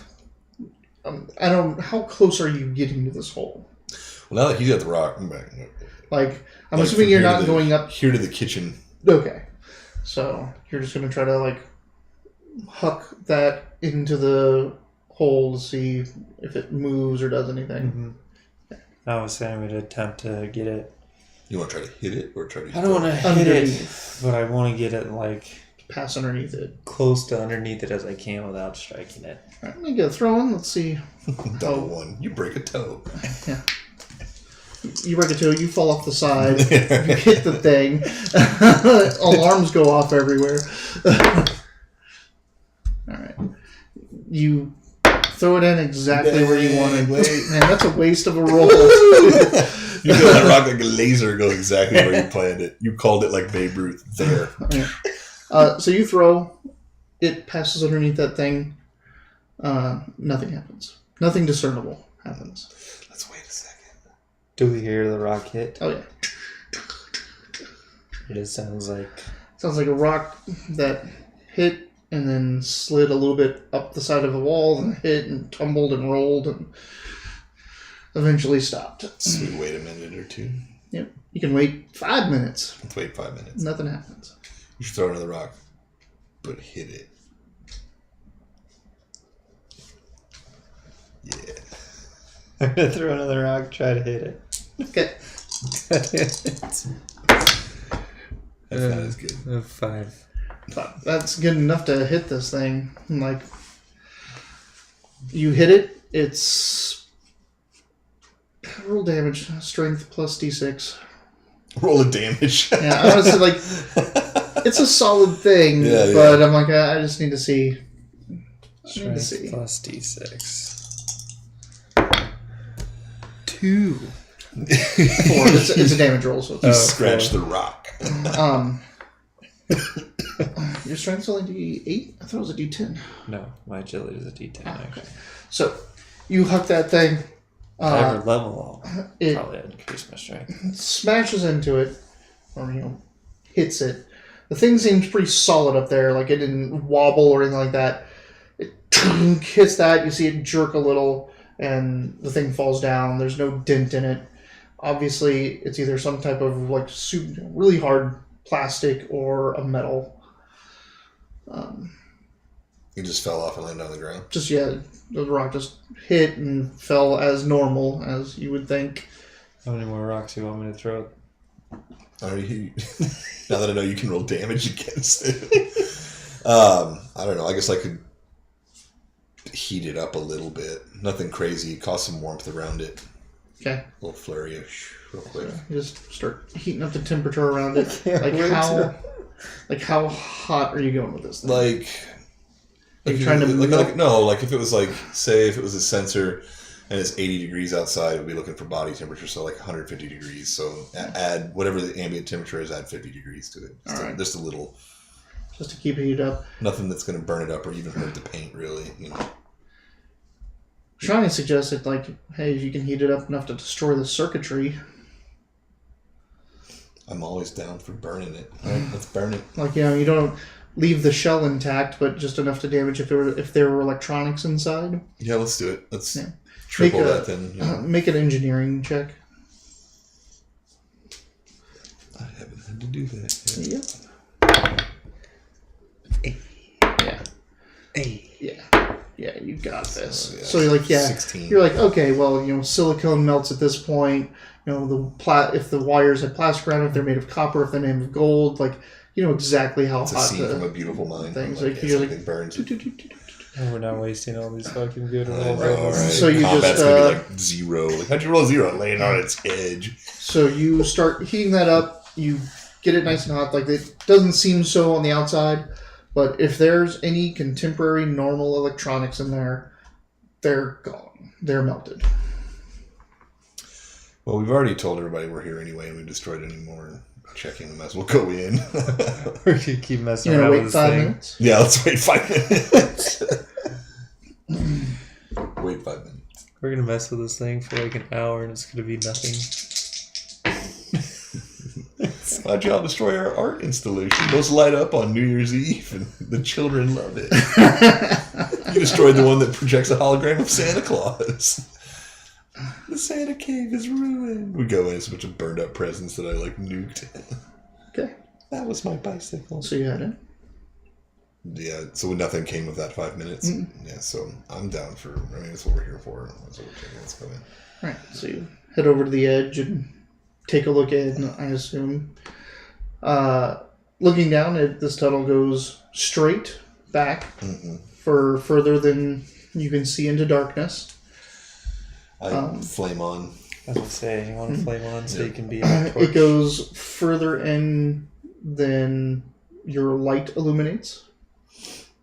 I don't. How close are you getting to this hole? Well, now that he's at the rock, I'm back. Like, I'm assuming you're not going up here to the kitchen. Okay, so you're just gonna try to like huck that into the hole to see if it moves or does anything. Mm-hmm. I was saying we'd attempt to get it. You want to try to hit it or try to? I don't want to hit it, but I want to get it like pass underneath it, close to underneath it as I can without striking it. All right, let me get a throw in. Let's see. Double one. You break a toe. Yeah. You break a toe. You fall off the side. You hit the thing. Alarms go off everywhere. All right. You throw it in exactly where you want it. Man, that's a waste of a roll. You feel that rock like a laser go exactly where you planned it. You called it like Babe Ruth there. So you throw. It passes underneath that thing. Nothing happens. Nothing discernible happens. Let's wait a second. Do we hear the rock hit? Oh, yeah. It just sounds like... Sounds like a rock that hit and then slid a little bit up the side of the wall and hit and tumbled and rolled and eventually stopped. So we wait a minute or two. Yep. You can wait 5 minutes. Let's wait 5 minutes. Nothing happens. You should throw another rock, but hit it. Yeah. I'm going to throw another rock, try to hit it. Okay. It's That's not as good. a 5. That's good enough to hit this thing. Like, you hit it, it's roll damage, strength plus d6. Roll of damage. Yeah, honestly, like, it's a solid thing, but I'm like, I just need to see. Strength plus d6. 2. 4. It's a damage roll, so You it's scratch the rock. your strength's only d8? I thought it was a d10. No, my agility is a d10. Okay. So, you huck that thing. If I ever level, I'll It probably increase my strength. smashes into it, or, hits it. The thing seems pretty solid up there, like it didn't wobble or anything like that. It hits that, you see it jerk a little, and the thing falls down. There's no dent in it. Obviously, it's either some type of like really hard plastic or a metal. He just fell off and landed on the ground. The rock just hit and fell as normal as you would think. How many more rocks do you want me to throw? Now that I know you can roll damage against it. I don't know. I guess I could heat it up a little bit. Nothing crazy. Cause some warmth around it. Okay. A little flurry real quick. You just start heating up the temperature around it. Like how hot are you going with this thing? Like you trying to like if it was like, say if it was a sensor and it's 80 degrees outside, we'd be looking for body temperature, so like 150 degrees. So add whatever the ambient temperature is, add 50 degrees to it. Just a little. Just to keep it heated up. Nothing that's going to burn it up or even hurt the paint, really. Shani suggested, like, hey, if you can heat it up enough to destroy the circuitry. I'm always down for burning it. All right, let's burn it. Like, you don't leave the shell intact, but just enough to damage if there were electronics inside. Yeah, let's do it. Let's triple that then. Make an engineering check. I haven't had to do that yet. Yep. Hey. Yeah, you got this. So you're like, 16. You're like, okay, well, silicone melts at this point. If the wires had plastic around it, if they're made of copper, if they're made of gold, like, you know exactly how it's hot a scene from A Beautiful Mind. things. Like, You're like, burns. Oh, we're not wasting all these fucking good rolls. Right. So you Combat's just gonna be like 0. Like, how'd you roll 0? Laying on its edge. So you start heating that up. You get it nice and hot. Like, it doesn't seem so on the outside, but if there's any contemporary normal electronics in there, they're gone. They're melted. Well, we've already told everybody we're here anyway, and we've destroyed any more. Checking them as we'll go in. We're gonna keep messing You're around gonna with wait this 5 thing. minutes? Yeah, let's wait 5 minutes. Wait 5 minutes. We're gonna mess with this thing for like an hour, and it's gonna be nothing. How'd y'all destroy our art installation? Those light up on New Year's Eve, and the children love it. You destroyed the one that projects a hologram of Santa Claus. The Santa cave is ruined. We go in, it's a bunch of burned up presents that I nuked. Okay. That was my bicycle. So you had it. Yeah, so nothing came of that 5 minutes. Mm-hmm. Yeah, so I'm down for, that's what we're here for. That's what we're taking. Let's go in. All right. So you head over to the edge and take a look in, I assume. Looking down, this tunnel goes straight back for further than you can see into darkness. I flame on. I was gonna say, you want to flame on so you can be. It goes further in than your light illuminates,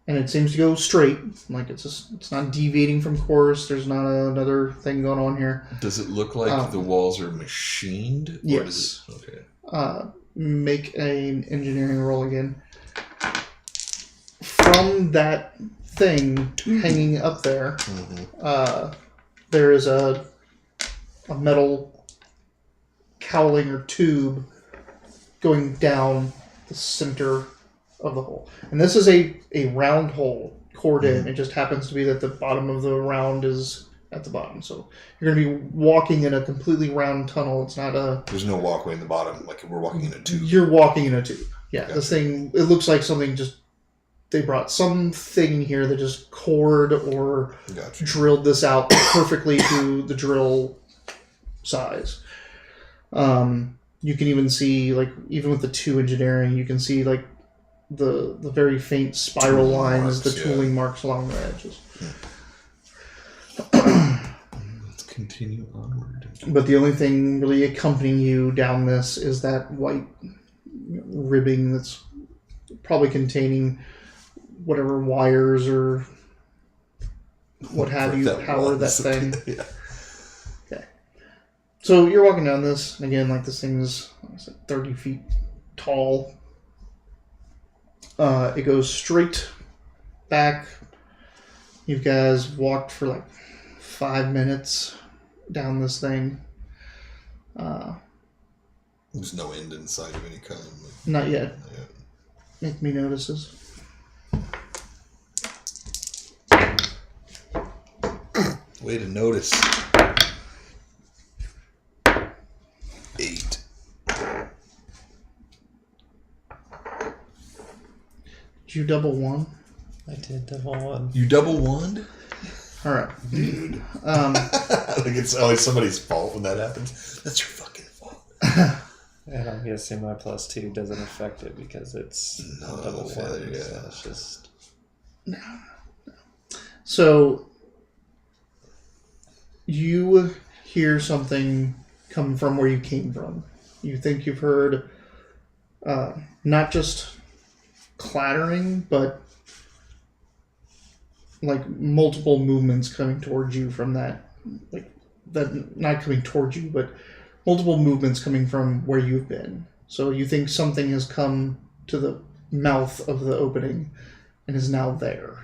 and it seems to go straight. Like it's not deviating from course. There's not another thing going on here. Does it look like the walls are machined? Yes. Okay. Make an engineering roll again. From that thing hanging up there, there is a metal cowling or tube going down the center of the hole. And this is a round hole cored in. It just happens to be that the bottom of the round is at the bottom. So you're going to be walking in a completely round tunnel. It's not a... There's no walkway in the bottom, like we're walking in a tube. You're walking in a tube. Yeah, Gotcha. This thing, it looks like something just... They brought something here that just cored or drilled this out perfectly to the drill size. You can even see, like, even with the 2 engineering, you can see, like, the very faint spiral Tooling lines, marks, the tooling marks along the edges. Let's continue onward. But the only thing really accompanying you down this is that white ribbing that's probably containing whatever wires or what have you power that thing. Yeah. Okay. So you're walking down this, and again, like, this thing is 30 feet tall. It goes straight back. You guys walked for like 5 minutes down this thing. There's no end in sight of any kind. Not yet. Not yet. Make me notices. Way to notice. 8. Did you double 1? I did double 1. You double wand? All right. Dude. I think it's always somebody's fault when that happens. That's your fucking fault. And I'm guessing my +2 doesn't affect it because it's No, double failure, 1. yeah. So it's just... No. So you hear something come from where you came from. You think you've heard not just clattering, but like multiple movements coming towards you from that, like that, not coming towards you, but multiple movements coming from where you've been. So you think something has come to the mouth of the opening and is now there.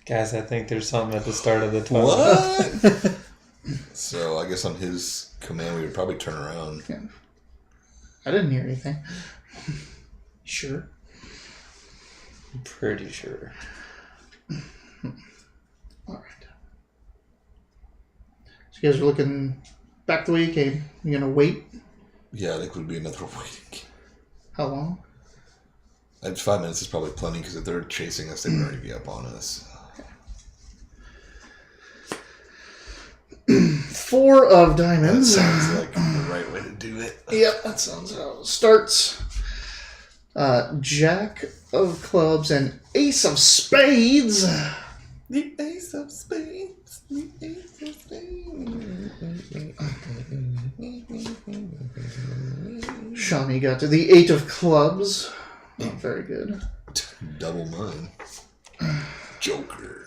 Guys, I think there's something at the start of the tunnel. What? So I guess on his command we would probably turn around. Yeah. I didn't hear anything. Sure. I'm pretty sure. All right. So you guys are looking back the way you came. You gonna wait? Yeah, I think it would be another waiting. How long? 5 minutes is probably plenty because if they're chasing us, they would already be up on us. 4 of That diamonds. sounds like the right way to do it. Yep, that sounds how it starts. Jack of clubs and ace of spades. The ace of spades. The ace of spades. Shani got to the 8 of clubs. Not very good. Double mine. Joker.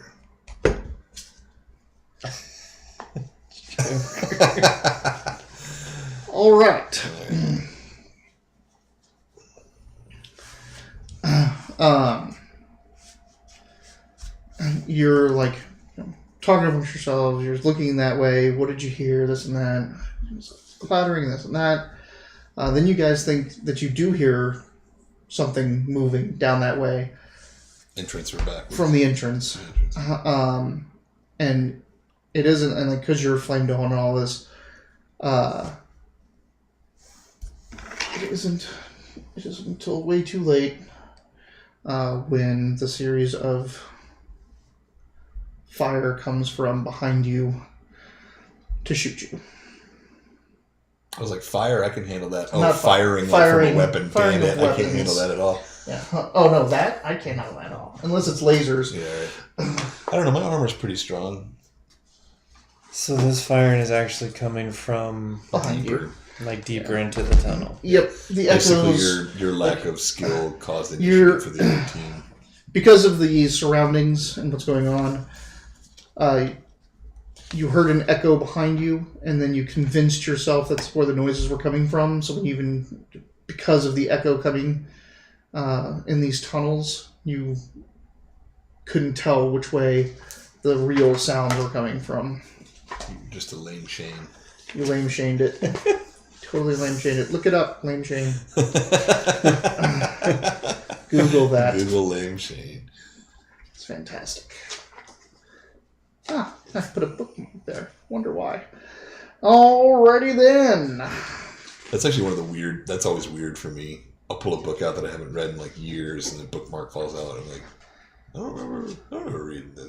All right. You're like talking amongst yourselves. You're looking that way. What did you hear? This and that. Clattering. This and that. Then you guys think that you do hear something moving down that way. Entrance or backwards? From the entrance. And it isn't, and like because you're flamed on and all this, it isn't until way too late when the series of fire comes from behind you to shoot you. I was like, fire, I can handle that. Oh, Not firing from a weapon. firing Damn it, of I can't handle that at all. Yeah. Oh no, that I can't handle that at all. Unless it's lasers. Yeah. I don't know, my armor's pretty strong. So this firing is actually coming from Behind you. like deeper into the tunnel. Yep. The Basically, echoes. your lack of skill caused an issue for the other team. Because of the surroundings and what's going on, you heard an echo behind you, and then you convinced yourself that's where the noises were coming from. So when even because of the echo coming in these tunnels, you couldn't tell which way the real sounds were coming from. You're just a lame Shane. You lame shamed it. Totally lame shamed it. Look it up, lame Shane. Google that. Google lame Shane. It's fantastic. Ah, I put a bookmark there. Wonder why. Alrighty then. That's actually one of the weird. That's always weird for me. I'll pull a book out that I haven't read in like years, and the bookmark falls out. I'm like, I don't remember reading this.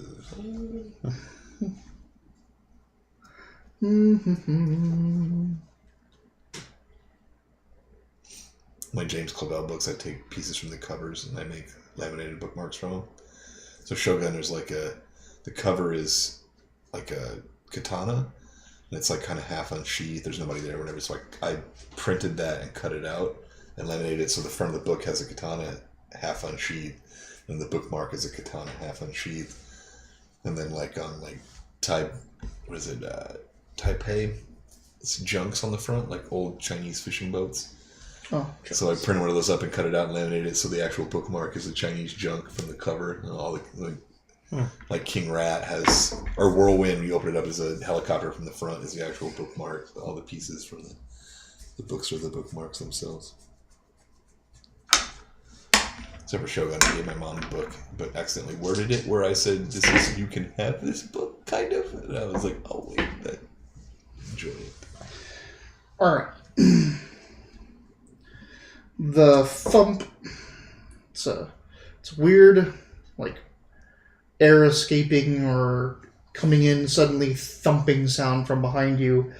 My James Clavell books, I take pieces from the covers and I make laminated bookmarks from them. So Shogun, there's like the cover is like a katana, and it's like kind of half unsheathed. There's nobody there, or whatever. So I printed that and cut it out and laminated it. So the front of the book has a katana half unsheathed, and the bookmark is a katana half unsheathed. And then like on like Taipei, it's junks on the front, like old Chinese fishing boats. Oh, so I printed one of those up and cut it out and laminated it so the actual bookmark is the Chinese junk from the cover. And all the like King Rat has, or Whirlwind, when you open it up as a helicopter from the front, is the actual bookmark. All the pieces from the books are the bookmarks themselves. Except for Shogun, I gave my mom the book, but accidentally worded it where I said, "This is, you can have this book," kind of. And I was like, "Oh wait, enjoy it." All right. The thump. It's weird, like air escaping or coming in suddenly thumping sound from behind you,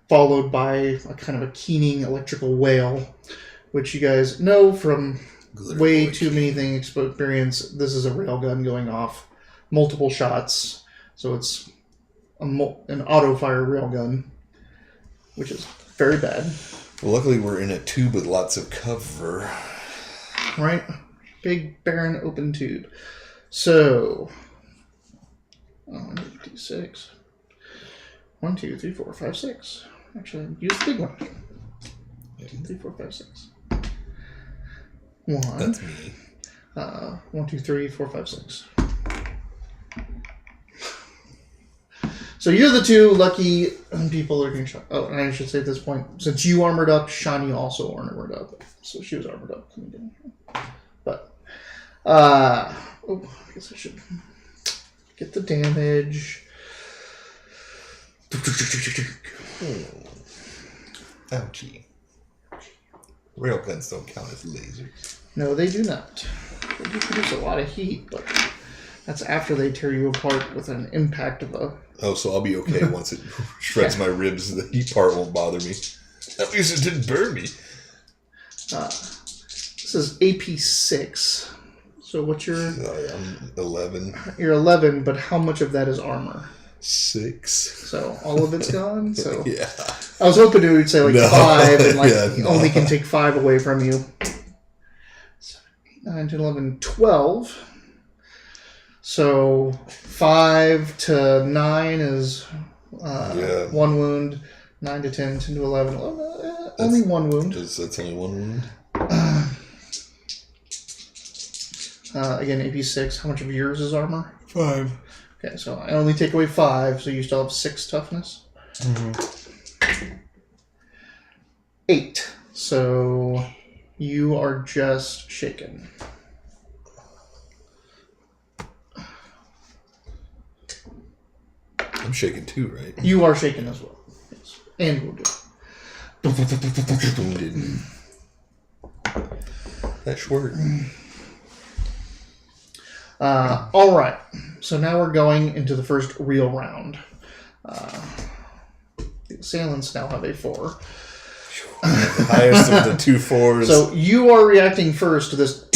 followed by a kind of a keening electrical wail, which you guys know from way too many things experience. This is a railgun going off, multiple shots, so it's an auto fire railgun, which is very bad. Well, luckily we're in a tube with lots of cover. Right? Big, barren, open tube. So, I need a D6. 1, 2, 3, 4, 5, 6. Actually, use the big one. 1, 2, 3, 4, 5, 6. 1. That's me. 1, 2, 3, 4, 5, 6. So you're the two lucky people that are getting shot. Oh, and I should say at this point, since you armored up, Shani also armored up. So she was armored up coming down here. But, I guess I should get the damage. Ouchie. Railguns don't count as lasers. No, they do not. They do produce a lot of heat, but that's after they tear you apart with an impact of a... Oh, so I'll be okay once it shreds my ribs. The heat part won't bother me. At least it didn't burn me. This is AP 6. So what's your... I'm 11. You're 11, but how much of that is armor? 6. So all of it's gone? So yeah. I was hoping it would say 5 and only can take 5 away from you. 7, 8, 9, 10, 11, 12. So 5 to 9 is 1 wound. 9 to 10, 10 to 11. Only 1 wound. That's only 1 wound? Again, AP 6. How much of yours is armor? 5. Okay, so I only take away 5, so you still have 6 toughness. Mm-hmm. 8. So you are just shaken. I'm shaken too, right? You are shaken as well. Yes. And wounded. Wounded. That's short. All right. So now we're going into the first real round. The assailants now have a 4. The highest of the 2 4s. So you are reacting first to this.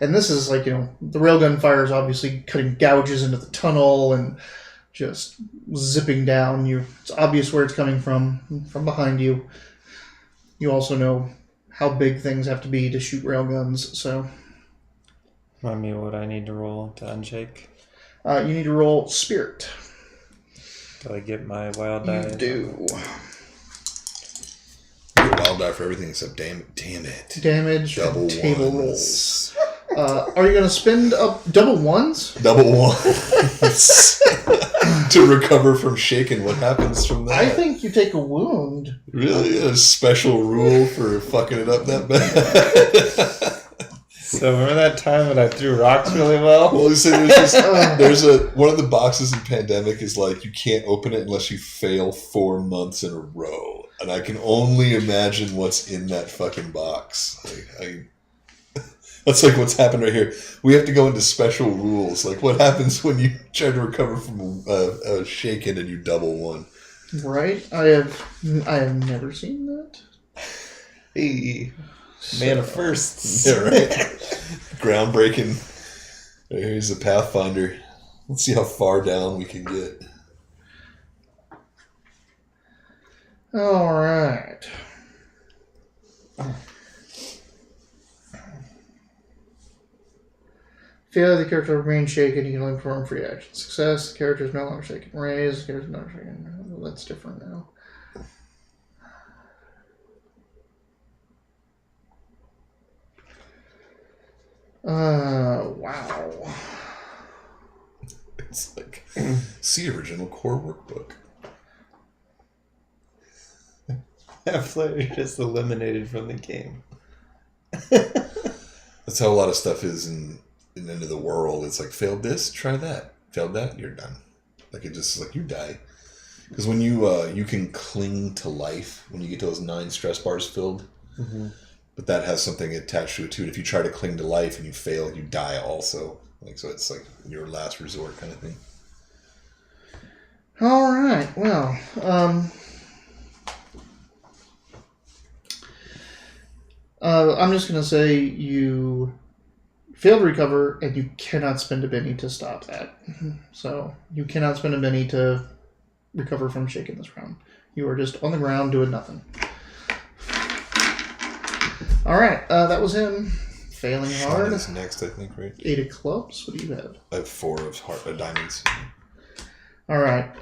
And this is like, the railgun fire is obviously cutting gouges into the tunnel and just zipping down. It's obvious where it's coming from behind you. You also know how big things have to be to shoot railguns, so... Remind me what I need to roll to unshake. You need to roll Spirit. Do I get my wild die? You do. You get wild die for everything except damn it. Damage, double table ones. rolls. Are you going to spend up double ones? Double ones. To recover from shaken. What happens from that? I think you take a wound. Really? A special rule for fucking it up that bad? So remember that time when I threw rocks really well? Well, you say one of the boxes in Pandemic is like you can't open it unless you fail 4 months in a row, and I can only imagine what's in that fucking box. That's like what's happened right here. We have to go into special rules. Like what happens when you try to recover from a shaken and you double one. Right? I have never seen that. Hey, man of firsts. Yeah, right. Groundbreaking. Here's the Pathfinder. Let's see how far down we can get. All right. Failure, the character remains shaken. You can only perform free action. Success, the character is no longer shaken. Raise, the character is no longer shaken. Well, that's different now. Wow. It's like, see original core workbook. That player just eliminated from the game. That's how a lot of stuff is in End of the World. It's like, failed this, try that. Failed that, you're done. Like, it just is like, you die. Because when you can cling to life, when you get those 9 stress bars filled, but that has something attached to it too. And if you try to cling to life and you fail, you die also. Like, so it's like your last resort kind of thing. All right. Well, I'm just going to say you fail to recover, and you cannot spend a penny to stop that. So you cannot spend a penny to recover from shaking this round. You are just on the ground doing nothing. All right. That was him failing hard. Shani's next, I think, right? 8 of clubs. What do you have? I have 4 of diamonds. All right.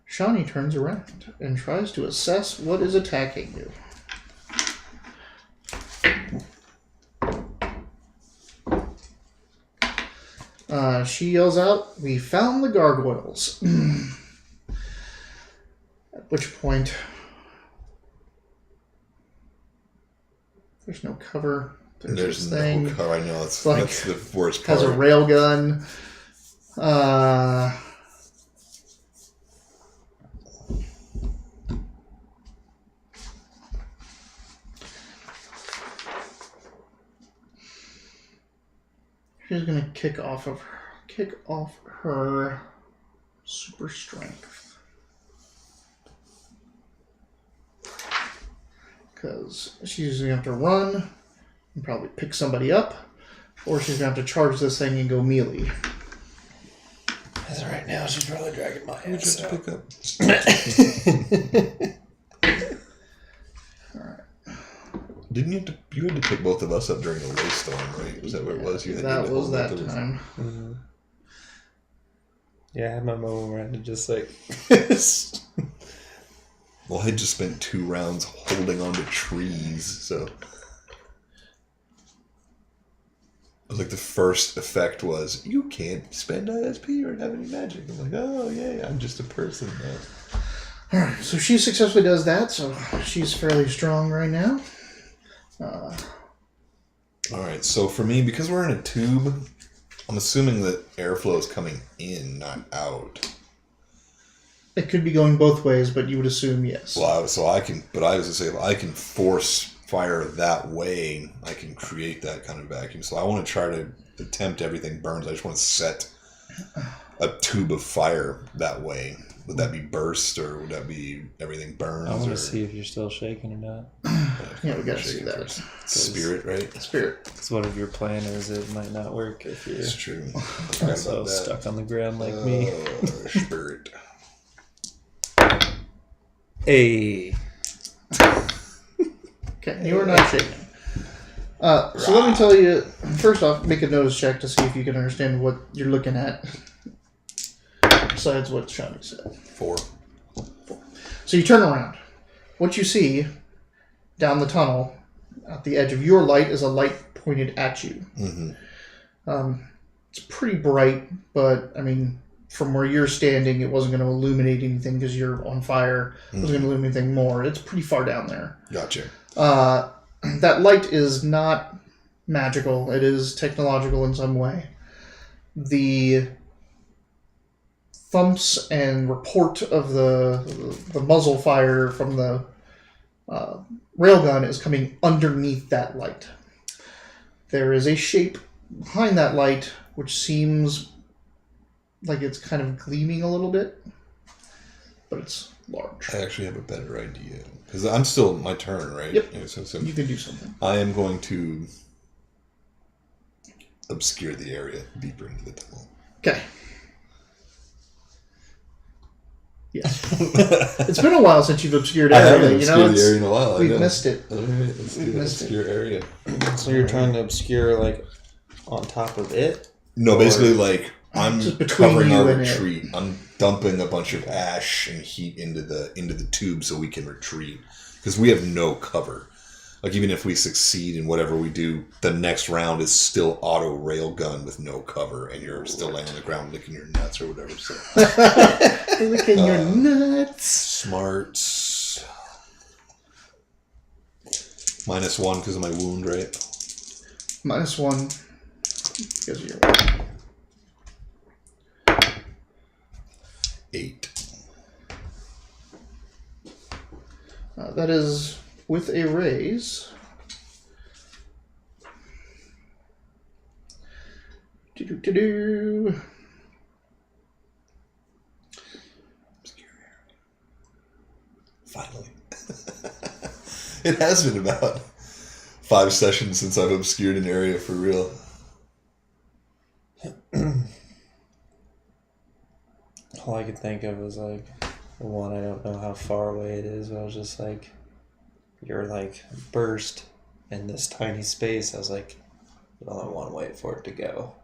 Shani turns around and tries to assess what is attacking you. She yells out, "We found the gargoyles." At which point, there's no cover. There's this thing. no cover. I know, that's Like, the worst part. Has a rail gun. She's gonna kick off her super strength, because she's gonna have to run and probably pick somebody up, or she's gonna have to charge this thing and go melee. As of right now, she's probably dragging my ass out. Pick up. Didn't you had to pick both of us up during the low storm, right? Was that what it was? That was that time. Mm-hmm. Yeah, I had my moment where I had to just like... Well, I just spent 2 rounds holding onto trees, so... It was like the first effect was, you can't spend ISP or have any magic. I'm like, oh yeah, I'm just a person now. Alright, so she successfully does that, so she's fairly strong right now. Alright, so for me, because we're in a tube, I'm assuming that airflow is coming in, not out. It could be going both ways, but you would assume yes. Well, I was gonna say, if I can force fire that way, I can create that kind of vacuum. So I want to try to attempt everything burns. I just want to set a tube of fire that way. Would that be burst, or would that be everything burns? I want to see if you're still shaking or not. Yeah, we gotta see that. Spirit, right? Spirit. Because what if your plan is it might not work if you're It's true. also stuck on the ground like me. Spirit. Hey. Okay, you are not shaking. So let me tell you, first off, make a nose check to see if you can understand what you're looking at. Besides what Shani said. 4. So you turn around. What you see down the tunnel at the edge of your light is a light pointed at you. Mm-hmm. It's pretty bright, but I mean, from where you're standing, it wasn't going to illuminate anything because you're on fire. It wasn't going to illuminate anything more. It's pretty far down there. Gotcha. That light is not magical. It is technological in some way. The thumps and report of the muzzle fire from the railgun is coming underneath that light. There is a shape behind that light which seems like it's kind of gleaming a little bit, but it's large. I actually have a better idea. Because I'm still my turn, right? Yep. Yeah, so You can do something. I am going to obscure the area deeper into the tunnel. Okay. Yes. It's been a while since you've obscured everything. I haven't obscured the area in a while. We've missed it. All right, let's do an obscure area. So you're trying to obscure, like, on top of it? No, basically, like, I'm just between covering you our and retreat. I'm dumping a bunch of ash and heat into the tube so we can retreat. Because we have no cover. Like, even if we succeed in whatever we do, the next round is still auto railgun with no cover, and you're still laying on the ground licking your nuts or whatever. So. Licking your nuts. Smarts. -1 because of my wound, right? -1 because of your 8. that is with a raise. Do-do-do-do. Finally. It has been about 5 sessions since I've obscured an area for real. All I could think of was, like, one, I don't know how far away it is, but I was just like, you're, like, burst in this tiny space. I was like, there's only one way for it to go.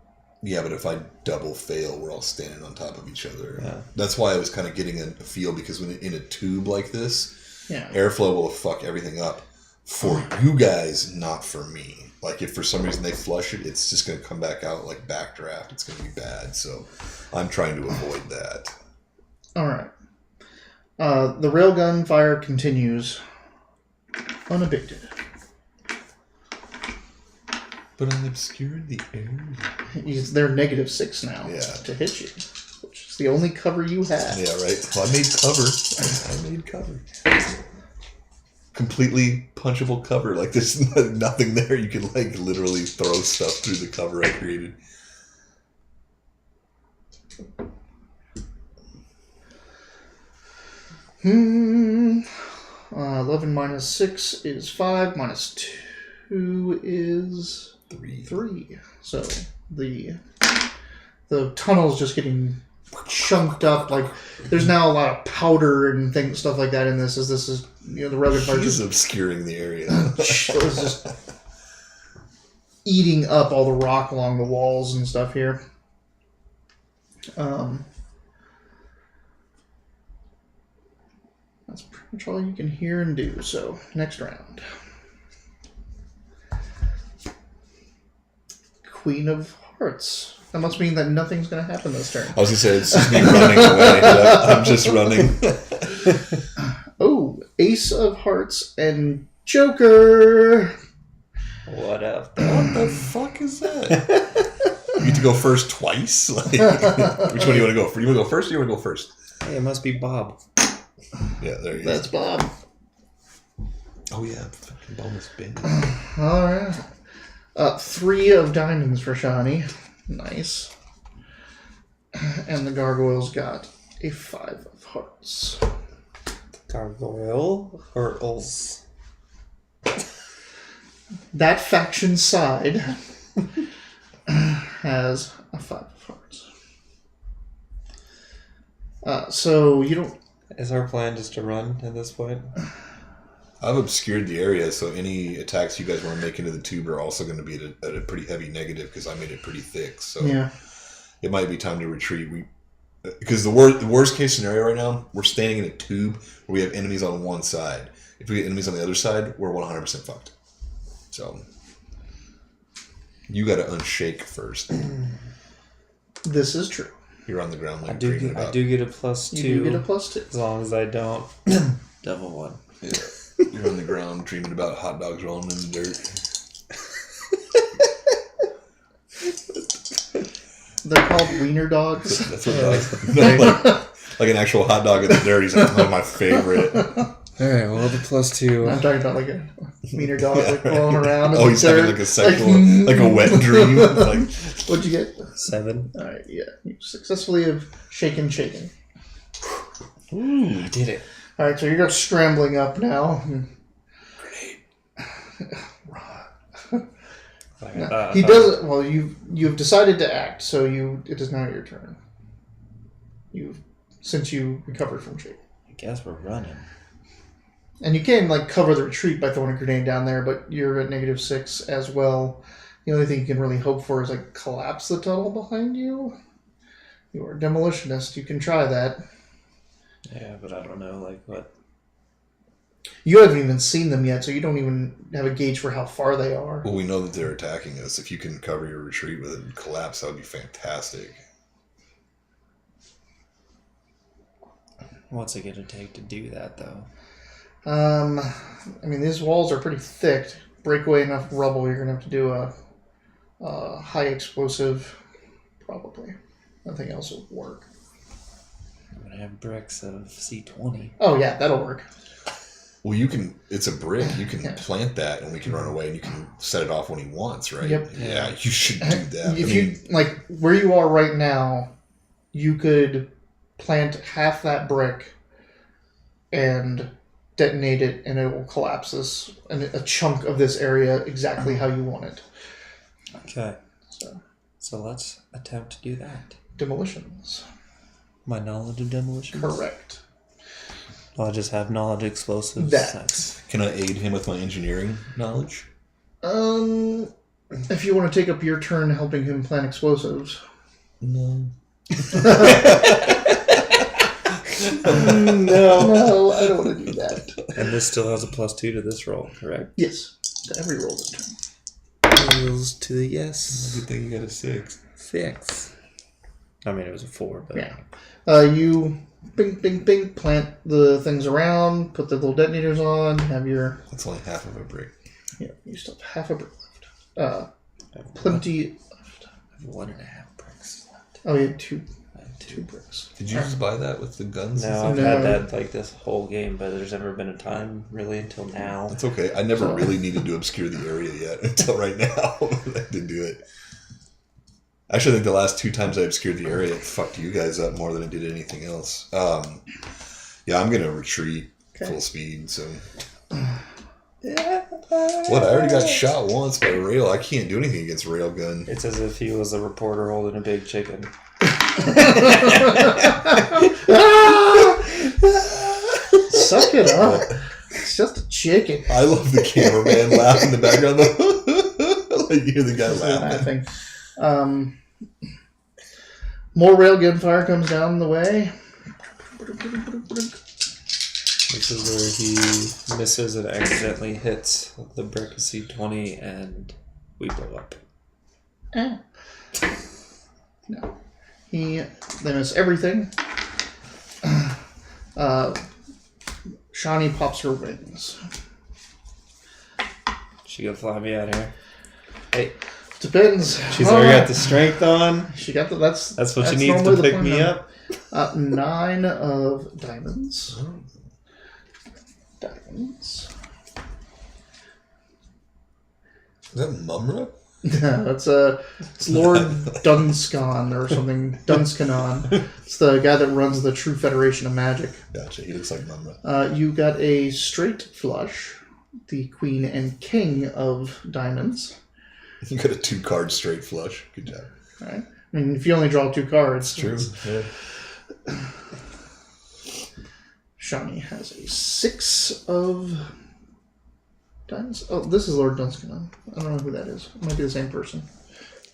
Yeah, but if I double fail, we're all standing on top of each other. Yeah. That's why I was kind of getting a feel, because when in a tube like this, Yeah. airflow will fuck everything up for you guys, not for me. Like, if for some reason they flush it, it's just going to come back out like backdraft. It's going to be bad. So I'm trying to avoid that. All right. The railgun fire continues unabated. But I obscured the area. They're -6 now to hit you, which is the only cover you have. Yeah, right. Well, I made cover. I made cover. Completely punchable cover. Like, there's nothing there. You can, like, literally throw stuff through the cover I created. Hmm. 11 -6 is 5. -2 is 3. So the tunnel's just getting chunked up. Like, there's now a lot of powder and stuff like that in this. This is the rugged part. He's obscuring the area. It was just eating up all the rock along the walls and stuff here. That's pretty much all you can hear and do. So, next round. Queen of Hearts. That must mean that nothing's going to happen this turn. I was going to say, it's just me running away. I'm just running. Oh, Ace of Hearts and Joker. What up? What the fuck is that? You get to go first twice? Like, which one do you want to go for? You want to go first or you want to go first? Hey, it must be Bob. Yeah, there you go. That's Bob. Oh, yeah. Fucking bonus bin. All right. 3 of diamonds for Shani. Nice. And the gargoyles got a 5 of hearts. Gargoyle or Ulz? That faction side has a 5 of hearts. So you don't... Is our plan just to run at this point? I've obscured the area, so any attacks you guys want to make into the tube are also going to be at a pretty heavy negative because I made it pretty thick. So yeah. It might be time to retreat. Because the worst case scenario right now, we're standing in a tube where we have enemies on one side. If we get enemies on the other side, we're 100% fucked. So you got to unshake first. This is true. You're on the ground like I do get a +2. You do get a +2. As long as I don't double one. Yeah. You're on the ground dreaming about hot dogs rolling in the dirt. They're called wiener dogs. That's what dogs. No, like an actual hot dog in the dirt. He's like, oh, my favorite. Alright, well, the +2. I'm talking about like a meaner dog like rolling around. Oh, he's having like a sexual, like a wet dream. Like, what'd you get? 7. All right, yeah. You successfully have shaken. Ooh, I did it. All right, so you're scrambling up now. He doesn't. Well, you've decided to act, so it is now your turn. Since you recovered from shaking. I guess we're running. And you can cover the retreat by throwing a grenade down there, but you're at -6 as well. The only thing you can really hope for is collapse the tunnel behind you. You're a demolitionist. You can try that. Yeah, but I don't know what. You haven't even seen them yet, so you don't even have a gauge for how far they are. well, we know that they're attacking us. If you can cover your retreat with a collapse, that would be fantastic. What's it gonna take to do that, though? I mean, these walls are pretty thick. Break away enough rubble, you're gonna have to do a high explosive, probably. Nothing else will work. I'm gonna have bricks of C20. Oh yeah, that'll work. Well, it's a brick. You can plant that and we can run away and you can set it off when he wants, right? Yep. Yeah, you should do that. If you where you are right now, you could plant half that brick and detonate it, and it will collapse a chunk of this area exactly how you want it. Okay. So let's attempt to do that. Demolitions. My knowledge of demolitions? Correct. Well, I just have knowledge explosives. That. Can I aid him with my engineering knowledge? If you want to take up your turn helping him plant explosives. No. No, I don't want to do that. And this still has a +2 to this roll, correct? Yes, to every roll this turn. Rolls to the yes. Good thing you got a 6. 6. I mean, it was a 4, but... Yeah. You bing, bing, bing, plant the things around, put the little detonators on, have your... That's only half of a brick. Yeah, you still have half a brick left. Plenty left. I have 1.5 bricks left. Oh, you had two Two bricks. Did you just buy that with the guns? No, I've had that this whole game, but there's never been a time really until now. That's okay. I never really needed to obscure the area yet until right now. I didn't do it. Actually, I think the last 2 times I obscured the area, it fucked you guys up more than it did anything else. Yeah, I'm going to retreat full speed, so... What? I already got shot once by rail. I can't do anything against railgun. It's as if he was a reporter holding a big chicken. Suck it up. It's just a chicken. I love the cameraman laugh in the background. Like you hear the guy laughing. More railgun fire comes down the way. This is where he misses and accidentally hits the brick of C20 and we blow up. No. They miss everything. Shani pops her wings. She gonna fly me out of here? Hey. Depends. She's already got the strength on. She got that's what she needs to pick me up. 9 of diamonds. Diamonds. Is that Mumra? No, it's Lord Dunscan or something. Dunskanon. It's the guy that runs the True Federation of Magic. Gotcha. He looks like Mumra. You got a straight flush, the Queen and King of diamonds. You got a 2-card straight flush. Good job. All right. I mean, if you only draw 2 cards, it's true. Yeah. Shani has a 6 of diamonds. Oh, this is Lord Dunscan. I don't know who that is. It might be the same person.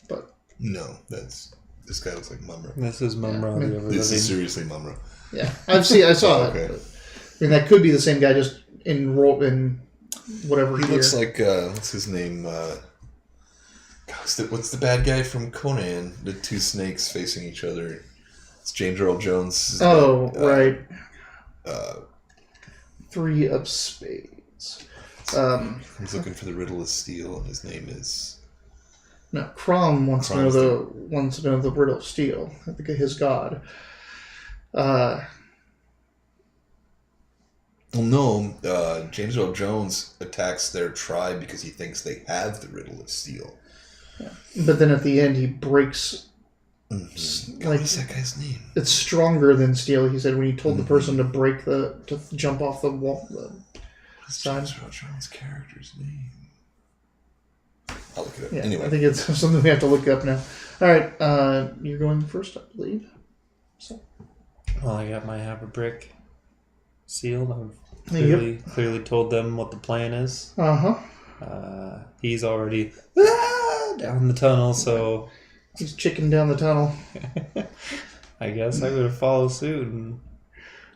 But no, this guy looks like Mumra. This is Mumra. Yeah, this is seriously Mumra. Yeah, I saw that. Okay. But, I mean, that could be the same guy, just in whatever. He looks like what's his name? What's the bad guy from Conan? The 2 snakes facing each other. It's James Earl Jones. Right. 3 of spades. He's looking for the riddle of steel, and his name is. No, Crom wants to know the riddle of steel. I think his god. Well, no. James Earl Jones attacks their tribe because he thinks they have the riddle of steel. Yeah. But then at the end, he breaks. Mm-hmm. What is that guy's name? It's stronger than steel. He said when he told the person to jump off the wall. What's James Earl Jones' character's name? I'll look it up. Yeah, Anyway, I think it's something we have to look up now. All right, you're going first, I believe. So. Well, I got my Haberbrick sealed. I've clearly told them what the plan is. He's already down the tunnel, so he's chicken down the tunnel. I guess I would follow suit. And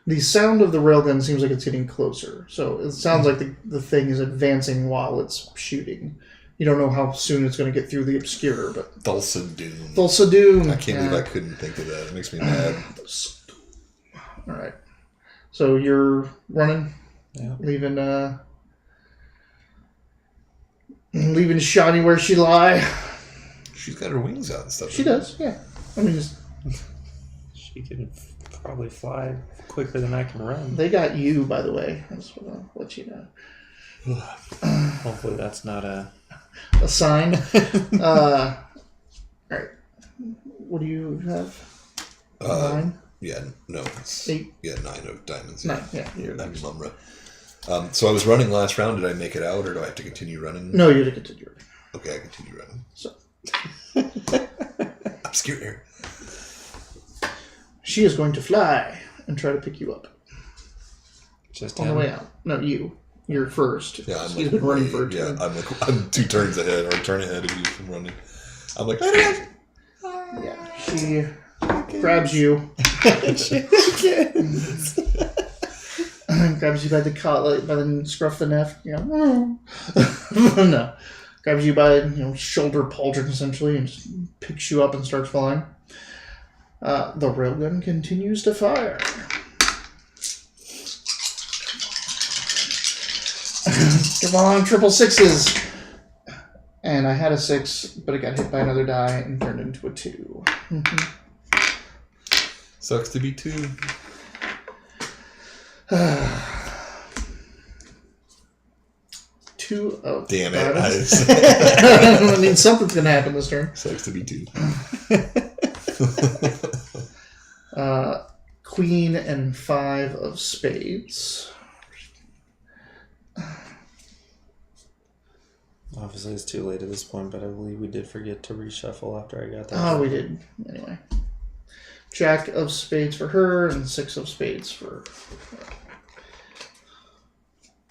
the sound of the railgun seems like it's getting closer, so it sounds like the thing is advancing while it's shooting. You don't know how soon it's going to get through the obscure, but Thulsa Doom. Thulsa Doom. I can't believe I couldn't think of that. It makes me mad. All right, so you're running, leaving Shani where she lie. She's got her wings out and stuff. She does, yeah. I mean, she can probably fly quicker than I can run. They got you, by the way. I just want to let you know. Hopefully that's not a sign. All right. What do you have? 9? Yeah, no. 8? Yeah, 9 of diamonds. 9, yeah. You're next. So I was running last round. Did I make it out, or do I have to continue running? No, you have to continue running. Okay, I continue running. So. I'm scared here. She is going to fly and try to pick you up. Just on the way out. No, you. You're first. Yeah, he's been running for 2. Yeah, I'm 2 turns ahead, or a turn ahead of you from running. I'm like, yeah. She grabs you. Grabs you by the collar, by the scruff of the neck. You know, no. Grabs you by shoulder pauldron essentially, and just picks you up and starts flying. The railgun continues to fire. Come on, 666s. And I had a 6, but it got hit by another die and turned into a 2. Sucks to be 2. 2 of damn it. I mean, something's going to happen this turn. Sucks to be 2. Queen and 5 of spades. Obviously, it's too late at this point, but I believe we did forget to reshuffle after I got that. Oh, we did. Anyway. Jack of spades for her and 6 of spades for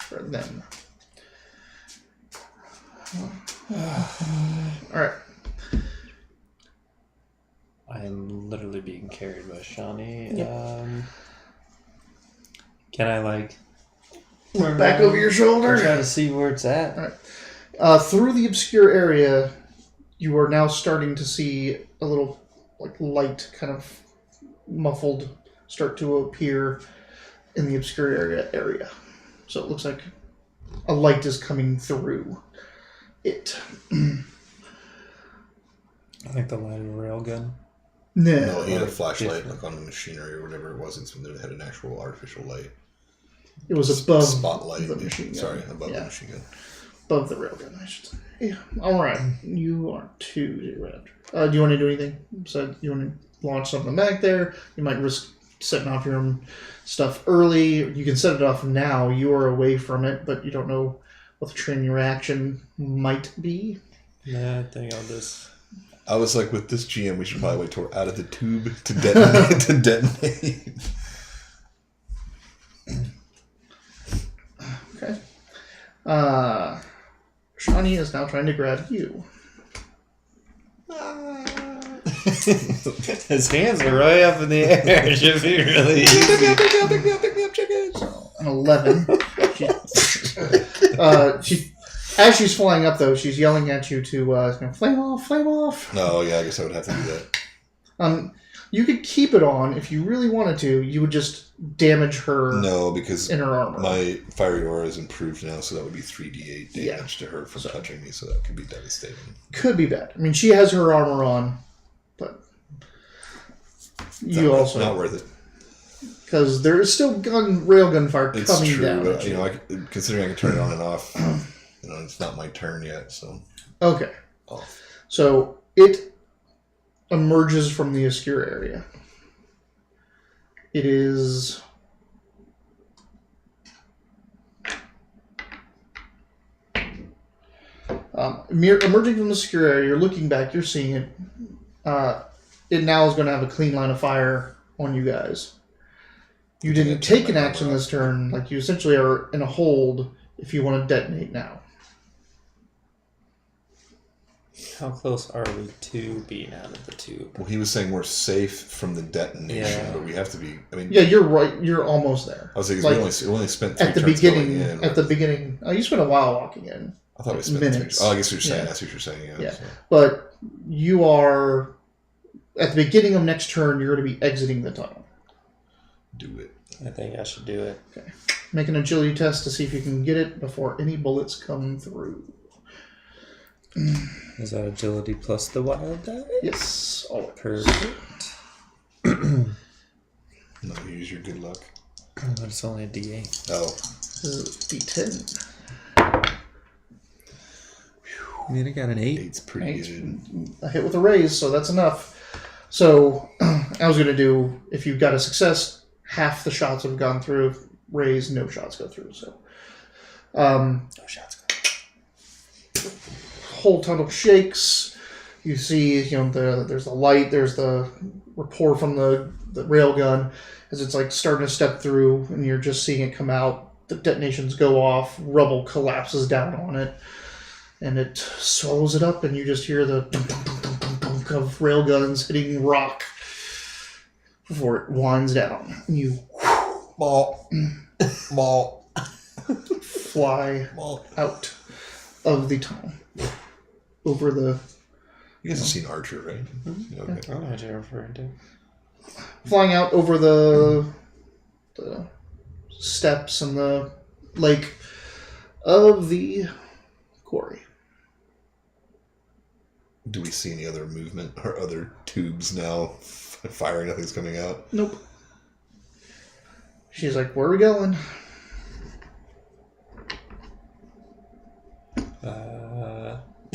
them. All right. I am literally being carried by Shani. Yep. Can I back over your shoulder? Try to see where it's at. All right. Through the obscure area, you are now starting to see a little light, kind of muffled, start to appear in the obscure area. So it looks like a light is coming through it. I think the light of a railgun. No, he had a flashlight on the machinery or whatever it was. It's when they had an actual artificial light. It was above spotlight. The machine gun. Sorry, above the machine gun. Above the railgun, I should say. Yeah. All right. You are 2 right after. Do you want to do anything? So you want to launch something back there? You might risk setting off your own stuff early. You can set it off now. You are away from it, but you don't know what the train reaction might be. Yeah, I think I'll just... I was like, with this GM, we should probably wait till we're out of the tube to detonate. Okay. Shani is now trying to grab you. His hands are right up in the air. It should be really easy. Pick me up, chicken. An 11. As she's flying up, though, she's yelling at you to flame off, flame off. No, yeah, I guess I would have to do that. You could keep it on if you really wanted to. You would just damage her. No, because in her armor. My fiery aura is improved now, so that would be 3d8 damage to her from touching me. So that could be devastating. Could be bad. I mean, she has her armor on, but you also not worth it. because there is still railgun fire It's coming true, down. but, considering I can turn it on and off, it's not my turn yet, so. Okay. Oh. So it emerges from the obscure area. It is emerging from the obscure area. You're looking back. You're seeing it. It now is going to have a clean line of fire on you guys. You didn't take an action this turn. Like, you essentially are in a hold if you want to detonate now. How close are we to being out of the tube? Well, he was saying we're safe from the detonation, but we have to be. I mean, yeah, you're right. You're almost there. I was like, we only spent 3 at the turns beginning. going in, At the beginning, you spent a while walking in. I thought we spent minutes. 3. Oh, I guess what you're saying. Yeah. That's what you're saying. Yeah, So. but you are at the beginning of next turn. You're going to be exiting the tunnel. Do it. I think I should do it. Okay. Make an agility test to see if you can get it before any bullets come through. Is that agility plus the wild die? Yes. Always. Perfect. No, use your good luck. But it's only a D8. Oh. This is D10. I mean, I got an 8. 8's pretty good. A hit with a raise, so that's enough. So I was going to do, if you've got a success, half the shots have gone through. If raise, no shots go through. So No shots go. whole tunnel shakes. You see, there's the light, there's the report from the rail gun as it's like starting to step through, and you're just seeing it come out. The detonations go off, rubble collapses down on it, and it swallows it up, and you just hear the dunk, dunk, dunk, dunk, dunk, dunk of rail guns hitting rock before it winds down. And you Ball. fly out of the tunnel. Over the... You guys have seen Archer, right? Mm-hmm. Okay. I don't know what you're referring to. Flying out over the steps and the lake of the quarry. Do we see any other movement or other tubes now firing? Nothing's coming out? Nope. She's like, where are we going?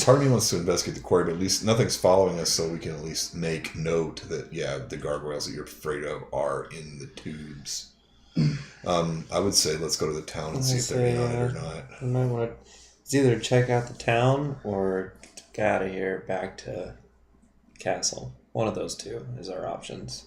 Part of me wants to investigate the quarry, but at least nothing's following us, so we can at least make note that, the gargoyles that you're afraid of are in the tubes. I would say let's go to the town and see if they're in on it or not. I might want to either check out the town or get out of here back to castle. One of those two is our options.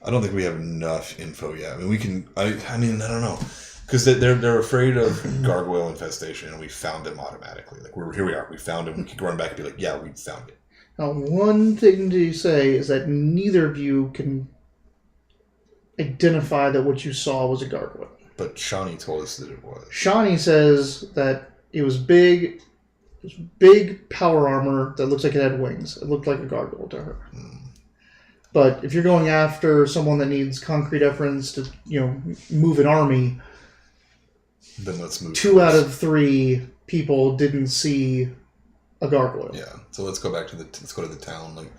I don't think we have enough info yet. I mean, we can... I don't know. Because they're afraid of gargoyle infestation, and we found them automatically. Like, here we are. We found them. We can run back and be like, yeah, we found it. Now, one thing to say is that neither of you can identify that what you saw was a gargoyle. But Shani told us that it was. Shani says that it was big power armor that looks like it had wings. It looked like a gargoyle to her. But if you're going after someone that needs concrete evidence to, move an army, then let's move. 2 out of 3 people didn't see a gargoyle. Yeah. So let's go back to let's go to the town.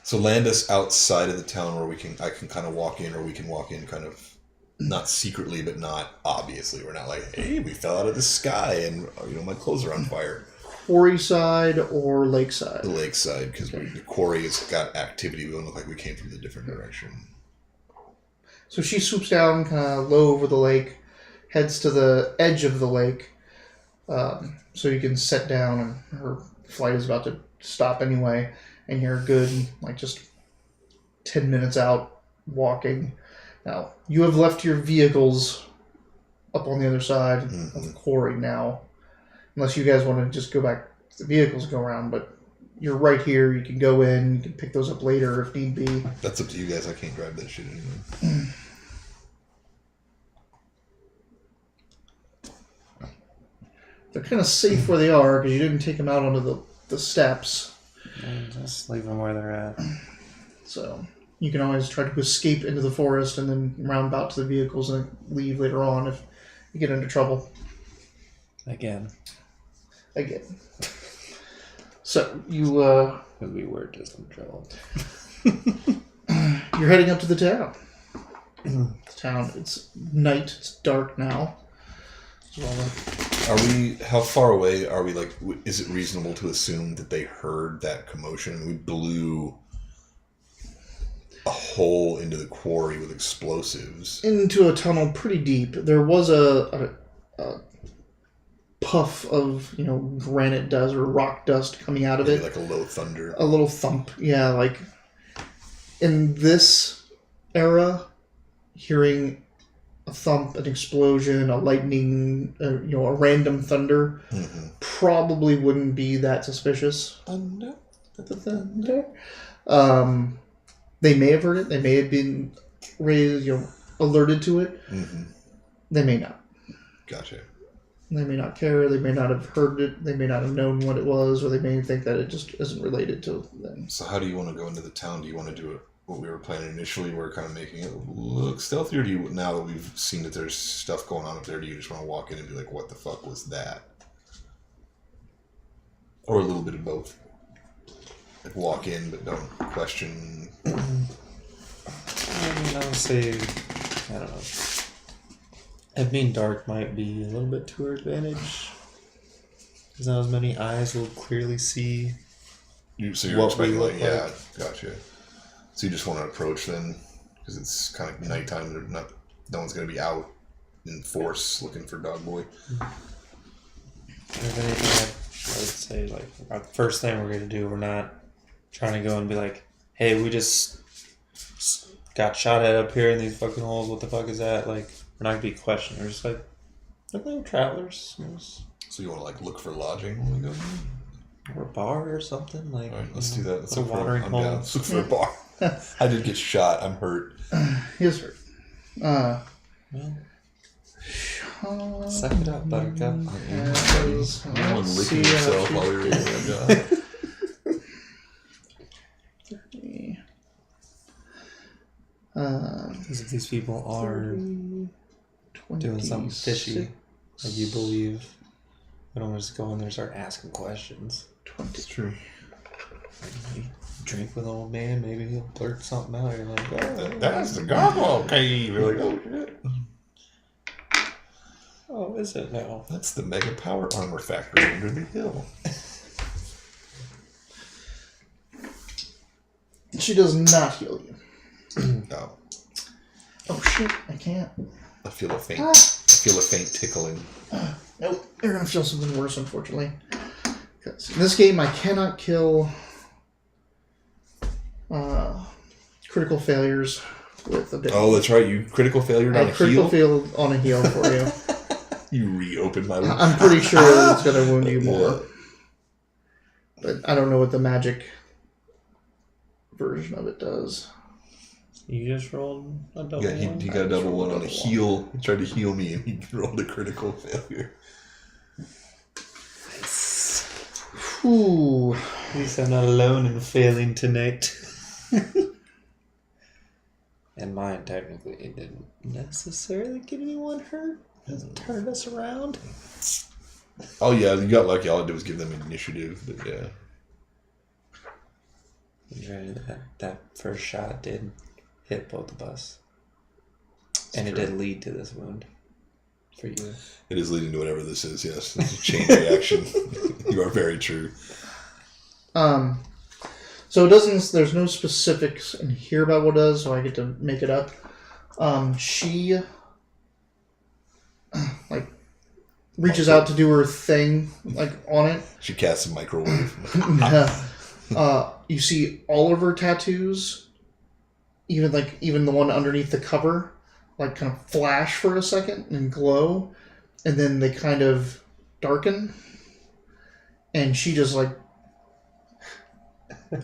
So land us outside of the town where I can kind of walk in, or we can walk in kind of not secretly, but not obviously. We're not like, hey, we fell out of the sky and my clothes are on fire. Quarry side or lakeside? The lakeside, because the quarry has got activity. We don't look like we came from the different direction. So she swoops down kind of low over the lake, heads to the edge of the lake, so you can set down, and her flight is about to stop anyway, and you're good, just 10 minutes out walking. Now, you have left your vehicles up on the other side of the quarry now, unless you guys want to just go back to the vehicles and go around, but you're right here. You can go in, you can pick those up later if need be. That's up to you guys. I can't drive that shit anymore. They're kind of safe where they are because you didn't take them out onto the steps. And just leave them where they're at. So you can always try to escape into the forest and then round about to the vehicles and leave later on if you get into trouble. Again. So you... Because we were just in trouble. You're heading up to the town. town. It's night. It's dark now. How far away are we? Like, is it reasonable to assume that they heard that commotion? We blew a hole into the quarry with explosives. Into a tunnel pretty deep. There was a puff of, granite dust or rock dust coming out of Maybe it. like a low thunder. A little thump. Yeah, like in this era, hearing a thump, an explosion, a lightning, a random thunder probably wouldn't be that suspicious. Thunder. The thunder. They may have heard it. They may have been raised, alerted to it. Mm-hmm. They may not. Gotcha. They may not care. They may not have heard it. They may not have known what it was, or they may think that it just isn't related to them. So how do you want to go into the town? Do you want to do it what we were planning initially? We're kind of making it look stealthy, or do you, now that we've seen that there's stuff going on up there, do you just want to walk in and be like, what the fuck was that? Or a little bit of both. Like walk in, but don't question. I mean, I would say, I don't know. It being dark might be a little bit to our advantage. Because not as many eyes will clearly see. So you're expecting, like, yeah, gotcha. So you just want to approach then, because it's kind of nighttime. No one's going to be out in force looking for Dog Boy. If anything, I would say, like, our first thing we're going to do, we're not trying to go and be like, hey, we just got shot at up here in these fucking holes. What the fuck is that? Like, we're not going to be questioning. We're just like, we're travelers. So you want to, like, look for lodging when we go? Or a bar or something. Like, all right, let's do that. Let's a watering hole. Let's look for a bar. I did get shot. I'm hurt. He is hurt. Well, suck it up, buttercup. Anyone licking himself while we were doing that job. Because if these people are doing something fishy, like you believe, we don't just go in there and start asking questions. It's true. You drink with an old man, maybe he'll blurt something out. You're like, oh, that's the gargoyle cave. You're like, oh shit. Oh, is it now? That's the Mega Power Armor Factory under the hill. She does not heal you. No. Oh shit! I can't. I feel a faint tickling. Nope. You're gonna feel something worse, unfortunately. Because in this game, I cannot kill critical failures with a bit. Oh, that's right. You critical failure on a critical heal? fail on a heal for you. You reopen my wound. I'm pretty sure it's gonna wound you more. But I don't know what the magic version of it does. You just rolled a double one? He got a double one on a heal. He tried to heal me and he rolled a critical failure. Ooh. At least I'm not alone in failing tonight. And mine, technically, it didn't necessarily get anyone hurt. It turned us around. Oh, yeah, you got lucky. All I did was give them initiative, but yeah. That first shot did hit both of us. And it did lead to this wound for you. It is leading to whatever this is, yes. It's a chain reaction. You are very true. So it doesn't, there's no specifics in here about what it does, so I get to make it up. She reaches out to do her thing, on it. She casts a microwave. You see all of her tattoos, even the one underneath the cover, kind of flash for a second and glow, and then they kind of darken, and she just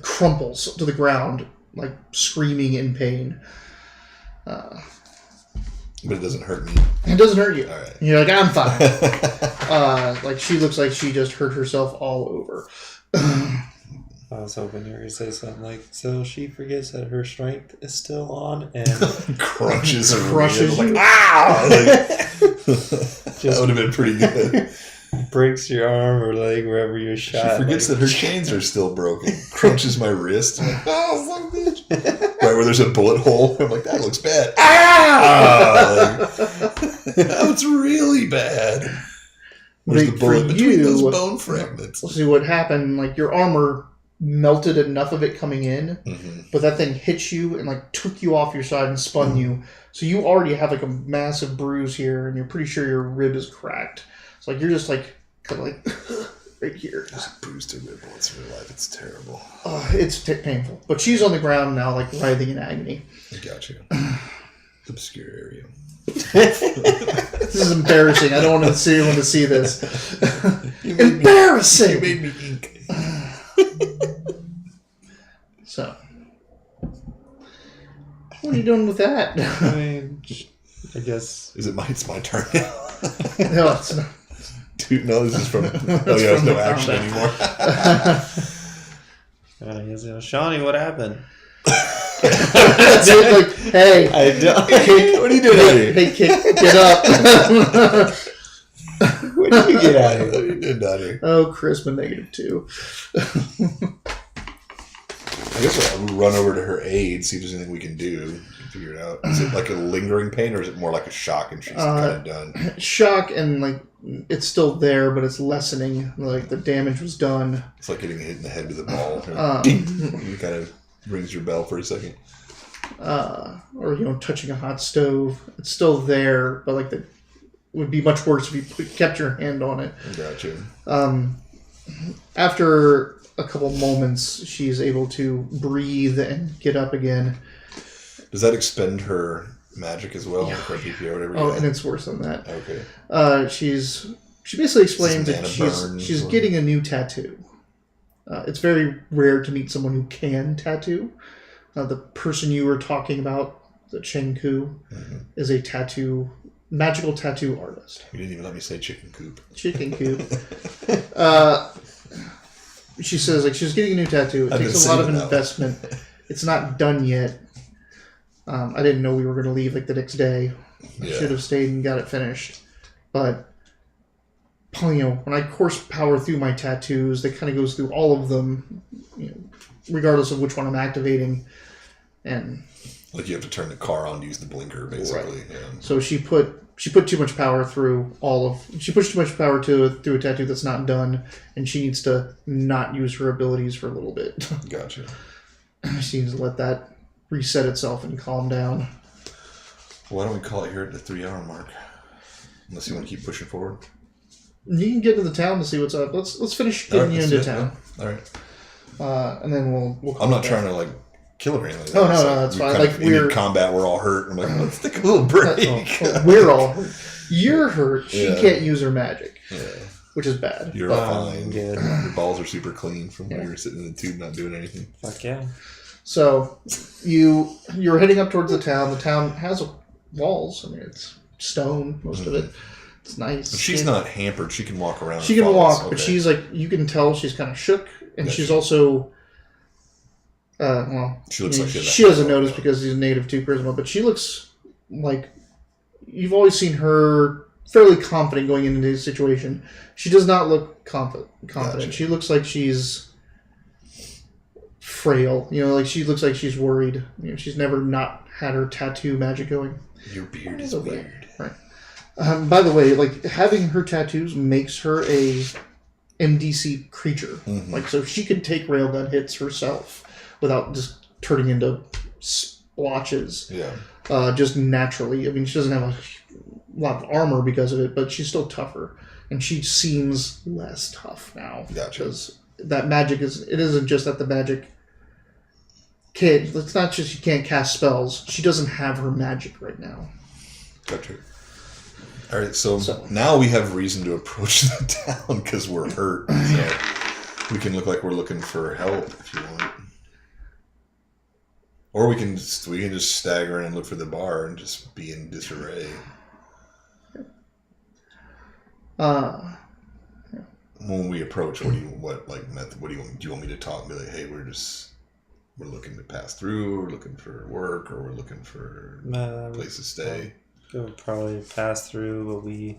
crumples to the ground, screaming in pain. But it doesn't hurt me. It doesn't hurt you. All right. And you're like, I'm fine. She looks like she just hurt herself all over. I was hoping you were going to say something so she forgets that her strength is still on and crushes her. Crushes you. Ah! That would have been pretty good. Breaks your arm or leg wherever you're shot. She forgets that her chains are still broken. Crunches my wrist. I'm like, oh, son of a bitch. Right where there's a bullet hole. I'm like, that looks bad. Ah! That's really bad. Where's the bullet between those bone fragments? We'll see what happened. Like, your armor melted enough of it coming in, but that thing hit you and, like, took you off your side and spun you. So you already have, like, a massive bruise here, and you're pretty sure your rib is cracked. So, like, you're just, like, kind of like... right here. Just bruised a rib once in real life. It's terrible. It's painful. But she's on the ground now, like, writhing in agony. I got you. Obscure area. This is embarrassing. I don't want to see anyone to see this. Embarrassing! You made me ink. So, what are you doing with that? I mean, I guess... It's my turn now? No, it's not. Dude, no, this is from... there's no action anymore. Shani, what happened? Dude, like, hey. I don't... Kick, what are you doing out here? Hey, Kick, get up. When did you get out of here? What are you doing out here? Oh, Charisma -2. I guess I'll run over to her aid, see if there's anything we can do. Figure it out. Is it like a lingering pain, or is it more like a shock and she's kind of done? Shock and, like, it's still there, but it's lessening. Like, the damage was done. It's like getting hit in the head with a ball. You kind of rings your bell for a second. Or, touching a hot stove. It's still there, but, like, it would be much worse if you kept your hand on it. Gotcha. After a couple moments, she's able to breathe and get up again. Does that expend her magic as well? Her PP or whatever? Oh, and it's worse than that. Okay. She basically explained that she's getting a new tattoo. It's very rare to meet someone who can tattoo. The person you were talking about, the Chengku, is a magical tattoo artist. You didn't even let me say chicken coop. Chicken coop. She says, like, she's getting a new tattoo. It takes a lot of investment. It's not done yet. I didn't know we were going to leave, like, the next day. I should have stayed and got it finished. But, when I course power through my tattoos, that kind of goes through all of them, regardless of which one I'm activating. And like, you have to turn the car on to use the blinker, basically. Right. Yeah. So she put too much power through she pushed too much power through a tattoo that's not done, and she needs to not use her abilities for a little bit. Gotcha. She needs to let that reset itself and calm down. Why don't we call it here at the 3-hour mark? Unless you want to keep pushing forward. You can get into the town to see what's up. Let's finish getting you into town. Yeah. All right. And then we'll I'm not trying to, like, kill her or anything. Oh, no, that's fine. Like, we're in combat, we're all hurt. I'm like, let's take a little break. We're all hurt. You're hurt. She can't use her magic. Yeah. Which is bad. You're fine. Good. Your balls are super clean from when you were sitting in the tube not doing anything. Fuck yeah. So, you're heading up towards the town. The town has walls. I mean, it's stone, most of it. It's nice. But she's not hampered. She can walk around. She can walk, but she's like, you can tell she's kind of shook, and she's also, she looks like she doesn't notice because she's native to Charisma, but she looks like, you've always seen her fairly confident going into this situation. She does not look confident. Gotcha. She looks like she's frail. Like, she looks like she's worried. She's never not had her tattoo magic going. Your beard is weird. Right. By the way, like, having her tattoos makes her a MDC creature. Like, so she can take railgun hits herself without just turning into splotches. Yeah. Just naturally. I mean, she doesn't have a lot of armor because of it, but she's still tougher. And she seems less tough now. Gotcha. Because that magic it isn't just that the magic can't, it's not just she can't cast spells. She doesn't have her magic right now. Gotcha. All right, so now we have reason to approach the town because we're hurt. So we can look like we're looking for help if you want. Or we can just stagger in and look for the bar and just be in disarray. When we approach, do you want me to talk? Be like, hey, we're looking to pass through, we're looking for work, or we're looking for a place to stay. We'll probably pass through, but we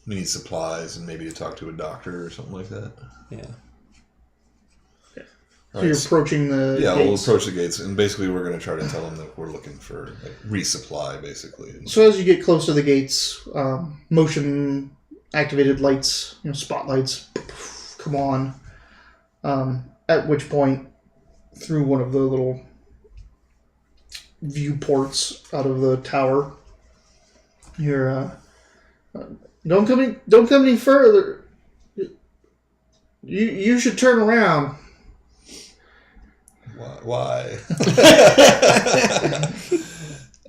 need supplies and maybe to talk to a doctor or something like that. Yeah. So you're approaching the gates? we'll approach the gates, and basically we're going to try to tell them that we're looking for resupply, basically. So as you get close to the gates, motion-activated lights, spotlights, come on. At which point, through one of the little viewports out of the tower, you're don't come any further. You should turn around. Why?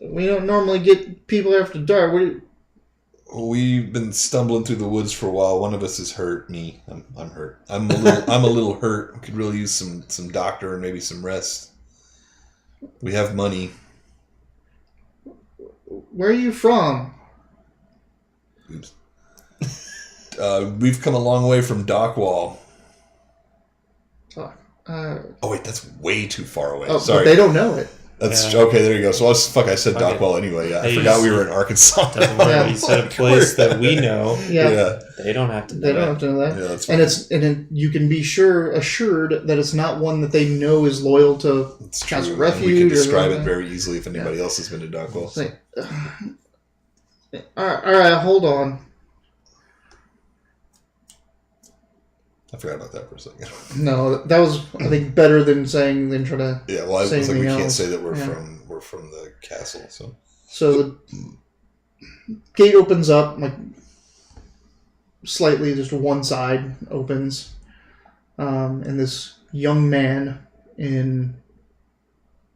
We don't normally get people after dark. We've been stumbling through the woods for a while. One of us is hurt. Me, I'm hurt. I'm a little hurt. We could really use some doctor and maybe some rest. We have money. Where are you from? Oops. We've come a long way from Dockwall. Oh wait, that's way too far away. Sorry, but they don't know it. That's okay. There you go. So I said Dockwall anyway. Yeah, I forgot we were in Arkansas. You said a place that we know. Yeah. They don't have to know. They don't have to know that. Yeah, that's fine. And you can be assured that it's not one that they know is loyal to Casa Refuge. We can describe it very easily if anybody else has been to Dockwall. All right, hold on. I forgot about that for a second. No, that was I think better than trying to. Yeah, well, I was like, we can't say that we're from the castle. So the gate opens up slightly, just one side opens, and this young man in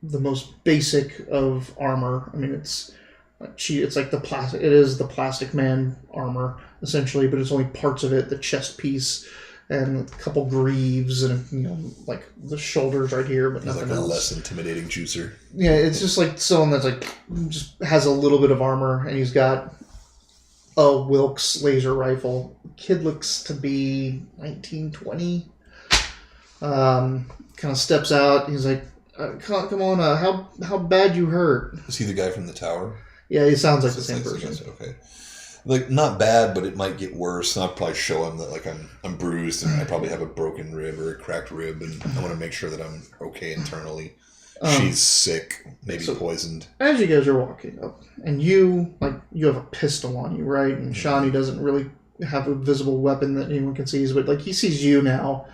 the most basic of armor. I mean, it's like the plastic. It is the plastic man armor essentially, but it's only parts of it. The chest piece. And a couple greaves and like the shoulders right here, but nothing else. A less intimidating juicer. Yeah, it's just like someone that's just has a little bit of armor, and he's got a Wilkes laser rifle. Kid looks to be 19, 20. Kind of steps out. He's like, "Come on, how bad you hurt?" Is he the guy from the tower? Yeah, he sounds like the same person. Okay. Not bad, but it might get worse. And I'll probably show him that I'm bruised and I probably have a broken rib or a cracked rib, and I want to make sure that I'm okay internally. She's sick, maybe poisoned. As you guys are walking up, and you have a pistol on you, right? And Shani doesn't really have a visible weapon that anyone can see, but he sees you now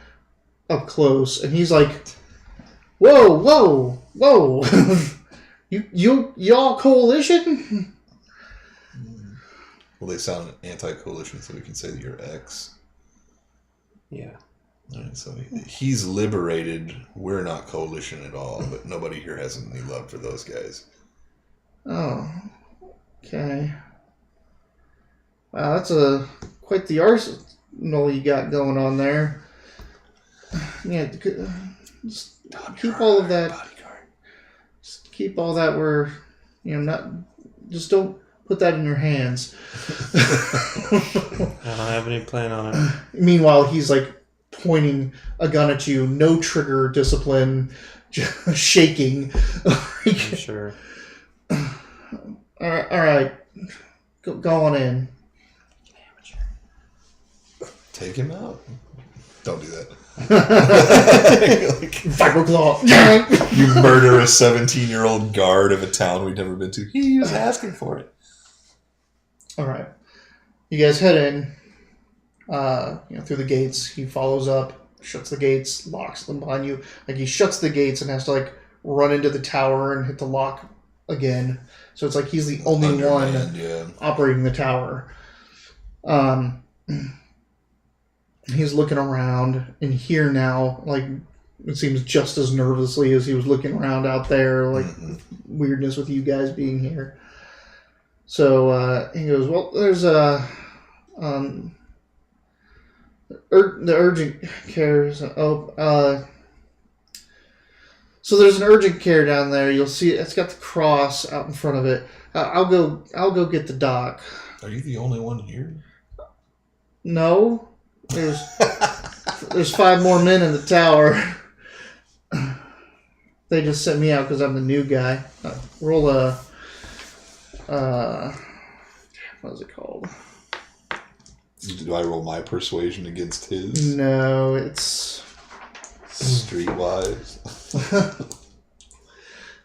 up close, and he's like, "Whoa! y'all coalition?" Well, they sound anti-coalition, so we can say that you're ex. Yeah. All right, so he's liberated. We're not coalition at all, but nobody here has any love for those guys. Oh, okay. Wow, that's quite the arsenal you got going on there. Yeah, just keep all of that. Bodyguard. Just keep all that where, not. Just don't put that in your hands. I don't have any plan on it. Meanwhile, he's pointing a gun at you, no trigger discipline, just shaking. I'm sure. All right. Go on in. Take him out. Don't do that. Vibro-claw. You murder a 17-year-old guard of a town we've never been to. He was asking for it. All right. You guys head in. Through the gates. He follows up, shuts the gates, locks them behind you. He shuts the gates and has to run into the tower and hit the lock again. So it's he's the only one operating the tower. He's looking around in here now, it seems just as nervously as he was looking around out there, weirdness with you guys being here. So he goes, well, there's the urgent care. So there's an urgent care down there. You'll see it's got the cross out in front of it. I'll go get the doc. Are you the only one here? No. There's 5 more men in the tower. They just sent me out because I'm the new guy. Roll a what is it called? Do I roll my persuasion against his? No, it's Streetwise.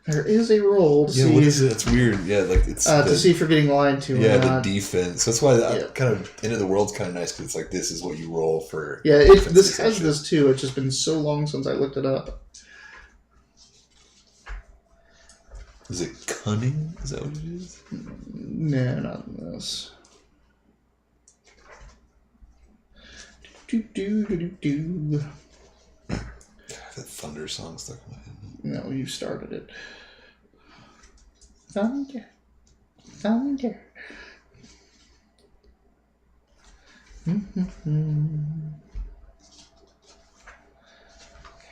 There is a roll to see. What is it? It's weird. Yeah, like it's to see if you're getting lied to. Yeah, or the not. defense. That's why that kind of end of the world's kind of nice because it's like this is what you roll for. Yeah, this has this too. It's just been so long since I looked it up. Is it cunning? Is that what it is? No, not in this. Do. That thunder song stuck in my head. No, you started it. Thunder.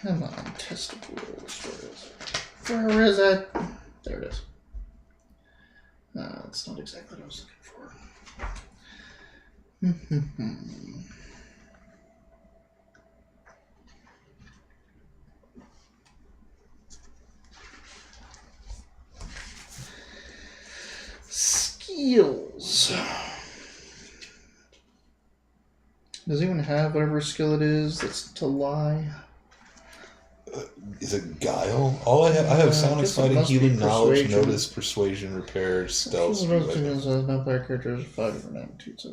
Come on, testicles. Where is it? There it is. That's not exactly what I was looking for. Skills. Does anyone have whatever skill it is that's to lie? Is it guile? All I have sonic fighting, healing, knowledge, notice, persuasion, repair, stealth. No player characters 5 different attitudes.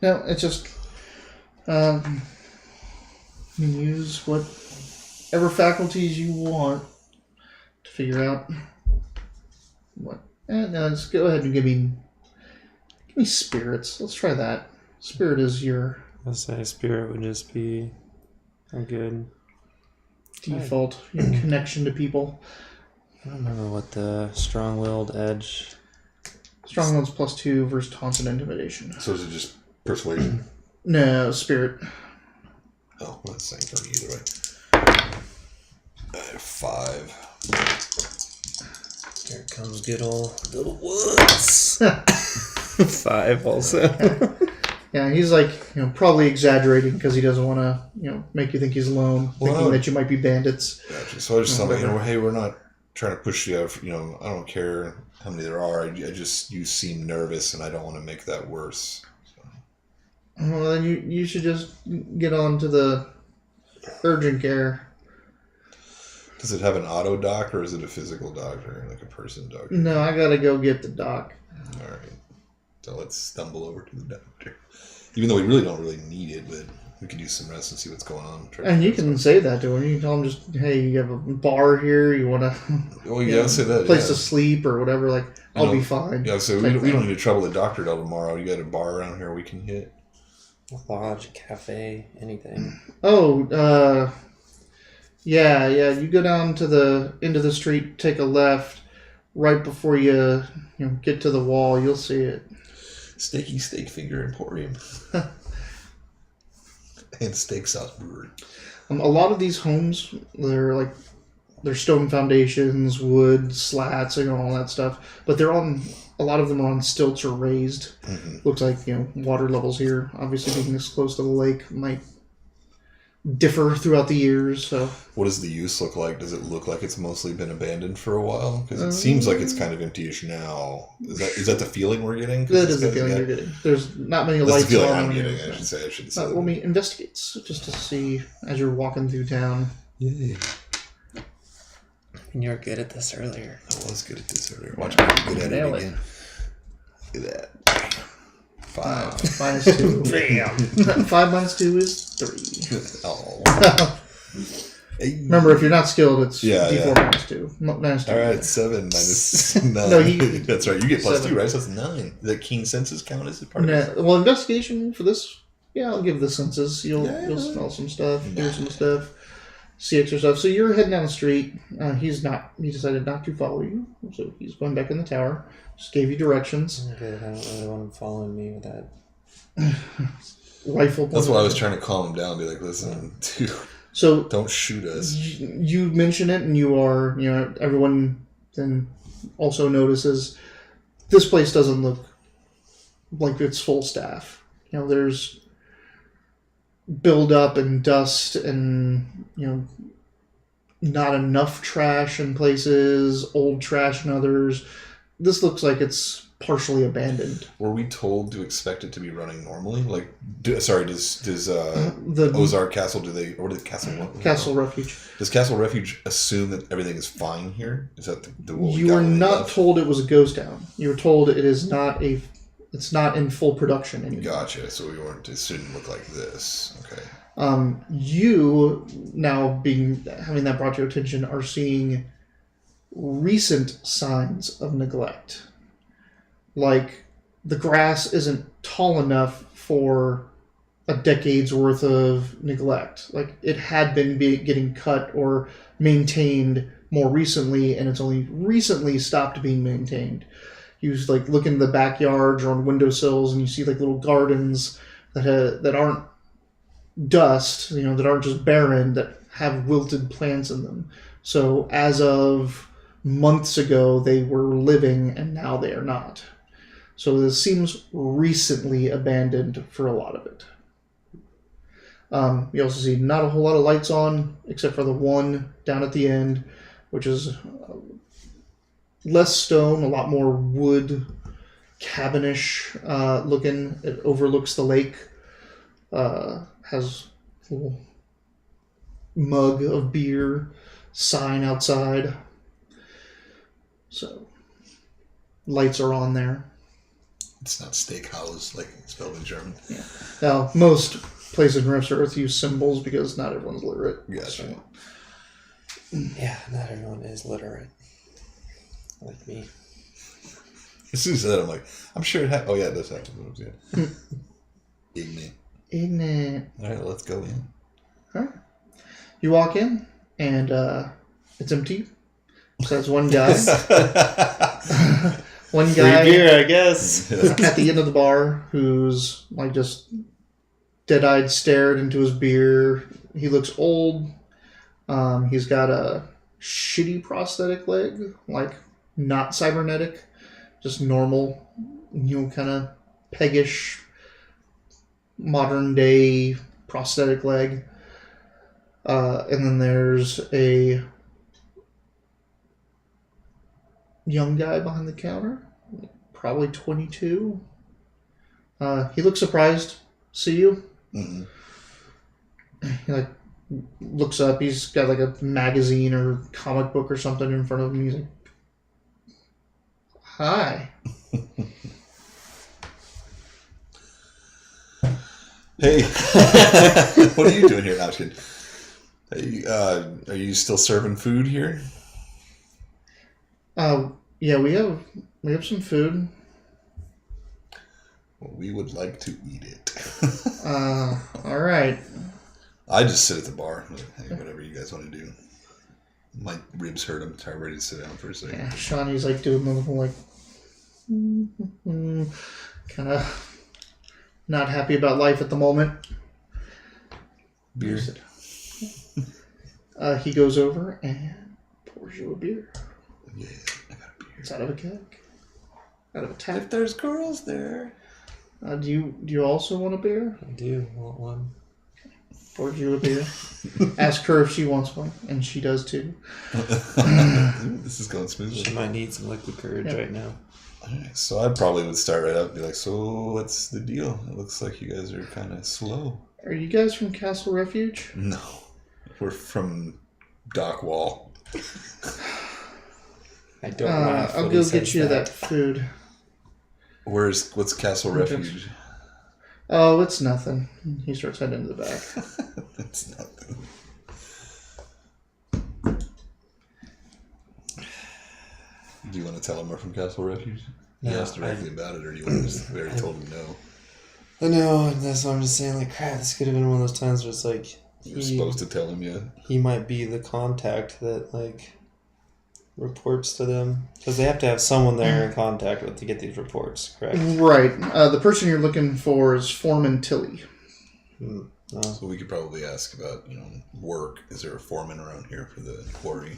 No, it's just you use whatever faculties you want to figure out what. No, just go ahead and give me spirits. Let's try that. Spirit is your. I'd say spirit would just be a good default your connection to people. I don't remember what the strong-willed edge. Strong-willed's +2 versus taunt and intimidation. So is it just persuasion? No, spirit. Oh, well, that's the same for me either way. I have 5. Here comes good old little woods. 5 also. Yeah, he's like, probably exaggerating because he doesn't want to, make you think he's alone, thinking that you might be bandits. Gotcha. So I just thought, hey, we're not trying to push you out. I don't care how many there are. You seem nervous, and I don't want to make that worse. Well, then you should just get on to the urgent care. Does it have an auto doc, or is it a physical doctor, like a person doctor? No, I gotta go get the doc. All right. So let's stumble over to the doctor. Even though we really don't really need it, but we could use some rest and see what's going on. And you can say that to him. You can tell him just, hey, you have a bar here. You want to say that. Place to sleep or whatever. Like, I'll be fine. Yeah, so we don't need to trouble the doctor till tomorrow. You got a bar around here we can hit? Lodge, cafe, anything. Oh, yeah. You go down to the end of the street, take a left, right before you get to the wall. You'll see it. Steaky Steak Finger Emporium. And Steak Sauce Brewery. A lot of these homes, they're stone foundations, wood slats, all that stuff. But a lot of them are on stilts or raised. Mm-hmm. Looks like, water levels here, obviously being this close to the lake, might differ throughout the years. So, what does the use look like? Does it look like it's mostly been abandoned for a while? Because it seems like it's kind of empty-ish now. Is that the feeling we're getting? That is the feeling you're getting. There's not many lights on. That's the feeling I'm getting, I should say. Let me investigate, just to see as you're walking through town. Yeah. And you were good at this earlier. I was good at this earlier. Watch me get good at it again. Look at that. 5. -2. Bam. 5 minus 2 is 3. Oh. Remember, if you're not skilled, it's D4 -2. -2. All right, 7 minus 9. No, that's right. You get +2, right? So that's 9. Does that keen senses count as a part of it? Well, investigation for this, I'll give the senses. You'll smell some stuff, hear some stuff, see extra stuff. So you're heading down the street. He decided not to follow you, so he's going back in the tower. Just gave you directions. Okay, I don't really want him following me with that rifle. That's why I was trying to calm him down and be like, listen, dude, so don't shoot us. You mention it, and you are, everyone then also notices this place doesn't look like it's full staff. There's buildup and dust and, not enough trash in places, old trash in others. This looks like it's partially abandoned. Were we told to expect it to be running normally? Like, does The Ozark Castle, or the Castle? Castle Refuge. Does Castle Refuge assume that everything is fine here? Is that the what we You got were when we not left? told it was a ghost town. You were told it's not in full production anymore. Gotcha. So it shouldn't look like this. Okay. You now having that brought to your attention are seeing recent signs of neglect. Like the grass isn't tall enough for a decade's worth of neglect. Like it had been getting cut or maintained more recently, and it's only recently stopped being maintained. You like look in the backyards or on windowsills, and you see like little gardens that aren't dust, that aren't just barren, that have wilted plants in them. So as of months ago, they were living, and now they are not. So this seems recently abandoned for a lot of it. You also see not a whole lot of lights on, except for the one down at the end, which is less stone, a lot more wood, cabinish looking. It overlooks the lake. Has a little mug of beer, sign outside. So lights are on there. It's not steakhouse like it's spelled in German. Yeah. Now, most places in Rift Earth use symbols because not everyone's literate. Gotcha. So. Yeah, not everyone is literate. Like me. As soon as you said that, I'm like, I'm sure it oh yeah, it does have to move, yeah. Ignorant. All right, let's go in. All right. You walk in, and it's empty. Besides one guy. One guy. Free beer, I guess. At the end of the bar, who's like just dead-eyed stared into his beer. He looks old. He's got a shitty prosthetic leg, like not cybernetic, just normal, kind of peggish, modern day prosthetic leg. And then there's a young guy behind the counter, probably 22. He looks surprised to see you. Mm-hmm. He looks up. He's got like a magazine or comic book or something in front of him. He's like, "Hi." Hey, what are you doing here, Ashkin? Hey, are you still serving food here? Yeah, we have some food. Well, we would like to eat it. All right. I just sit at the bar. Hey, whatever you guys want to do. My ribs hurt. I'm tired, ready to sit down for a second. Yeah, Shani's like doing the little kind of not happy about life at the moment. Beer. He goes over and pours you a beer. Yeah, I got a beer. It's out of a keg. Out of a tap. If there's girls there. Do you also want a beer? I do want one. Pours you a beer. Ask her if she wants one, and she does too. This is going smoothly. She might need some liquid courage right now. Alright, so I probably would start right up and be like, so what's the deal? It looks like you guys are kind of slow. Are you guys from Castle Refuge? No. We're from Dockwall. I don't laugh. I'll when he go says get you that food. What's Castle Refuge? Oh, it's nothing. He starts heading to the back. It's nothing. Do you want to tell him we're from Castle Refuge? He No, asked directly about it, or do you want to just very told him no? I know, that's what I'm just saying, like, crap, this could have been one of those times where it's like... You're supposed to tell him, yeah? He might be the contact that, like, reports to them. Because they have to have someone there in contact with to get these reports, correct? Right. The person you're looking for is Foreman Tilly. No. So we could probably ask about, work. Is there a foreman around here for the quarry?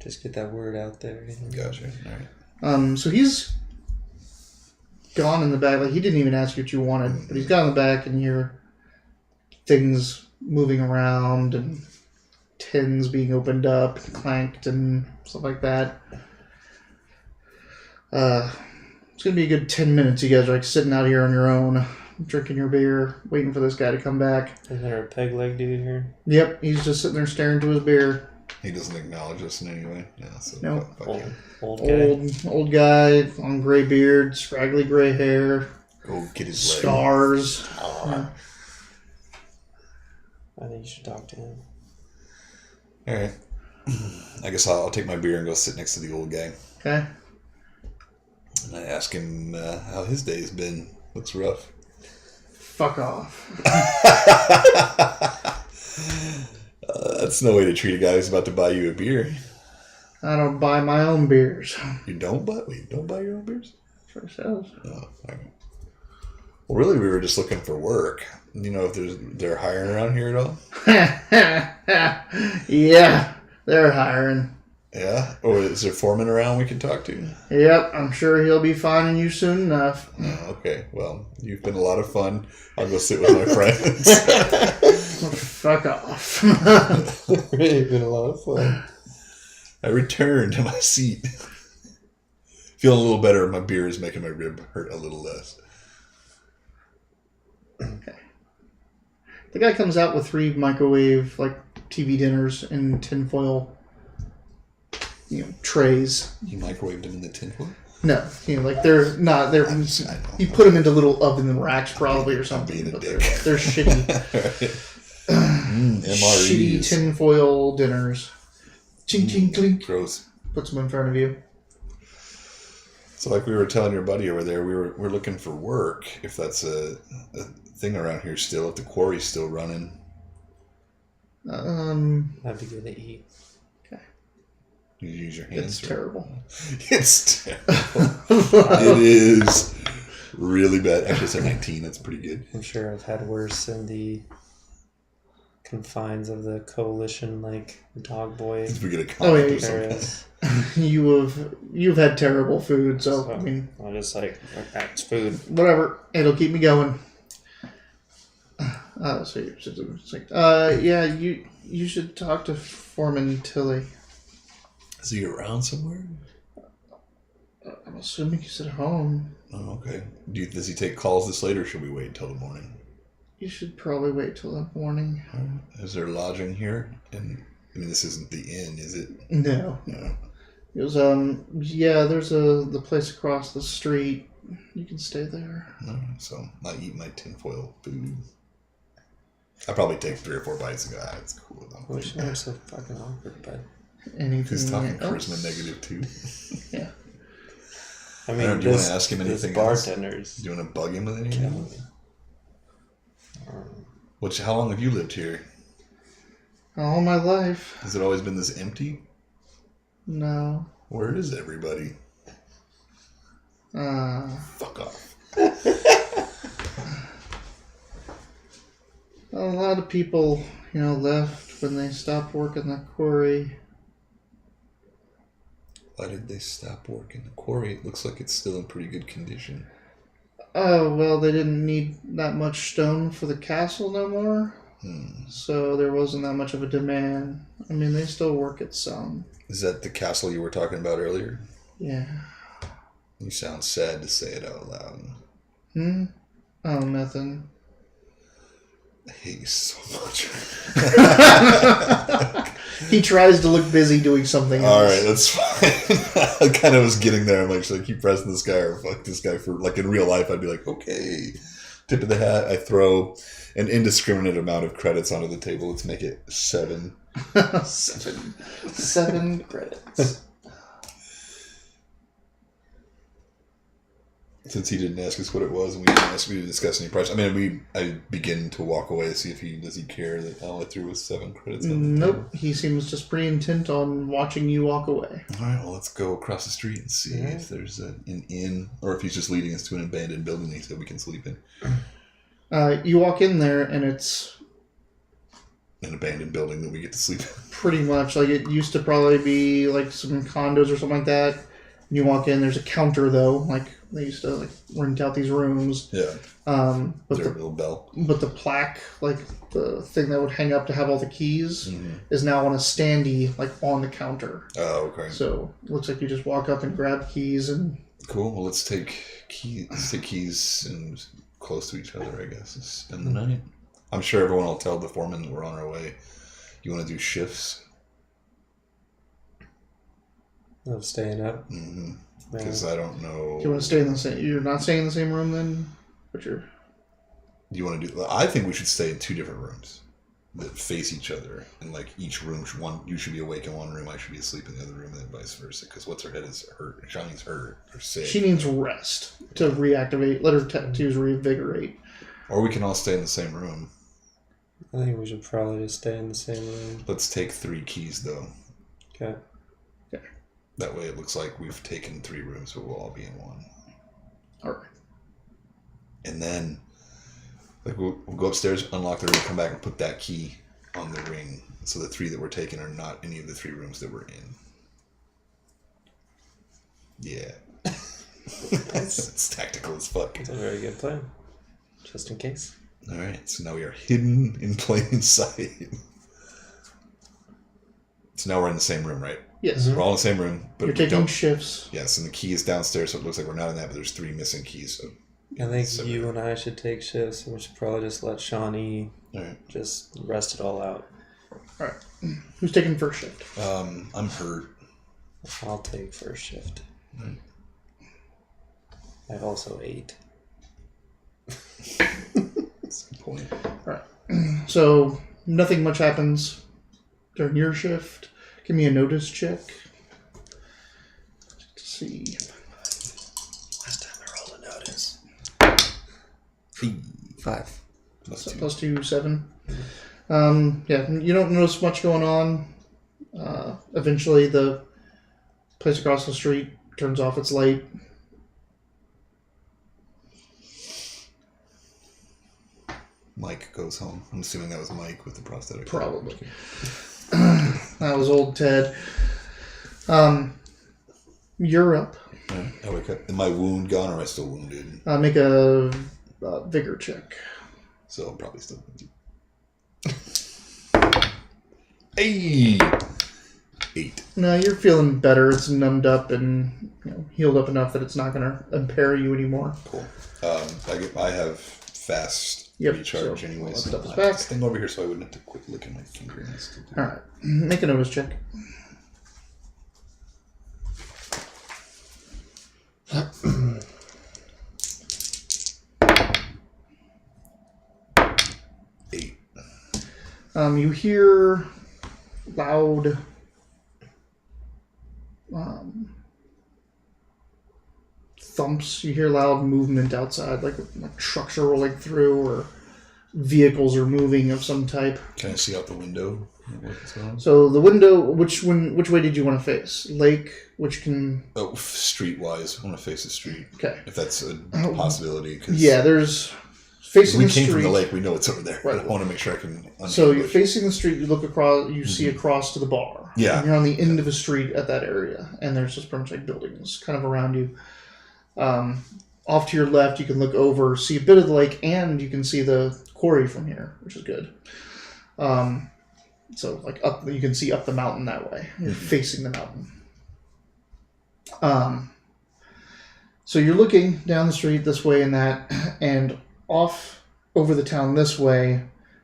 Just get that word out there. Gotcha. All right. So he's gone in the back. Like, he didn't even ask you what you wanted, but he's gone in the back, and you hear things moving around and tins being opened up and clanked and stuff like that. It's going to be a good 10 minutes. You guys are like sitting out here on your own, drinking your beer, waiting for this guy to come back. Is there a peg leg dude here? Yep, he's just sitting there staring to his beer. He doesn't acknowledge us in any way. Yeah, so No. Old guy. Old guy, long gray beard, scraggly gray hair. Go get his leg. Scars. Yeah. I think you should talk to him. All right. I guess I'll take my beer and go sit next to the old guy. Okay. And I ask him how his day's been. Looks rough. Fuck off. That's no way to treat a guy who's about to buy you a beer. I don't buy my own beers. You don't buy? Wait, you don't buy your own beers? For ourselves. Oh, okay. Well, really, we were just looking for work. You know, if they're hiring around here at all? Yeah, they're hiring. Yeah? Or is there foreman around we can talk to? Yep, I'm sure he'll be finding you soon enough. Oh, okay. Well, you've been a lot of fun. I'll go sit with my friends. Fuck off. It's been a lot of fun. I returned to my seat. Feeling a little better. My beer is making my rib hurt a little less. Okay. The guy comes out with 3 microwave, like, TV dinners in tinfoil, trays. You microwaved them in the tinfoil? No, like, they're not, you put them into little oven racks probably or something. Being a but dick. they're shitty. MREs. Shitty tinfoil dinners. Ching, ching, clink. Gross. Puts them in front of you. So like we were telling your buddy over there, we're looking for work, if that's a thing around here still, if the quarry's still running. That'd be good to eat. Okay. You use your hands. It's terrible. It's terrible. It is really bad. Actually, it's at 19. That's pretty good. I'm sure I've had worse in the confines of the coalition, like Dog Boy. If we get a Oh, comment yeah, or something. You've had terrible food, so I mean, I'll just like, that's food. whatever. It'll keep me going. So you should, it's like, yeah, you should talk to Foreman Tilly. Is he around somewhere? I'm assuming he's at home. Oh, okay. Does he take calls this late, or should we wait until the morning? You should probably wait till the morning. Is there lodging here? And I mean, this isn't the inn, is it? No. No. It was yeah. There's the place across the street. You can stay there. No. So I eat my tinfoil food. I probably take 3 or 4 bites and go, it's cool. I wish I was so fucking awkward, but Anything He's talking else? charisma negative too. Yeah. I mean, do you want to ask him anything else? bartenders. Do you want to bug him with anything killing else? me. How long have you lived here? All my life. Has it always been this empty? No. Where is everybody? Fuck off. A lot of people, left when they stopped working the quarry. Why did they stop working the quarry? It looks like it's still in pretty good condition. Oh, well, they didn't need that much stone for the castle no more. So there wasn't that much of a demand. I mean, they still work at some. Is that the castle you were talking about earlier? Yeah. You sound sad to say it out loud. Oh, nothing. I hate you so much. He tries to look busy doing something else. Alright, that's fine. I kind of was getting there. I'm like, should I keep pressing this guy or fuck this guy for, like, in real life, I'd be like, okay. Tip of the hat. I throw an indiscriminate amount of credits onto the table. Let's make it 7. 7 credits. Since he didn't ask us what it was, and we didn't discuss any price. I mean, I begin to walk away to see if does he care that all I threw was 7 credits. Nope. He seems just pretty intent on watching you walk away. All right, well, let's go across the street and see if there's an inn, or if he's just leading us to an abandoned building he said we can sleep in. You walk in there, and it's An abandoned building that we get to sleep in. pretty much like it used to probably be like some condos or something like that. You walk in, there's a counter though, like They used to like rent out these rooms. Yeah. But Their little bell. But the plaque, like the thing that would hang up to have all the keys, is now on a standee, like on the counter. Oh, okay. So it looks like you just walk up and grab keys and. Cool. Well, let's take keys and close to each other, I guess, and spend the night. I'm sure everyone will tell the foreman that we're on our way. You want to do shifts? Of staying up. Because I don't know. Do you want to stay in the same? You're not staying in the same room then, but you're. You want to do? I think we should stay in 2 different rooms that face each other, and like each room, you should be awake in one room, I should be asleep in the other room, and then vice versa. Because what's her head is hurt. Shani's hurt or sick. She needs rest to reactivate. Let her tattoos reinvigorate. Or we can all stay in the same room. I think we should probably just stay in the same room. Let's take 3 keys though. Okay. That way it looks like we've taken 3 rooms, but we'll all be in one. All right. And then, like, we'll go upstairs, unlock the room, come back and put that key on the ring. So the 3 that we're taking are not any of the 3 rooms that we're in. Yeah. It's tactical as fuck. It's a very good plan. Just in case. All right. So now we are hidden in plain sight. So now we're in the same room, right? Yes. We're all in the same room. But you're taking shifts. Yes, and the key is downstairs, so it looks like we're not in that, but there's 3 missing keys. So I think you and I should take shifts, and we should probably just let Shani just rest it all out. All right. Who's taking first shift? I'm hurt. I'll take first shift. Right. I also ate. That's a good point. All right. So nothing much happens during your shift. Give me a notice check. Let's see. Last time I rolled a notice. 5. Plus 2, 7. Yeah, you don't notice much going on. Eventually, the place across the street turns off its light. Mike goes home. I'm assuming that was Mike with the prosthetic. Probably. That was old Ted. You're up. I wake up. Is my wound gone, or am I still wounded? Make a vigor check. So I'm probably still wounded. Hey! 8. No, you're feeling better. It's numbed up and healed up enough that it's not going to impair you anymore. Cool. I have fast recharge so anyway. So So this I'll back. thing over here so I wouldn't have to quit licking my fingernails. All right. Make a notice check. Eight. You hear loud thumps. You hear loud movement outside, like trucks are rolling through or vehicles are moving of some type. Can I see out the window? What's going on? So the window, which way did you want to face? Lake, which can... Oh, street-wise, I want to face the street. Okay. If that's a possibility. Cause yeah, there's... Facing we the came street, from the lake, we know it's over there. Right. I want to make sure I can... So you're facing the street, you look across, you see across to the bar. Yeah. And you're on the end of a street at that area, and there's just pretty much like buildings kind of around you. Off to your left, you can look over, see a bit of the lake, and you can see the quarry from here, which is good. So like up, you can see up the mountain that way. You're facing the mountain. So you're looking down the street this way and that, and off over the town this way,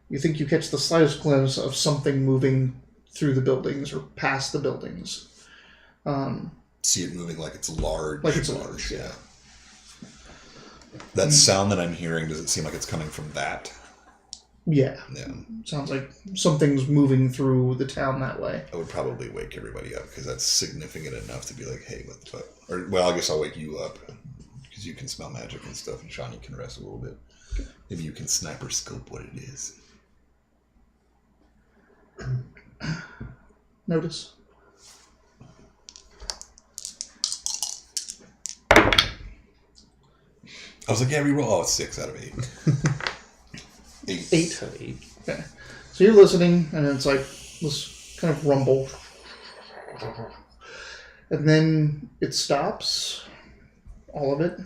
you think you catch the slightest glimpse of something moving through the buildings or past the buildings. See it moving like it's large. Like it's large, yeah. That sound that I'm hearing, does it seem like it's coming from that? Yeah. Yeah. Sounds like something's moving through the town that way. I would probably wake everybody up because that's significant enough to be like, hey, what the fuck? Or, well, I guess I'll wake you up because you can smell magic and stuff, and Shani can rest a little bit. Maybe you can sniper scope what it is. Notice. I was like, yeah, reroll. Oh, it's 6 out of 8. 8. So 8. Okay. So you're listening, and it's like this kind of rumble. And then it stops. All of it.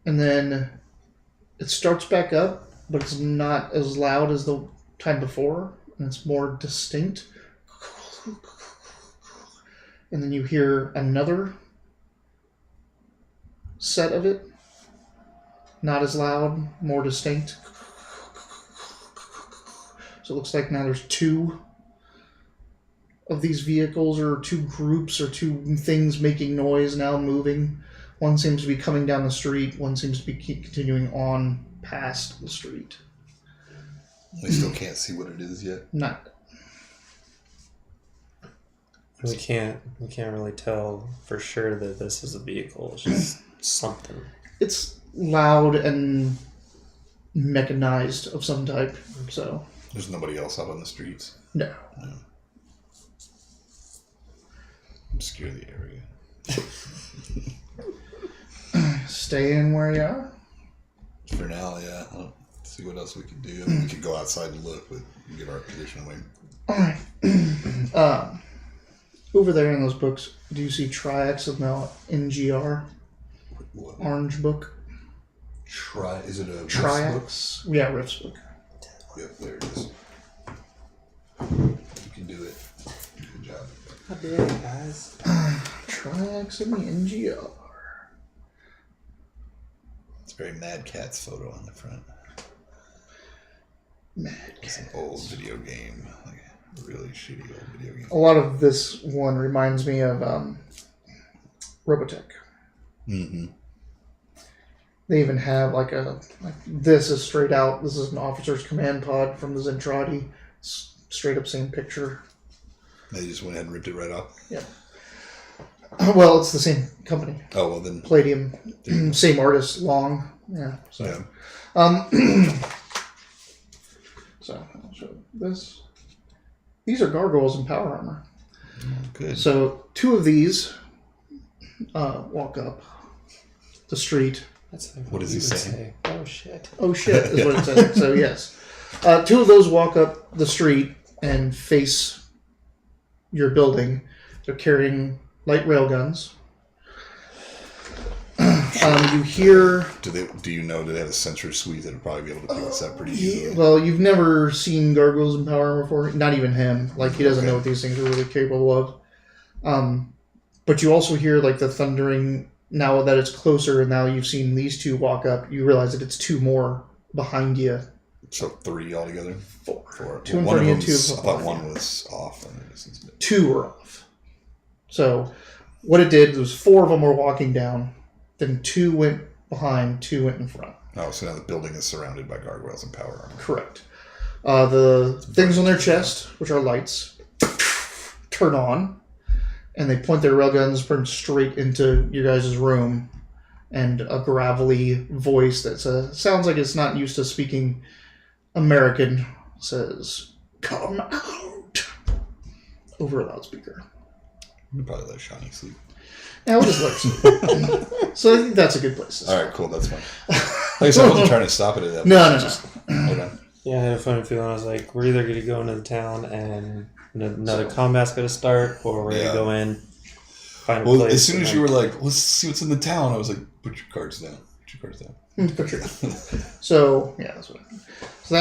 and then it starts back up, but it's not as loud as the time before, and it's more distinct. And then you hear another set of it, not as loud, more distinct. So it looks like now there's two of these vehicles, or two groups, or two things making noise now, moving. One seems to be coming down the street, one seems to be continuing on past the street. We still can't see what it is yet. Not. We can't really tell for sure that this is a vehicle. It's just something. It's loud and mechanized of some type, so. There's nobody else out on the streets? No. Obscure the area. Stay in where you are? For now, yeah. I'll see what else we can do. I mean, we could go outside and look, but we give our position away. Alright. Over there in those books, do you see Triax of now NGR? What? Orange book? Is it a Riffs book? Triax? Yeah, Riffs book. Yep, there it is. You can do it. Good job. How dare you guys? Triax of the NGR. It's very Mad Cat's photo on the front. Mad It's Cat. an old video game. Like a really shitty old video game. A lot of this one reminds me of Robotech. Mm-hmm. They even have this is straight out. This is an officer's command pod from the Zentradi. Straight up same picture. They just went ahead and ripped it right off. Yeah. Well, it's the same company. Oh, well then. Palladium. Same artist, Long. Yeah. So, Yeah. So I'll show this. These are gargoyles in power armor. Good. So 2 of these walk up the street. That's like What does he you would say? Oh shit. Oh shit, is what it says. So yes. 2 of those walk up the street and face your building. They're carrying light railguns. You hear... Do you know, do they have a sensor suite that would probably be able to pick this up pretty easily? Well, you've never seen gargoyles in power armor before. Not even him. Like, he doesn't Okay. know what these things are really capable of. But you also hear, like, the thundering... Now that it's closer and now you've seen these 2 walk up, you realize that it's 2 more behind you. So 3 altogether? 4. 2 Well, in one front of of you, them, 2 I thought behind one you. was off. In the distance. 2 are off. So, what it did was 4 of them were walking down, then 2 went behind, 2 went in front. Oh, so now the building is surrounded by gargoyles and power armor. Correct. The things on their chest, which are lights, turn on, and they point their railguns pretty much straight into your guys' room, and a gravelly voice that sounds like it's not used to speaking American says, "Come out," over a loudspeaker. We'd probably let Shani sleep. Yeah, we'll just let So I think that's a good place to start. All right, cool. That's fine. Like I said, I wasn't trying to stop it at that. No. Okay. Yeah, I had a funny feeling. I was like, we're either going to go into the town and another combat's going to start, or we're going to go in, find a place. Well, as soon as you were like, let's see what's in the town, I was like, put your cards down. For sure. So yeah, that's what. So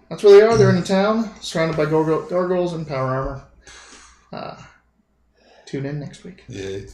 that's where they are. They're in the town, surrounded by gargoyles and power armor. Tune in next week. Yay.